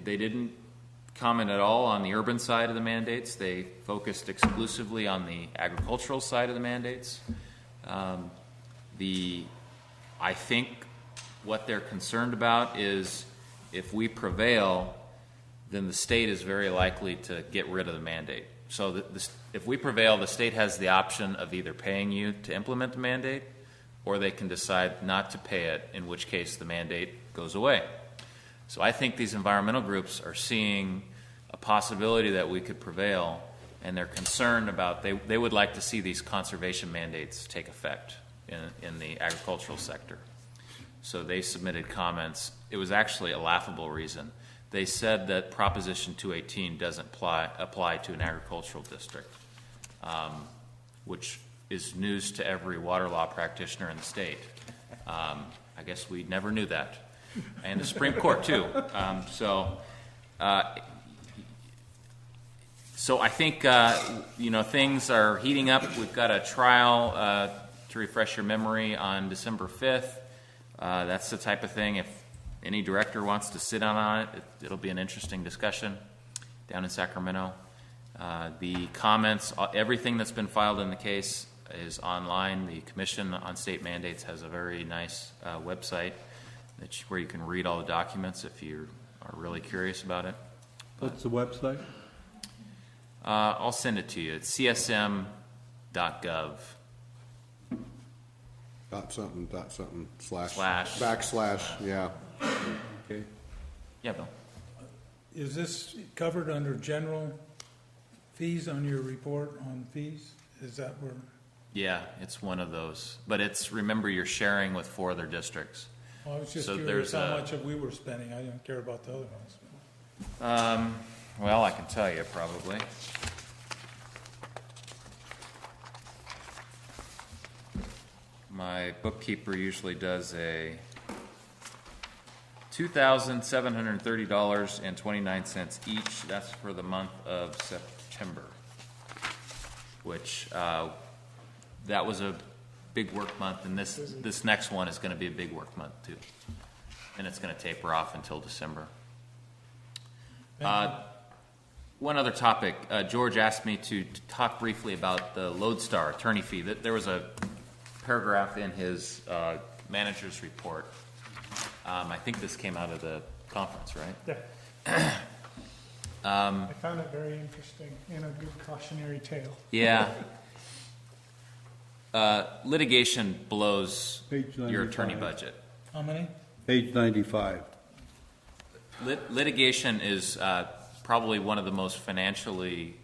didn't comment at all on the urban side of the mandates. They focused exclusively on the agricultural side of the mandates. I think what they're concerned about is if we prevail, then the state is very likely to get rid of the mandate. So if we prevail, the state has the option of either paying you to implement the mandate, or they can decide not to pay it, in which case the mandate goes away. So I think these environmental groups are seeing a possibility that we could prevail, and they're concerned about, they would like to see these conservation mandates take effect in the agricultural sector. So they submitted comments. It was actually a laughable reason. They said that Proposition 218 doesn't apply to an agricultural district. which is news to every water law practitioner in the state. I guess we never knew that. And the Supreme Court, too. So I think, things are heating up. We've got a trial, to refresh your memory, on December 5th. That's the type of thing, if any director wants to sit on it, it'll be an interesting discussion down in Sacramento. The comments, everything that's been filed in the case is online. The Commission on State Mandates has a very nice website where you can read all the documents if you are really curious about it. What's the website? I'll send it to you. It's csm.gov. .something slash / yeah. Okay. Yeah, Bill. Is this covered under general fees on your report on fees? Is that where? Yeah, it's one of those. But remember, you're sharing with 4 other districts. Well, I was just So curious there's how a- much we were spending. I don't care about the other ones. Well, I can tell you probably. My bookkeeper usually does a $2,730.29 each. That's for the month of September, which that was a big work month, and this next one is going to be a big work month too, and it's going to taper off until December. One other topic. George asked me to talk briefly about the Lodestar attorney fee. There was a paragraph in his manager's report. I think this came out of the conference, right? Yeah. I found it very interesting and a good cautionary tale. Yeah. Litigation blows Page your attorney 95. budget. How many? Page 95. Litigation is probably one of the most financially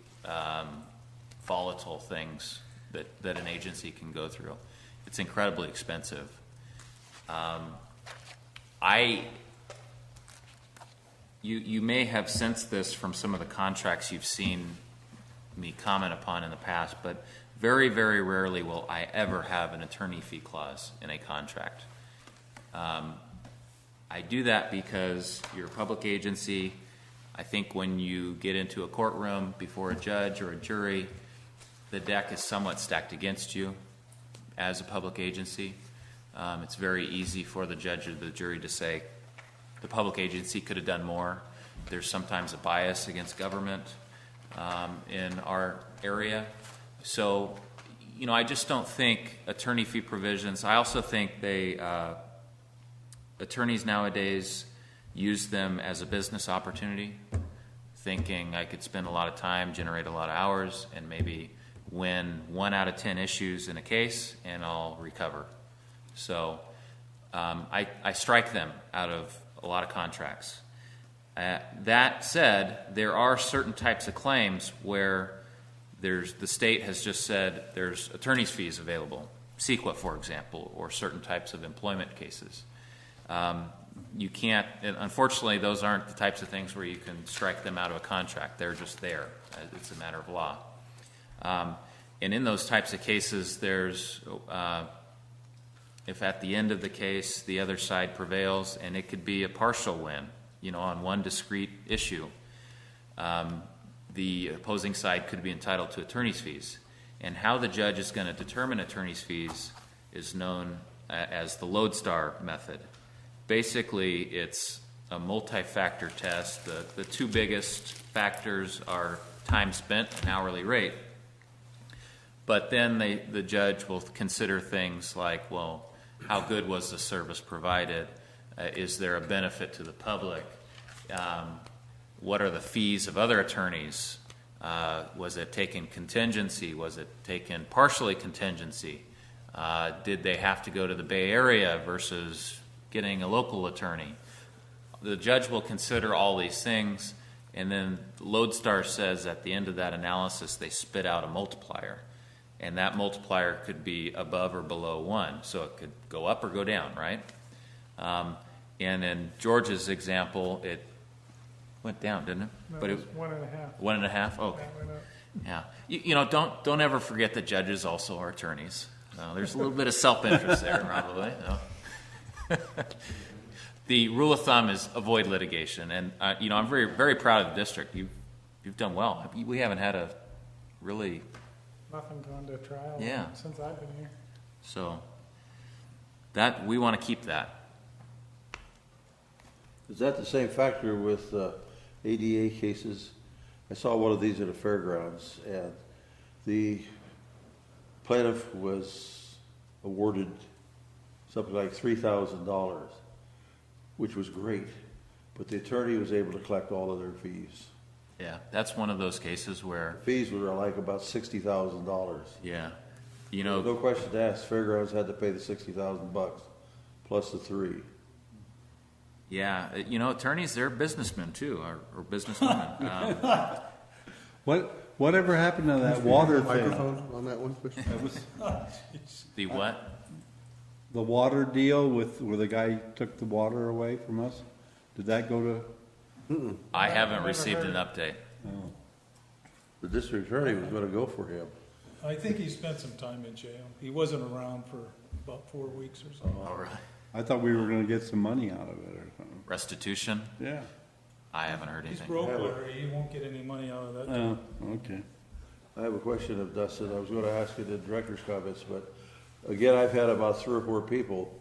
volatile things that an agency can go through. It's incredibly expensive. You may have sensed this from some of the contracts you've seen me comment upon in the past, but very, very rarely will I ever have an attorney fee clause in a contract. I do that because you're a public agency. I think when you get into a courtroom before a judge or a jury, the deck is somewhat stacked against you as a public agency. It's very easy for the judge or the jury to say the public agency could have done more. There's sometimes a bias against government in our area. So, I just don't think attorney fee provisions, I also think attorneys nowadays use them as a business opportunity, thinking I could spend a lot of time, generate a lot of hours, and maybe win 1 out of 10 issues in a case, and I'll recover. So I strike them out of a lot of contracts. That said, there are certain types of claims where the state has just said there's attorney's fees available, CEQA, for example, or certain types of employment cases. You can't, unfortunately, those aren't the types of things where you can strike them out of a contract. They're just there. It's a matter of law. And in those types of cases, there's, if at the end of the case the other side prevails, and it could be a partial win, on one discrete issue, the opposing side could be entitled to attorney's fees. And how the judge is going to determine attorney's fees is known as the Lodestar method. Basically, it's a multi-factor test. The 2 biggest factors are time spent and hourly rate. But then the judge will consider things like, well, how good was the service provided? Is there a benefit to the public? What are the fees of other attorneys? Was it taken contingency? Was it taken partially contingency? Did they have to go to the Bay Area versus getting a local attorney? The judge will consider all these things, and then Lodestar says at the end of that analysis they spit out a multiplier. And that multiplier could be above or below 1, so it could go up or go down, right? And in George's example, it went down, didn't it? No, But it was 1.5. 1.5? Okay. That went up. Yeah. You know, don't ever forget that judges also are attorneys. There's a little bit of self-interest there, probably. No. The rule of thumb is avoid litigation, and you know, I'm very, very proud of the district. You've done well. We haven't had a really Nothing gone to trial Yeah. since I've been here. so that we want to keep that. Is that the same factor with ADA cases? I saw one of these at a fairgrounds, and the plaintiff was awarded something like $3,000, which was great, but the attorney was able to collect all of their fees. Yeah, that's one of those cases where, Fees were like about $60,000. yeah, you No know, question asked, fairgrounds had to pay the $60,000 plus the $3. yeah, you know, attorneys, they're businessmen too, or businesswomen. Whatever happened to that water thing? Microphone on that one, please? That was The what? the water deal with, where the guy took the water away from us? Did that go to? I haven't received an update. Oh. The district attorney was going to go for him. I think he spent some time in jail. He wasn't around for about 4 weeks or something. All right. I thought we were gonna get some money out of it or something. Restitution? Yeah. I haven't heard He's anything. broke, Larry. He won't get any money out of that. Oh, okay. I have a question of Dustin. I was going to ask you the director's comments, but again, I've had about 3 or 4 people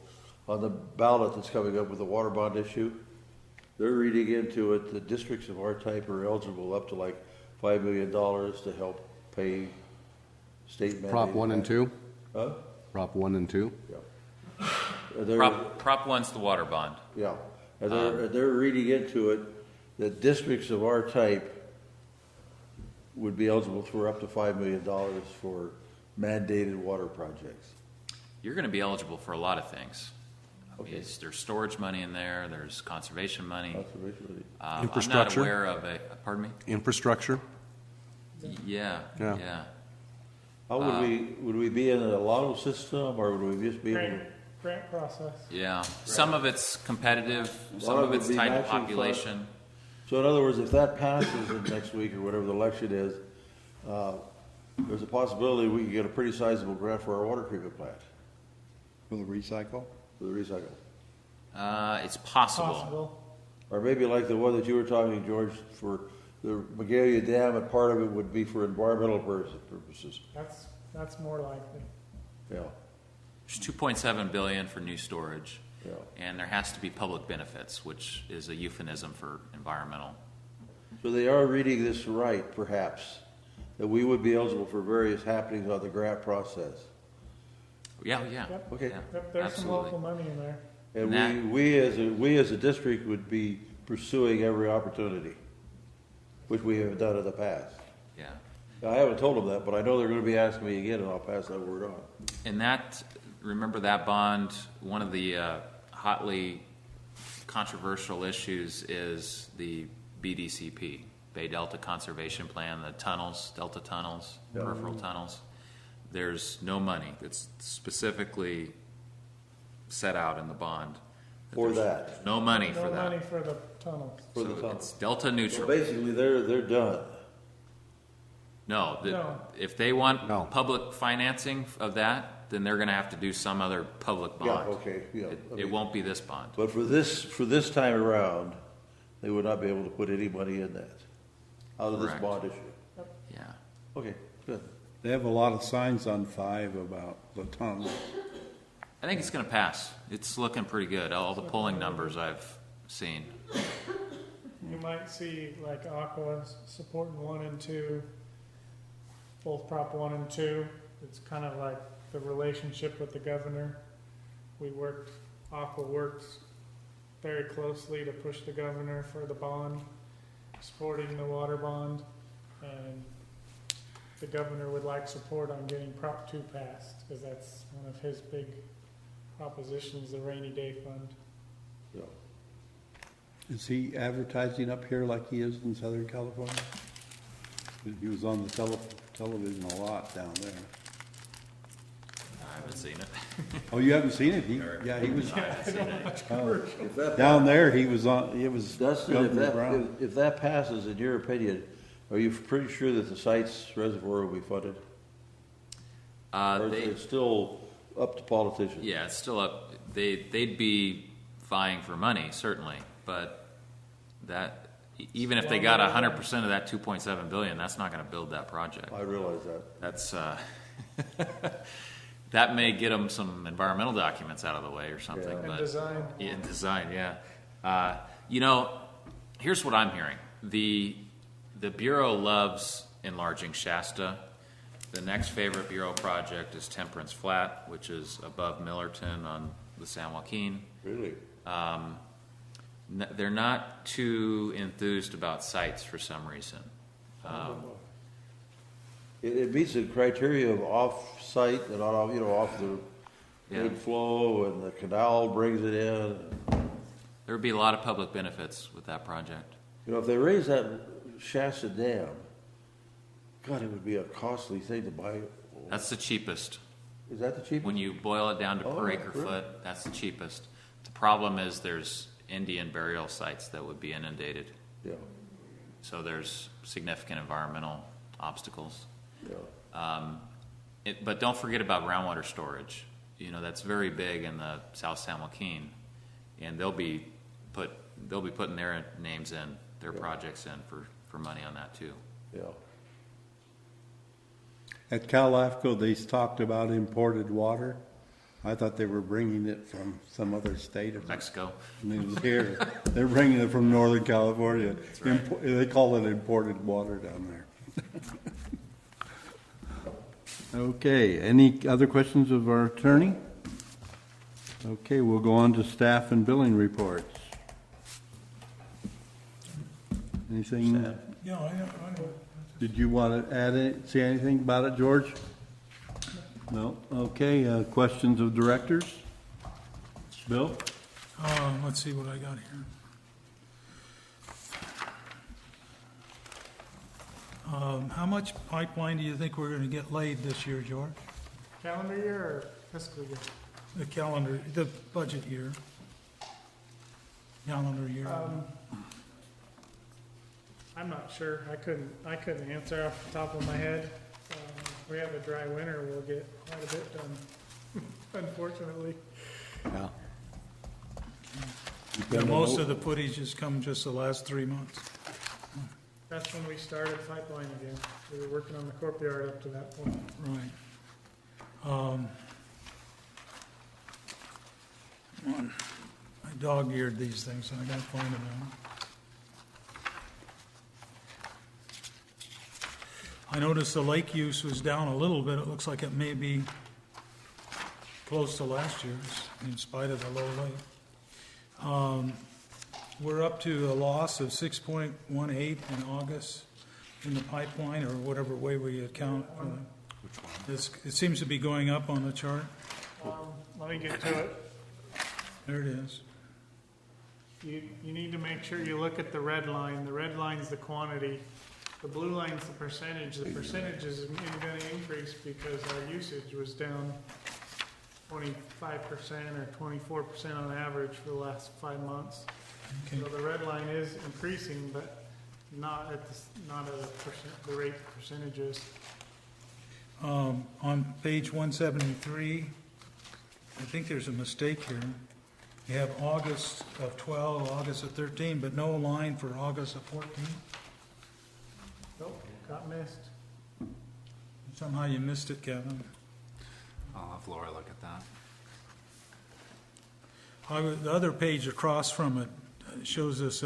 on the ballot that's coming up with the water bond issue. They're reading into it that districts of our type are eligible up to like $5 million to help pay state mandated. Prop 1 and 2? Huh? Prop 1 and 2? Yeah. Prop one's the water bond. Yeah. And they're reading into it that districts of our type would be eligible for up to $5 million for mandated water projects. You're going to be eligible for a lot of things. Okay. There's storage money in there. There's conservation money. Conservation. Infrastructure? I'm not aware of a. Pardon me. Infrastructure? Yeah. Yeah. Yeah. How would we be in a lotto system, or would we just be able to? Grant process. Yeah. Some of it's competitive. Some Lot of of it it's would be tied to matching funds. population. So in other words, if that passes in next week or whatever the election is, there's a possibility we could get a pretty sizable grant for our water treatment plant, For the recycle? for the recycle. It's possible. Possible. Or maybe like the one that you were talking, George, for the Magalia Dam, and part of it would be for environmental purposes. That's more likely. Yeah, There's 2.7 billion for new storage, yeah. and there has to be public benefits, which is a euphemism for environmental. So they are reading this right, perhaps, that we would be eligible for various happenings on the grant process. Yeah. Yeah. Yep. Okay. Yeah, Yep, there's some absolutely. local money in there. And And we as a district would be pursuing every opportunity, which we have done in the past. Yeah. I haven't told them that, but I know they're going to be asking me again, and I'll pass that word on. And that, remember that bond, one of the hotly controversial issues is the BDCP, Bay Delta Conservation Plan, the tunnels, Delta tunnels, peripheral tunnels. There's no money that's specifically set out in the bond. For There's that. No money for No money that. for the tunnels. For the So tunnel. it's Delta So neutral. basically, they're done. No, No. if they want No. public financing of that, then they're going to have to do some other public Yeah, bond. okay, yeah. It won't be this bond. But for this time around, they would not be able to put any money in that, out of this Correct. bond issue. Yeah. Okay, good. They have a lot of signs on 5 about the tunnel. I think it's going to pass. It's looking pretty good. All the polling numbers I've seen. You might see like Aqua supporting 1 and 2, both Prop 1 and 2. It's kind of like the relationship with the governor. Aqua works very closely to push the governor for the bond, supporting the water bond, and the governor would like support on getting Prop 2 passed, because that's one of his big propositions, the rainy day fund. Yeah. Is he advertising up here like he is in Southern California? He was on the television a lot down there. I haven't seen it. Oh, you haven't seen it? He was, I haven't seen it. If that down there, he was on, it was Dustin, Governor Brown. if that passes, in your opinion, Are you pretty sure that the site's reservoir will be funded? Or is it still up to politicians? Yeah, it's still up. They'd be vying for money, certainly, but that, even if they got 100% of that 2.7 billion, that's not going to build that project. I realize that. That's that may get them some environmental documents out of the way or something. And but design. Yeah, and design, yeah. You know, here's what I'm hearing. The Bureau loves enlarging Shasta. The next favorite Bureau project is Temperance Flat, which is above Millerton on the San Joaquin. Really? They're not too enthused about sites for some reason. It meets the criteria of off-site and off, off the good flow, and the canal brings it in. There would be a lot of public benefits with that project. If they raise that Shasta Dam, God, it would be a costly thing to buy. That's the cheapest. Is that the cheapest? When you boil it down to per acre foot, that's the cheapest. The problem is there's Indian burial sites that would be inundated. Yeah. So there's significant environmental obstacles. Yeah. But don't forget about groundwater storage. That's very big in the South San Joaquin, and they'll be putting their names in, their projects in for money on that too. Yeah. At Cal AFCO, they talked about imported water. I thought they were bringing it from some other state of Mexico. Here, they're bringing it from Northern California. Right. They call it imported water down there. Okay, any other questions of our attorney? Okay, we'll go on to staff and billing reports. Anything? Yeah, I know. Did you want to say anything about it, George? No? Okay, questions of directors? Bill? Let's see what I got here. How much pipeline do you think we're going to get laid this year, George? Calendar year or fiscal year? The budget year. Calendar year. I'm not sure. I couldn't answer off the top of my head. If we have a dry winter, we'll get quite a bit done, unfortunately. Yeah. Yeah, most of the footage has come just the last 3 months. That's when we started pipeline again. We were working on the courtyard up to that point. Right. I dog-eared these things, so I gotta find them now. I noticed the lake use was down a little bit. It looks like it may be close to last year's, in spite of the low lake. We're up to a loss of 6.18 in August in the pipeline, or whatever way we account. It seems to be going up on the chart. Let me get to it. There it is. You need to make sure you look at the red line. The red line's the quantity. The blue line's the percentage. The percentage is going to increase because our usage was down 25% or 24% on average for the last 5 months. Okay. So the red line is increasing, but not at the rate the percentages. On page 173, I think there's a mistake here. You have August of 12, August of 13, but no line for August of 14. Nope, got missed. Somehow you missed it, Kevin. I'll have Laura look at that. The other page across from it shows us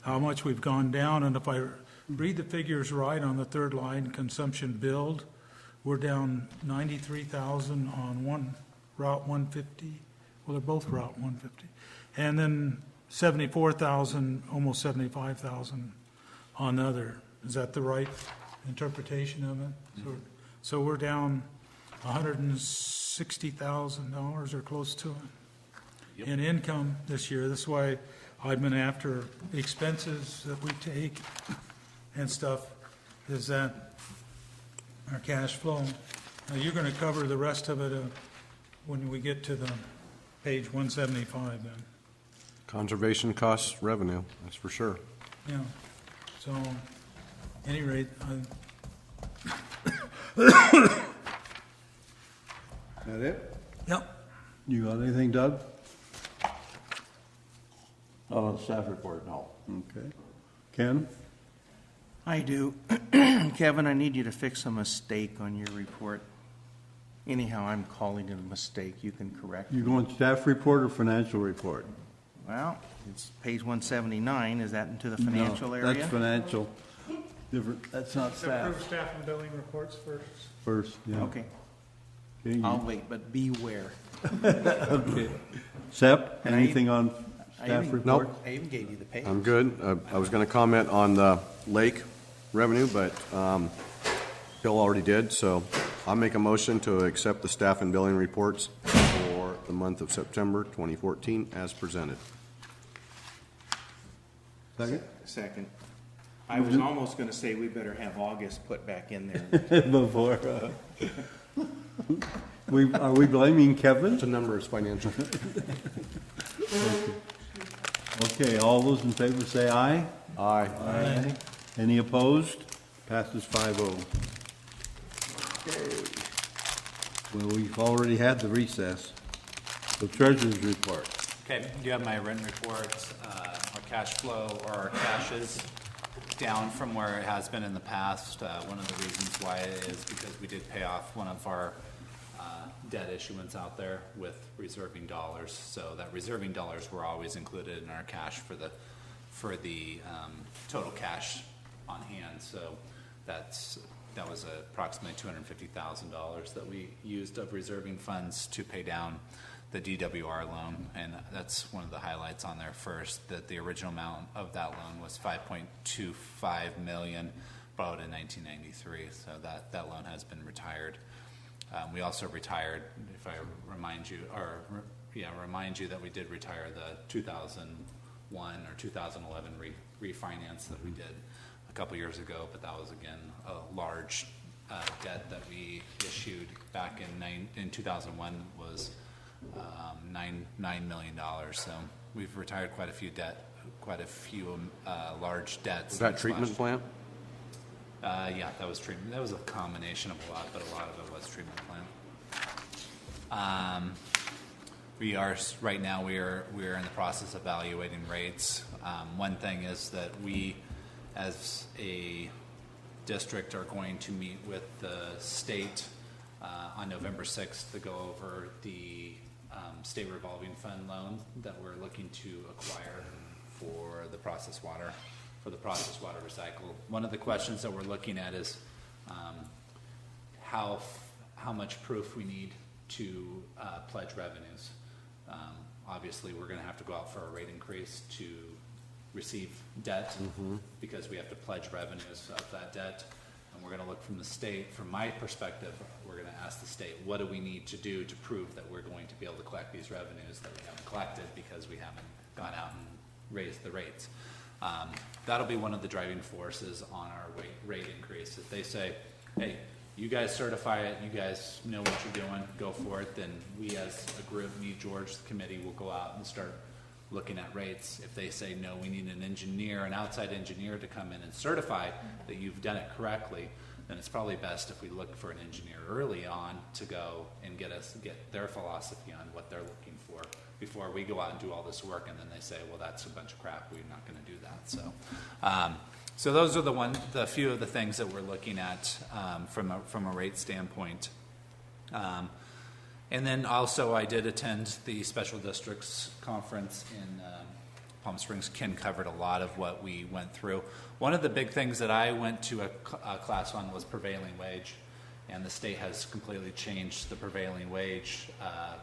how much we've gone down, and if I read the figures right on the third line, consumption billed, we're down 93,000 on Route 150. Well, they're both Route 150. And then 74,000, almost 75,000 on the other. Is that the right interpretation of it? Mm-hmm. So we're down $160,000 or close to it in income this year. That's why I've been after expenses that we take and stuff, is that our cash flow. Now, you're going to cover the rest of it when we get to the page 175 then. Conservation costs revenue, that's for sure. Yeah, so any rate, That it? yep. You got anything, Doug? Not on the staff report, no. Okay. Ken? I do. Kevin, I need you to fix a mistake on your report. Anyhow, I'm calling it a mistake. You can correct You it. going staff report or financial report? Well, it's page 179. Is that into the financial No, area? that's financial. Different, that's not Approve staff. staff and billing reports first. First, yeah. Okay, Okay, you- I'll wait, but beware. Okay. Sep, And I- anything on I staff even- report? I even gave you the page. I'm good. I was going to comment on the lake revenue, but Bill already did, so I'll make a motion to accept the staff and billing reports for the month of September 2014 as presented. Second? Second. I was almost going to say we better have August put back in there. Before, are we blaming Kevin? The number is financial. Okay, all those in favor say aye. Aye. Aye. Any opposed? Passes 5-0. Okay. Well, we've already had the recess. The treasurer's report. Okay, you have my written report. Our cash flow, or our cash is down from where it has been in the past. One of the reasons why is because we did pay off one of our debt issuance out there with reserving dollars. So that reserving dollars were always included in our cash for the total cash on hand. So that was approximately $250,000 that we used of reserving funds to pay down the DWR loan, and that's one of the highlights on there first, that the original amount of that loan was $5.25 million, borrowed in 1993, so that loan has been retired. We also retired, if I remind you that we did retire the 2001 or 2011 refinance that we did a couple years ago, but that was again a large debt that we issued back in 2001 was $9 million. So we've retired quite a few large debts. Is that treatment plant? Yeah, that was treatment. That was a combination of a lot, but a lot of it was treatment plant. We are right now. We are in the process of evaluating rates. One thing is that we, as a district, are going to meet with the state on November 6th to go over the state revolving fund loan that we're looking to acquire for the processed water recycle. One of the questions that we're looking at is how much proof we need to pledge revenues. Obviously, we're going to have to go out for a rate increase to receive debt because we have to pledge revenues of that debt. And we're going to look from the state. From my perspective, we're going to ask the state, what do we need to do to prove that we're going to be able to collect these revenues that we haven't collected because we haven't gone out and raised the rates. That'll be one of the driving forces on our rate increase. If they say, hey, you guys certify it, you guys know what you're doing, go for it, then we as a group, me, George, the committee, will go out and start looking at rates. If they say, no, we need an outside engineer to come in and certify that you've done it correctly, then it's probably best if we look for an engineer early on to go and get their philosophy on what they're looking for before we go out and do all this work, and then they say, well, that's a bunch of crap, we're not going to do that. So those are the few of the things that we're looking at from a rate standpoint. And then also I did attend the Special Districts Conference in Palm Springs. Ken covered a lot of what we went through. One of the big things that I went to a class on was prevailing wage, and the state has completely changed the prevailing wage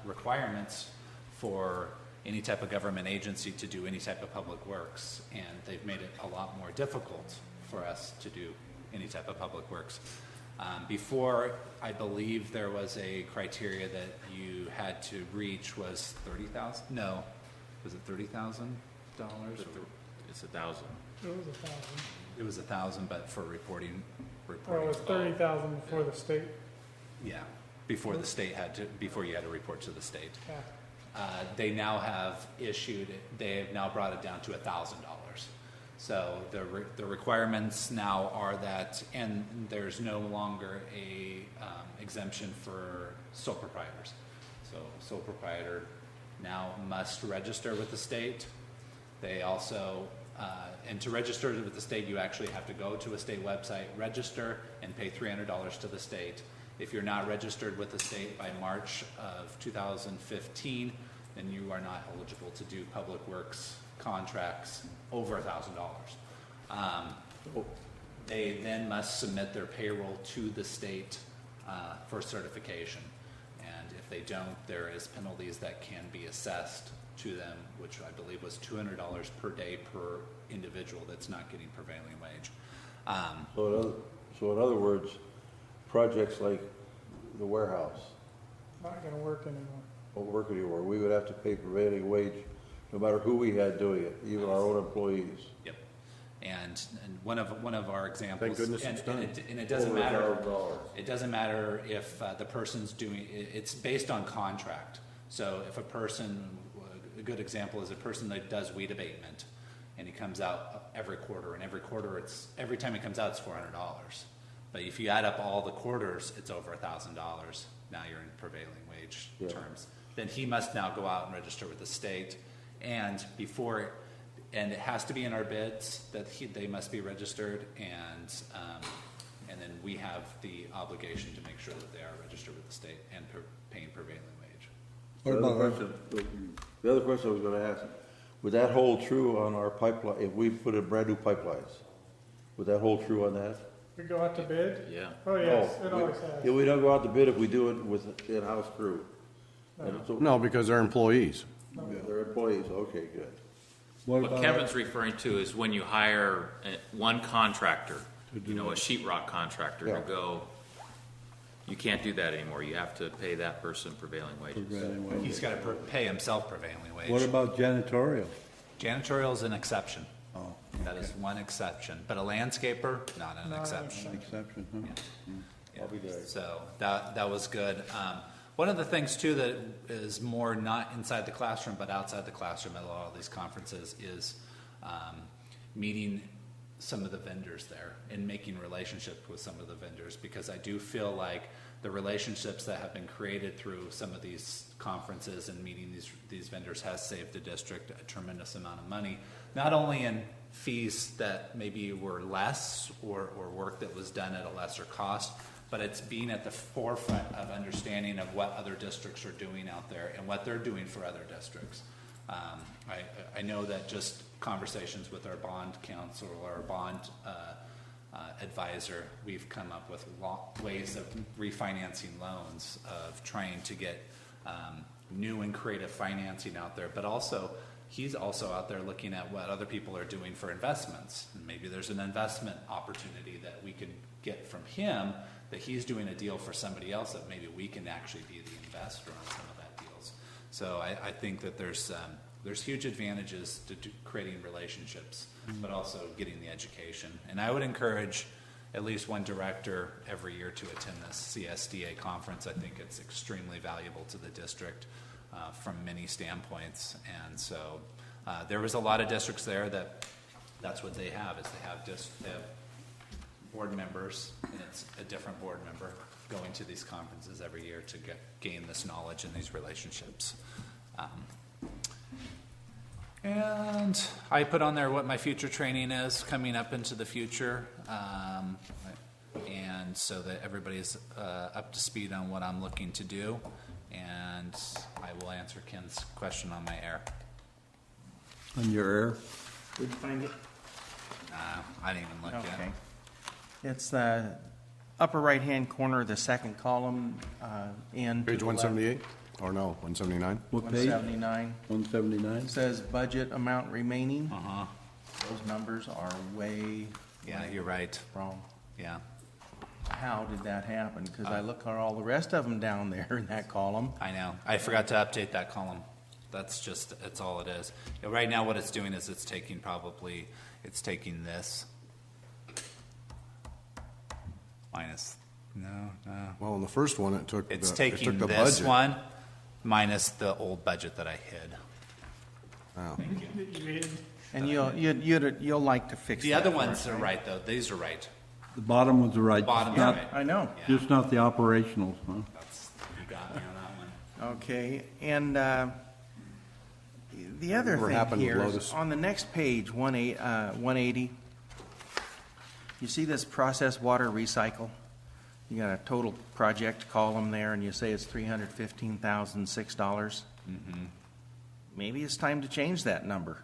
requirements for any type of government agency to do any type of public works, and they've made it a lot more difficult for us to do any type of public works. Before, I believe there was a criteria that you had to reach was $30,000. No, was it $30,000? It's 1,000. It was 1,000. It was 1,000, but for reporting. Well, it was 30,000 before the state. Yeah, before the state before you had to report to the state. Yeah. They now have brought it down to $1,000. So the requirements now are that, and there's no longer a exemption for sole proprietors. So sole proprietor now must register with the state. They also, and to register with the state, you actually have to go to a state website, register, and pay $300 to the state. If you're not registered with the state by March of 2015, then you are not eligible to do public works contracts over $1,000. They then must submit their payroll to the state for certification. And if they don't, there is penalties that can be assessed to them, which I believe was $200 per day per individual that's not getting prevailing wage. So in other words, projects like the warehouse Not gonna work anymore. won't work anymore. We would have to pay prevailing wage no matter who we had doing it, even our own employees. Yep. And one of our examples, Thank goodness it's done. And it doesn't matter. It doesn't matter if the person's doing. It's based on contract. So if a person, a good example is a person that does weed abatement, and he comes out every quarter, and every time he comes out, it's $400. But if you add up all the quarters, it's over $1,000. Now you're in prevailing wage terms. Then he must now go out and register with the state, and it has to be in our bids that they must be registered, and then we have the obligation to make sure that they are registered with the state and paying prevailing wage. The other question I was going to ask, would that hold true on our pipeline, if we put in brand new pipelines? Would that hold true on that? We go out to bid? Yeah. Oh, yes, it always has. Yeah, we don't go out to bid if we do it with in-house crew. No, because they're employees. They're employees, okay, good. What Kevin's referring to is when you hire one contractor, a sheetrock contractor to go, you can't do that anymore. You have to pay that person prevailing wages. He's got to pay himself prevailing wage. What about janitorial? Janitorial is an exception. Oh, That is one exception. But a landscaper, not an exception. exception, huh? Yeah. So that was good. One of the things too that is more not inside the classroom but outside the classroom at a lot of these conferences is meeting some of the vendors there and making relationships with some of the vendors, because I do feel like the relationships that have been created through some of these conferences and meeting these vendors has saved the district a tremendous amount of money, not only in fees that maybe were less or work that was done at a lesser cost, but it's being at the forefront of understanding of what other districts are doing out there and what they're doing for other districts. I know that just conversations with our bond counsel or our bond advisor, we've come up with ways of refinancing loans, of trying to get new and creative financing out there, but also he's also out there looking at what other people are doing for investments. And maybe there's an investment opportunity that we could get from him, that he's doing a deal for somebody else that maybe we can actually be the investor on some of that deals. So I think that there's huge advantages to creating relationships, but also getting the education. And I would encourage at least one director every year to attend this CSDA conference. I think it's extremely valuable to the district from many standpoints. And so there was a lot of districts there that's what they have, is they have board members, and it's a different board member going to these conferences every year to gain this knowledge and these relationships. And I put on there what my future training is coming up into the future, and so that everybody's up to speed on what I'm looking to do. And I will answer Ken's question on my air. On your air? Did you find it? I didn't even look yet. It's the upper right-hand corner, the second column, in. Page 178? Or no, 179? What page? 179. 179? It says budget amount remaining. Uh-huh. Those numbers are way You're right. wrong. Yeah. How did that happen? Because I look at all the rest of them down there in that column. I know. I forgot to update that column. That's all it is. Right now what it's doing is it's taking this minus, no. Well, in the first one, it took It's the taking budget. this one minus the old budget that I hid. Oh. And you'll like to fix The that other for ones us, are right? right, though. These are right. The bottom ones are right. Bottom's Not- right. I know. Just not the operationals, huh? That's, you got me on that one. Okay, and the other Whatever thing happened with here is Lotus? on the next page, 180, you see this process water recycle? You got a total project column there, and you say it's $315,006. Maybe it's time to change that number,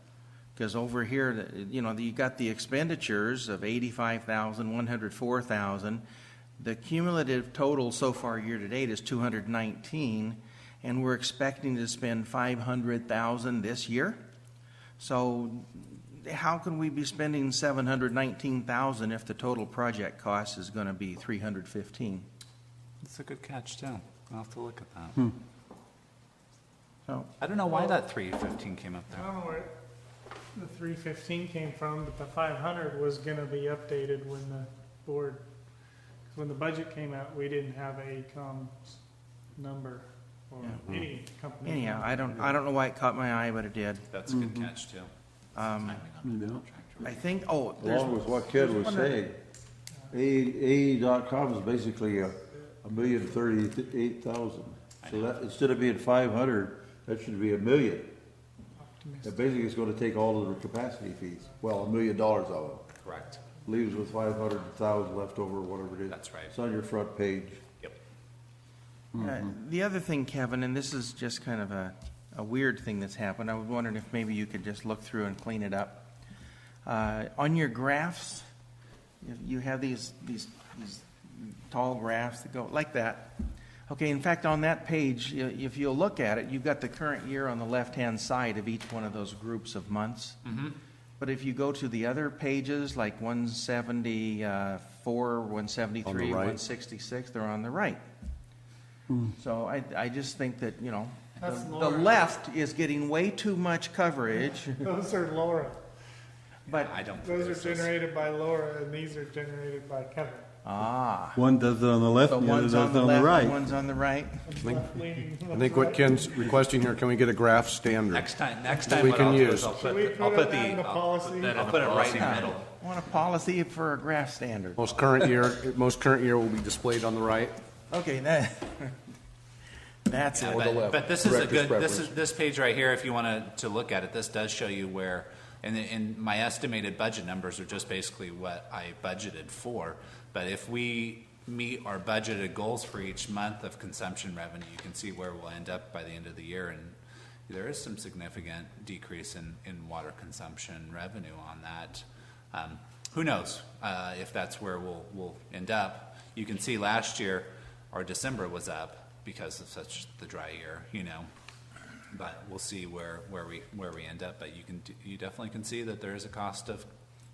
because over here, you got the expenditures of $85,000, $104,000. The cumulative total so far year-to-date is $219,000, and we're expecting to spend $500,000 this year. So how can we be spending $719,000 if the total project cost is going to be $315,000? That's a good catch, too. I'll have to look at that. So I don't know why that 315 came up I there. don't know where the 315 came from, but the 500 was gonna be updated when the board, 'cause when the budget came out, we didn't have a comms number or any company. anyhow, number. I don't know why it caught my eye, but it did. That's a good catch, too. Yeah. I think, there's Along with what Ken was saying, AE.com is basically $1,038,000. So that, instead of being 500, that should be $1 million. That basically is gonna take all of the capacity fees, well, $1 million out of it. Correct. Leaves with 500,000 left over, whatever it is. That's right. It's on your front page. Yep. the other thing, Kevin, and this is just kind of a weird thing that's happened. I was wondering if maybe you could just look through and clean it up. On your graphs, you have these tall graphs that go like that. Okay, in fact, on that page, if you'll look at it, you've got the current year on the left-hand side of each one of those groups of months. But if you go to the other pages, like 174, 173, On the right. 166, they're on the right. So I just think that, That's the Laura. left is getting way too much coverage, Those are Laura. but, I don't think Those this are is- generated by Laura, and these are generated by Kevin. One does it on the left, so the other one's does on it the on the left right. and one's on the right. I think what Ken's requesting here, can we get a graph standard? Next time we what can I'll do use. is I'll Should put, we I'll put put that in the the, policy? I'll put it right in the middle. I want a policy for a graph standard. Most current year will be displayed on the right. Okay, that's it. But this is a Director's good, preference. this page right here, if you want to look at it, this does show you where, and my estimated budget numbers are just basically what I budgeted for. But if we meet our budgeted goals for each month of consumption revenue, you can see where we'll end up by the end of the year. And there is some significant decrease in water consumption revenue on that. Who knows if that's where we'll end up. You can see last year our December was up because of such the dry year, but we'll see where we end up. But you definitely can see that there is a cost of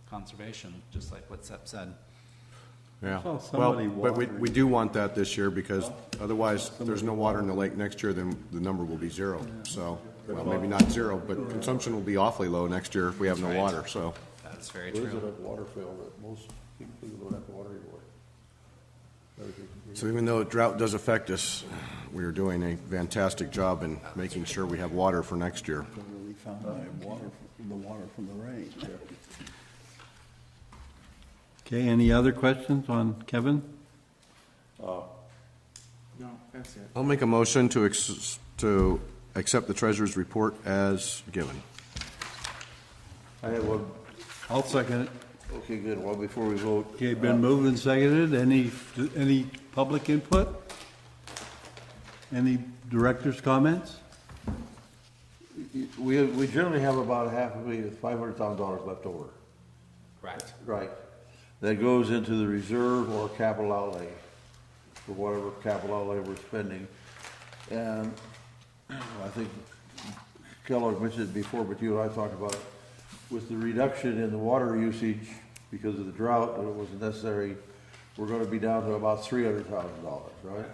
conservation, just like what Sepp said. Yeah, saw well, somebody but we watering. do want that this year, because otherwise, if there's no water in the lake next year, then the number will be zero. So, well, maybe not zero, but consumption will be awfully low next year if we have no Right. water, so. That's very What is it true. at Waterfield that most people don't have water anymore? So even though drought does affect us, we are doing a fantastic job in making sure we have water for next year. We found the water from the rain. Okay, any other questions on Kevin? No, that's it. I'll make a motion to accept the treasurer's report as given. I have one. I'll second it. Okay, good. Well, before we vote. Okay, been moved and seconded. Any public input? Any director's comments? We generally have about $500,000 left over. Correct. Right. That goes into the reserve or capital outlay, for whatever capital outlay we're spending. And I think Kellogg mentioned it before, but you and I talked about it. With the reduction in the water usage because of the drought, and it wasn't necessary, we're gonna be down to about $300,000, right?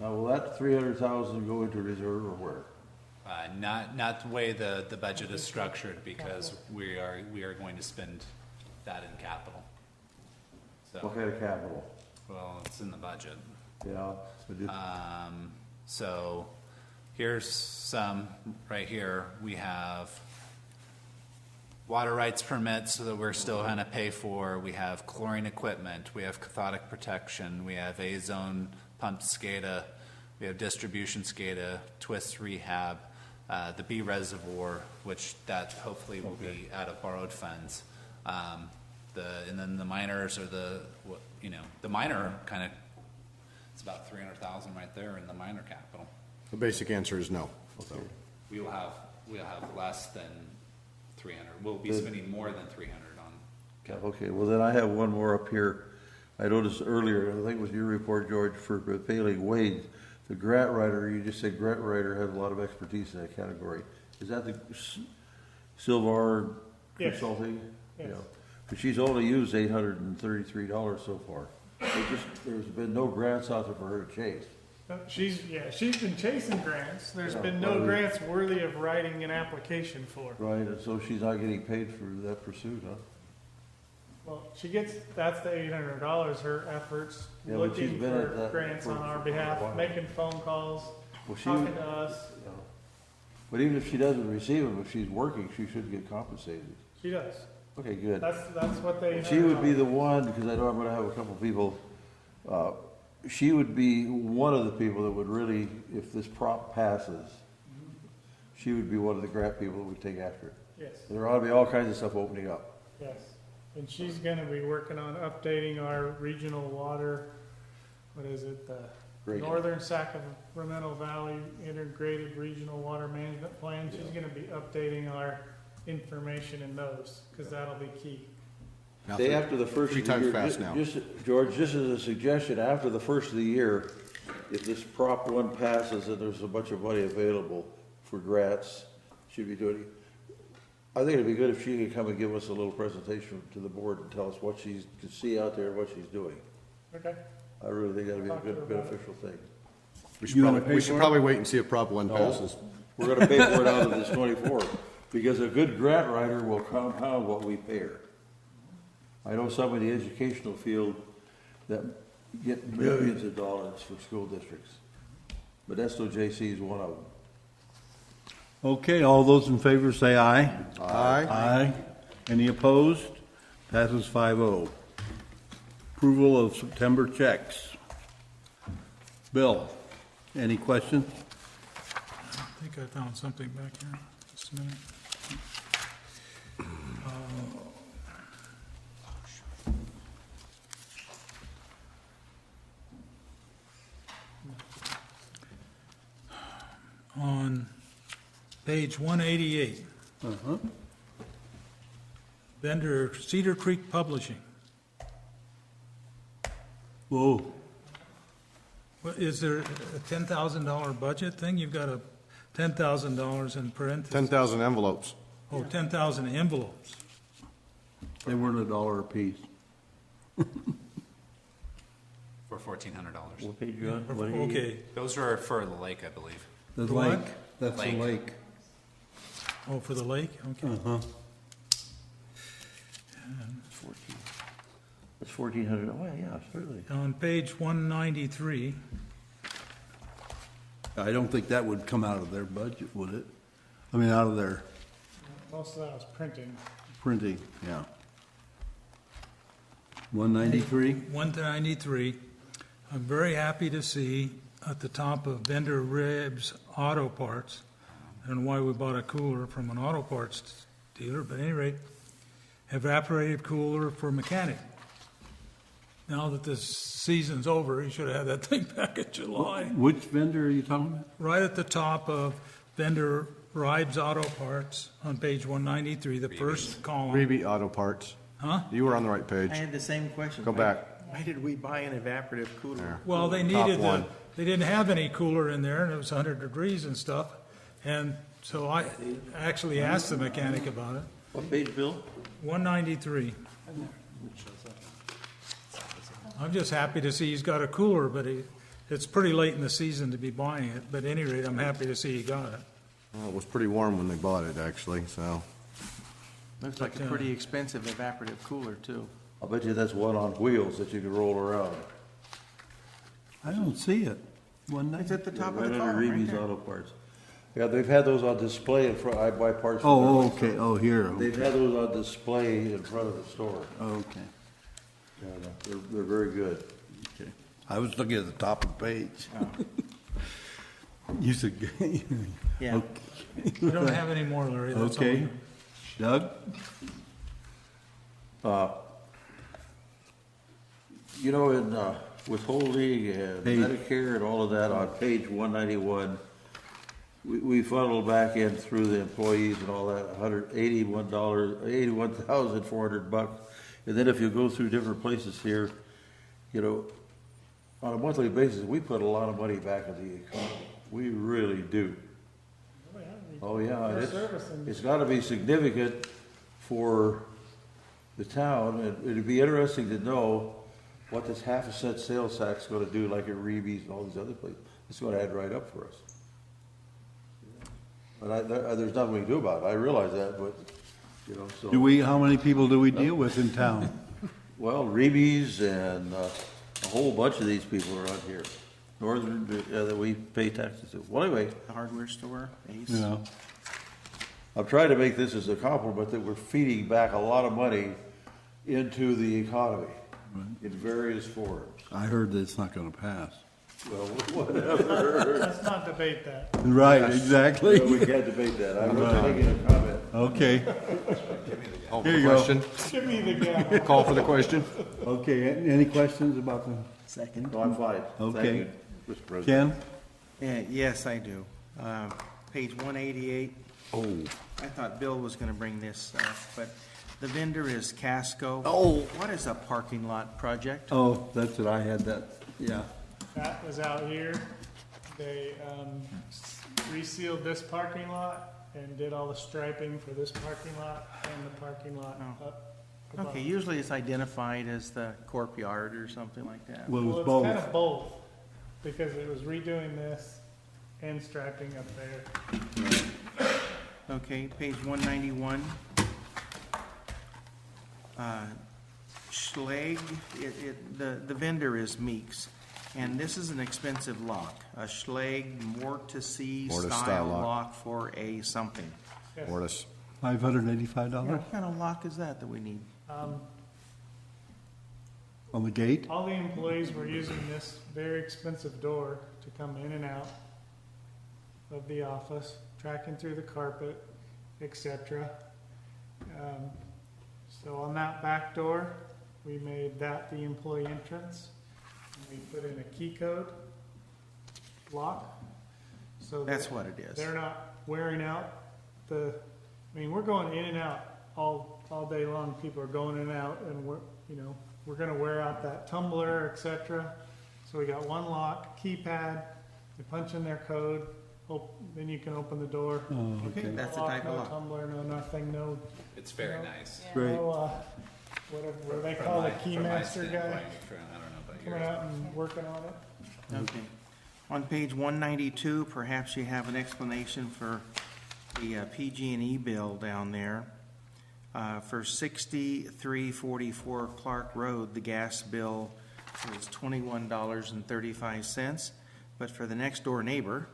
Now, will that $300,000 go into reserve or where? Not the way the budget is structured, because we are going to spend that in capital. So, What kind of capital? well, it's in the budget. Yeah. So here's some right here. We have water rights permits that we're still going to pay for. We have chlorine equipment. We have cathodic protection. We have A-zone pumped SCADA. We have distribution SCADA, twist rehab, the B reservoir, which that hopefully will be out of borrowed funds. And then the minors are the minor kind of, it's about 300,000 right there in the minor capital. The basic answer is no. So we'll have less than 300. We'll be spending more than 300 on. Okay, well then I have one more up here. I noticed earlier, I think it was your report, George, for failing Wade, the grant writer, you just said grant writer has a lot of expertise in that category. Is that the Silvar Yes. Consulting? Yes. Yeah. But she's only used $833 so far. There's been no grants out there for her to chase. She's been chasing grants. There's been no grants worthy of writing an application for. Right, and so she's not getting paid for that pursuit, huh? Well, that's the $800, her efforts Yeah, but she's looking been at for that grants for on our a behalf, while. making phone calls, Well, talking to us. Yeah. But even if she doesn't receive them, if she's working, she should get compensated. She does. Okay, good. That's what they. She would be the one, because I know I'm gonna have a couple people, she would be one of the people that would really, if this prop passes, she would be one of the grant people that would take after it. Yes. There ought to be all kinds of stuff opening up. Yes. And she's gonna be working on updating our regional water, what is it, the Great. Northern Sacramento Valley Integrated Regional Water Management Plan. She's gonna be updating our information in those, because that'll be key. Now, Say after the first three of the times year, fast now. George, just as a suggestion, after the first of the year, if this Prop 1 passes and there's a bunch of money available for grants, she'd be doing, I think it'd be good if she could come and give us a little presentation to the board and tell us what she can see out there and what she's doing. Okay. I really think that'd be a Talk to her good about it. beneficial thing. We should probably wait and see if Prop 1 passes. We're gonna pay for it out of this 24, because a good grant writer will compound what we pay her. I know some in the educational field that get millions of dollars for school districts, but SOJC is one of them. Okay, all those in favor say aye. Aye. Aye. Any opposed? Passes 5-0. Approval of September checks. Bill, any questions? I think I found something back here. Just a minute. On page 188, vendor Cedar Creek Publishing. Whoa, What, is there a $10,000 budget thing? You've got a $10,000 in parentheses. 10,000 envelopes. Oh, 10,000 envelopes. they weren't $1 apiece. For $1,400. What page you on? Okay, Those are for the lake, I believe. The For what? lake, that's the Lake. lake. oh, for the lake, okay. Uh-huh. That's 1,400, oh, yeah, certainly. On page 193, I don't think that would come out of their budget, would it? I mean, out of their Most of that was printing. printing, yeah. 193? 193, I'm very happy to see at the top of vendor Ribs Auto Parts, I don't know why we bought a cooler from an auto parts dealer, but at any rate, evaporated cooler for mechanic. Now that this season's over, he should have had that thing back in July. Which vendor are you talking about? Right at the top of vendor Ribs Auto Parts on page 193, the first column. Reby Auto Parts. Huh? You were on the right page. I had the same question. Go back. Why did we buy an evaporative cooler? There. Well, they Top needed one. they didn't have any cooler in there, and it was 100 degrees and stuff. And so I actually asked the mechanic about it. What page, Bill? 193. I'm just happy to see he's got a cooler, but it's pretty late in the season to be buying it. But at any rate, I'm happy to see he got it. Well, it was pretty warm when they bought it, actually, so. Looks like a pretty expensive evaporative cooler, too. I'll bet you that's one on wheels that you can roll around. I don't see it. It's at the top of Right the under column, right Reeves there. Auto Parts. Yeah, they've had those on display in front, I buy parts. Oh, from there. okay, oh, here. They've had those on display in front of the store. Okay, And, they're very good. okay. I was looking at the top of the page. You said, Yeah. We don't have any more, Larry, that's all. okay. Doug? You know, in withholding and Page. Medicare and all of that, on page 191, we funnel back in through the employees and all that, $81,400. And then if you go through different places here, you know, on a monthly basis, we put a lot of money back in the economy. We really do. Oh, yeah, and it's got to be significant for the town, and it'd be interesting to know what this half a cent sales tax is going to do, like at Reeby's and all these other places. It's going to add right up for us. But there's nothing we can do about it. I realize that, but, you know, so. How many people do we deal with in town? Well, Reeby's and a whole bunch of these people around here. Northern, that we pay taxes to. Well, anyway. The hardware store, Ace. Yeah. I'm trying to make this as a compliment that we're feeding back a lot of money into the economy in various forms. I heard that it's not gonna pass. Well, whatever. Let's not debate that. Right, exactly. No, we can't debate that. I was making a comment. Okay, Call for Here the you go. question. Give me the gavel. Call for the question. okay, any questions about the, Second. No, I'm fine. Okay. Thank you, Mr. President. Ken? Yeah, yes, I do. Page 188. Oh. I thought Bill was going to bring this up, but the vendor is Casco. Oh. What is a parking lot project? Oh, that's it, I had that, yeah. That was out here. They resealed this parking lot and did all the striping for this parking lot and the parking lot Oh. up above. Okay, usually it's identified as the Corp Yard or something like that. Well, it was Well, it's both. kind of both, because it was redoing this and striping up there. Okay, page 191. Schlag, the vendor is Meeks, and this is an expensive lock. A Schlag Mortise style style lock. lock for a something. Yes. Mortis. $585 What kind of lock is that we need? on the gate? All the employees were using this very expensive door to come in and out of the office, tracking through the carpet, etc. So on that back door, we made that the employee entrance. And we put in a key code lock. So That's that what it is. they're not wearing out we're going in and out all day long. People are going in and out, and we're going to wear out that tumbler, etc. So we got one lock, keypad. They punch in their code. Then you can open the door. Oh, okay. That's the No type of no lock. tumbler, no nothing, no. It's very nice. Great. No, whatever they From call the my keymaster guy standpoint, I don't know about coming yours. out and working on it. Okay. On page 192, perhaps you have an explanation for the PG&E bill down there. For 6344 Clark Road, the gas bill was $21.35. But for the next door neighbor,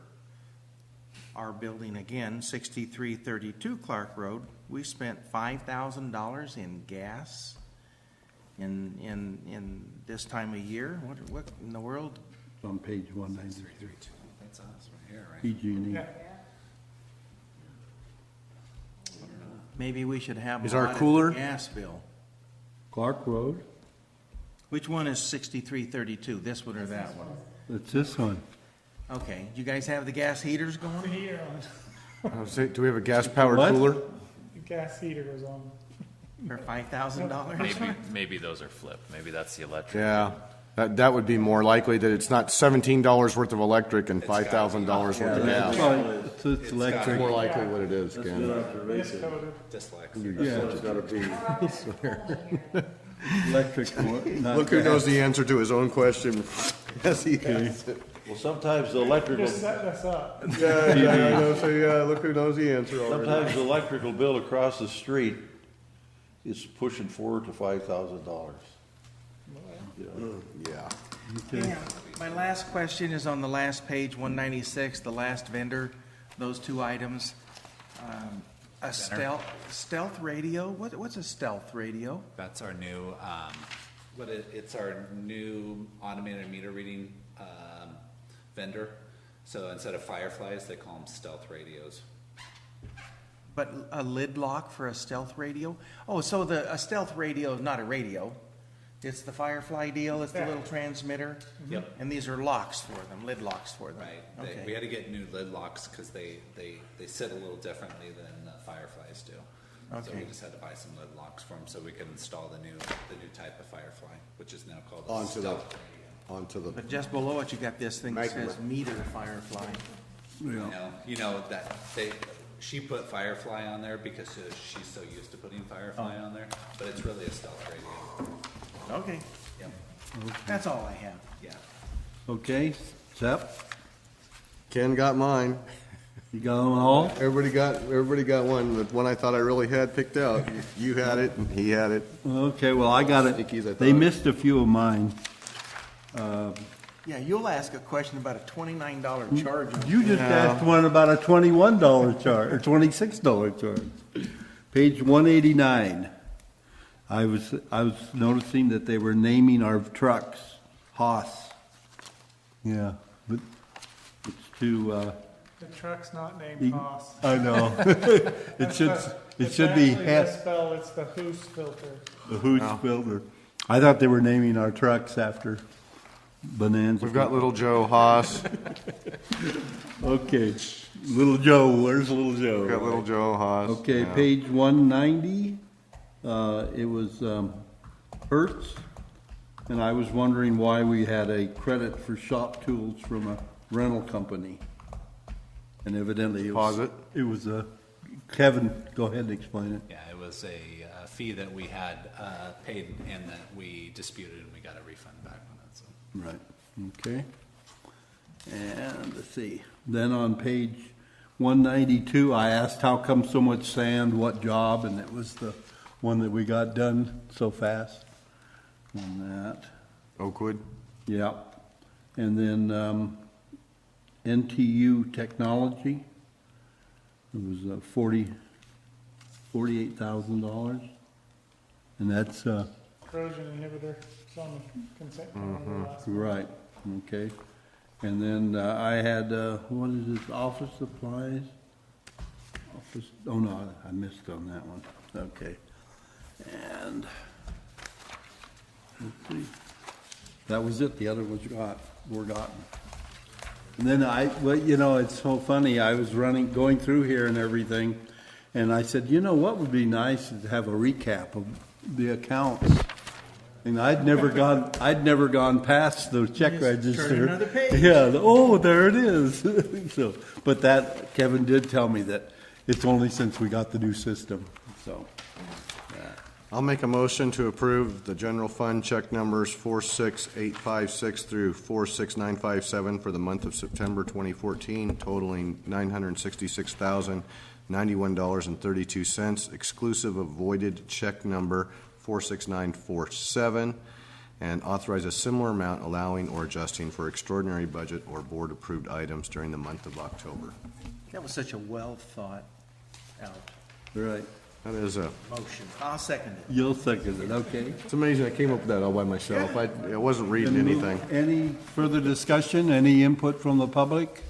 our building again, 6332 Clark Road, we spent $5,000 in gas in this time of year. What in the world? It's on page 193. That's us right here, right? PG&E. Yeah. Maybe we should have Is a our lot of cooler- the gas bill. Clark Road, Which one is 6332? This one or that one? it's this one. Okay. Do you guys have the gas heaters The going? heater on, Do we have a gas-powered What? cooler? the gas heater was on. For $5,000? Maybe those are flipped. Maybe that's the electric. Yeah, that would be more likely that it's not $17 worth of electric and $5,000 worth of gas. Well, it's electric. More likely what it is, That's Ken. good observation. Miscoded. Dyslexia. Yeah, It's gotta be. electric, not Look who gas. knows the answer to his own question. Yes, he has. Well, sometimes the electrical, Just set this up. Yeah, I know, so yeah, look who knows the answer already. sometimes the electrical bill across the street is pushing $4,000 to $5,000. Yeah. Yeah. My last question is on the last page, 196, the last vendor, those two items. A stealth radio, what's a stealth radio? That's our new, it's our new automated meter reading vendor. So instead of Fireflies, they call them stealth radios. But a lid lock for a stealth radio? Oh, so a stealth radio is not a radio. It's the Firefly deal, it's the little transmitter? Yep. And these are locks for them, lid locks for them? Right. Okay. We had to get new lid locks because they sit a little differently than Fireflies do. So we Okay. just had to buy some lid locks for them so we could install the new type of Firefly, which is now called a Onto the, stealth radio. But just below it, you got this thing that says meter Firefly. You know that she put Firefly on there because she's so used to putting Firefly on there, but it's really a stealth radio. Okay, Yep. that's all I have. Yeah. Okay, Sep, Ken got mine. you got them all? Everybody got one. The one I thought I really had picked out. You had it, and he had it. Okay, well, I got Sneakies, I it. They thought. missed a few of mine. Yeah, you'll ask a question about a $29 charge. You just asked one about a $21 charge, or $26 charge. Page 189. I was noticing that they were naming our trucks, Haas. Yeah, but it's too, The truck's not named Haas. I know. It should be It's actually Hess, misspelled, it's the Hoos filter. the Hoots Builder. I thought they were naming our trucks after Bonanza. We've got Little Joe Haas. Okay, Little Joe, where's Little Joe? We've got Little Joe Haas. Okay, yeah. page 190, it was Hertz, and I was wondering why we had a credit for shop tools from a rental company. And evidently it was... Pause it. It was Kevin, go ahead and explain it. Yeah, it was a fee that we had paid and that we disputed, and we got a refund back on it. So. Right, okay. And let's see, then on page 192, I asked how come so much sand, what job, and it was the one that we got done so fast. And that, Oakwood. yeah. And then NTU Technology, it was $48,000. And that's, Corrosion inhibitor, it's on the consent calendar last month. right, okay. And then I had, what is this, office supplies? Oh, no, I missed on that one. Okay. And, let's see. That was it. The other ones were gotten. And then it's so funny. I was going through here and everything, and I said, what would be nice is to have a recap of the accounts. And I'd never gone past the check register. turn another page. Yeah. There it is. So, but that Kevin did tell me that it's only since we got the new system. So, yeah. I'll make a motion to approve the general fund check numbers 46856 through 46957 for the month of September 2014, totaling $966,091.32, exclusive of voided check number 46947, and authorize a similar amount allowing or adjusting for extraordinary budget or board-approved items during the month of October. That was such a well thought out Right. That is a, motion. I'll second it. You'll second it. Okay. it's amazing I came up with that all by myself. I wasn't reading anything. Any further discussion? Any input from the public?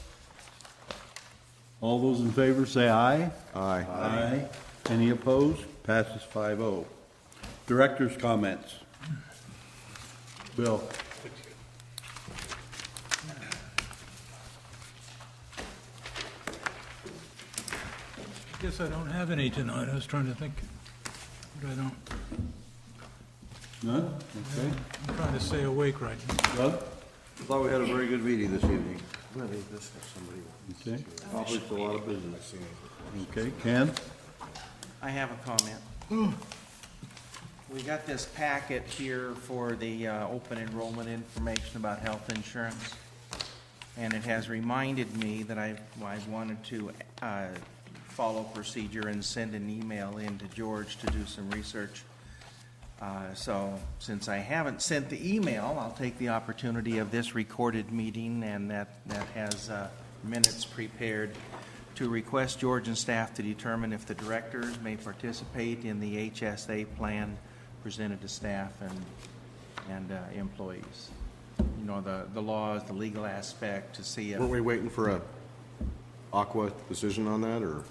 All those in favor say aye. Aye. Aye. Any opposed? Passes 5-0. Director's comments. Bill. I guess I don't have any tonight. I was trying to think, but I don't. None? Okay. I'm trying to stay awake right now. Doug? I thought we had a very good meeting this evening. Okay. Accomplished a lot of business. Okay. Ken? I have a comment. We got this packet here for the open enrollment information about health insurance, and it has reminded me that I wanted to follow procedure and send an email in to George to do some research. So since I haven't sent the email, I'll take the opportunity of this recorded meeting and that has minutes prepared to request George and staff to determine if the directors may participate in the HSA plan presented to staff and employees. You know, the laws, the legal aspect, to see if... Weren't we waiting for a Aqua decision on that, or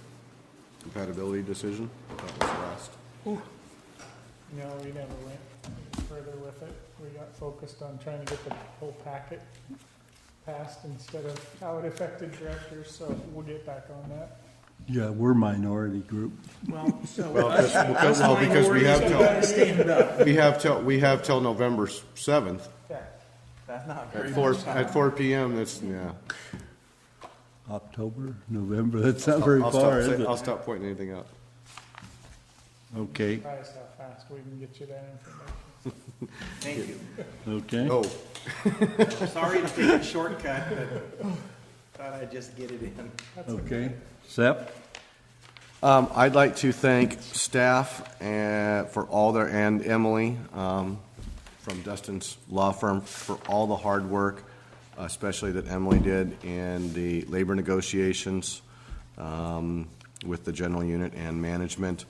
compatibility decision? That was last. No, we never went further with it. We got focused on trying to get the whole packet passed instead of how it affected directors, so we'll get back on that. Yeah, we're minority group. Well, so Because we have till November 7th Yeah, that's not very at 4 p.m. That's, yeah. October, November, that's not very far, is it? I'll stop pointing anything out. Okay, surprised how fast we can get you that information. Thank you. okay. Oh, Sorry to take a shortcut, but thought I'd just get it in. Okay. Sep? I'd like to thank staff for all their, and Emily from Dustin's law firm for all the hard work, especially that Emily did in the labor negotiations with the general unit and management.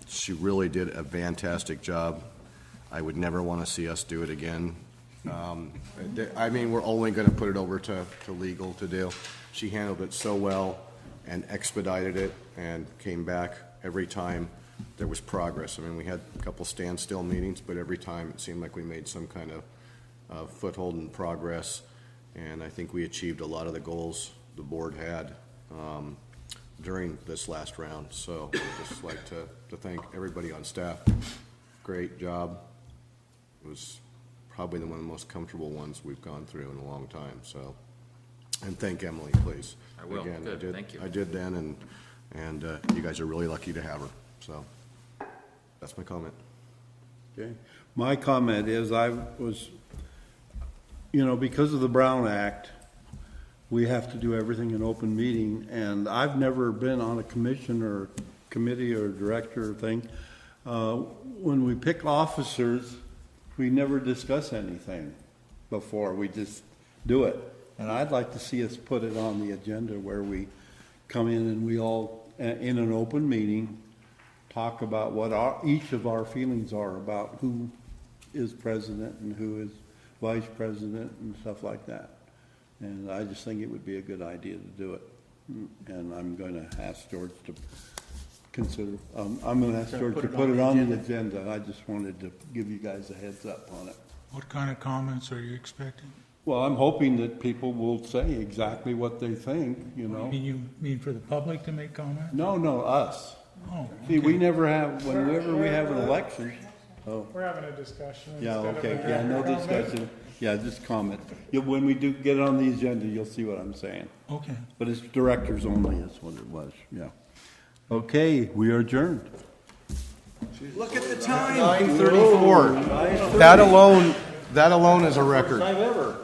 She really did a fantastic job. I would never want to see us do it again. I mean, we're only going to put it over to legal to do. She handled it so well and expedited it and came back every time there was progress. I mean, we had a couple standstill meetings, but every time it seemed like we made some kind of foothold and progress. And I think we achieved a lot of the goals the board had during this last round. So I'd just like to thank everybody on staff. Great job. It was probably one of the most comfortable ones we've gone through in a long time. So, and thank Emily, please. I will. Again, Good. Thank you. I did then, and you guys are really lucky to have her. So that's my comment. Okay. My comment is I was, because of the Brown Act, we have to do everything in open meeting, and I've never been on a commission or committee or director thing. When we pick officers, we never discuss anything before. We just do it. And I'd like to see us put it on the agenda where we come in and we all, in an open meeting, talk about what each of our feelings are about who is president and who is vice president and stuff like that. And I just think it would be a good idea to do it. And I'm going to ask George to consider, I'm going to ask George to put it on the agenda. I just wanted to give you guys a heads up on it. What kind of comments are you expecting? Well, I'm hoping that people will say exactly what they think, You mean for the public to make comments? No, us. Oh, See, we never have, whenever we have an election. Oh, We're having a discussion yeah, instead of okay, a yeah, no director comment. discussion. Yeah, just comment. When we do get it on the agenda, you'll see what I'm saying. okay. But it's directors only is what it was, yeah. Okay, we are adjourned. Look at the time. 9:34. That alone is a record. Time ever.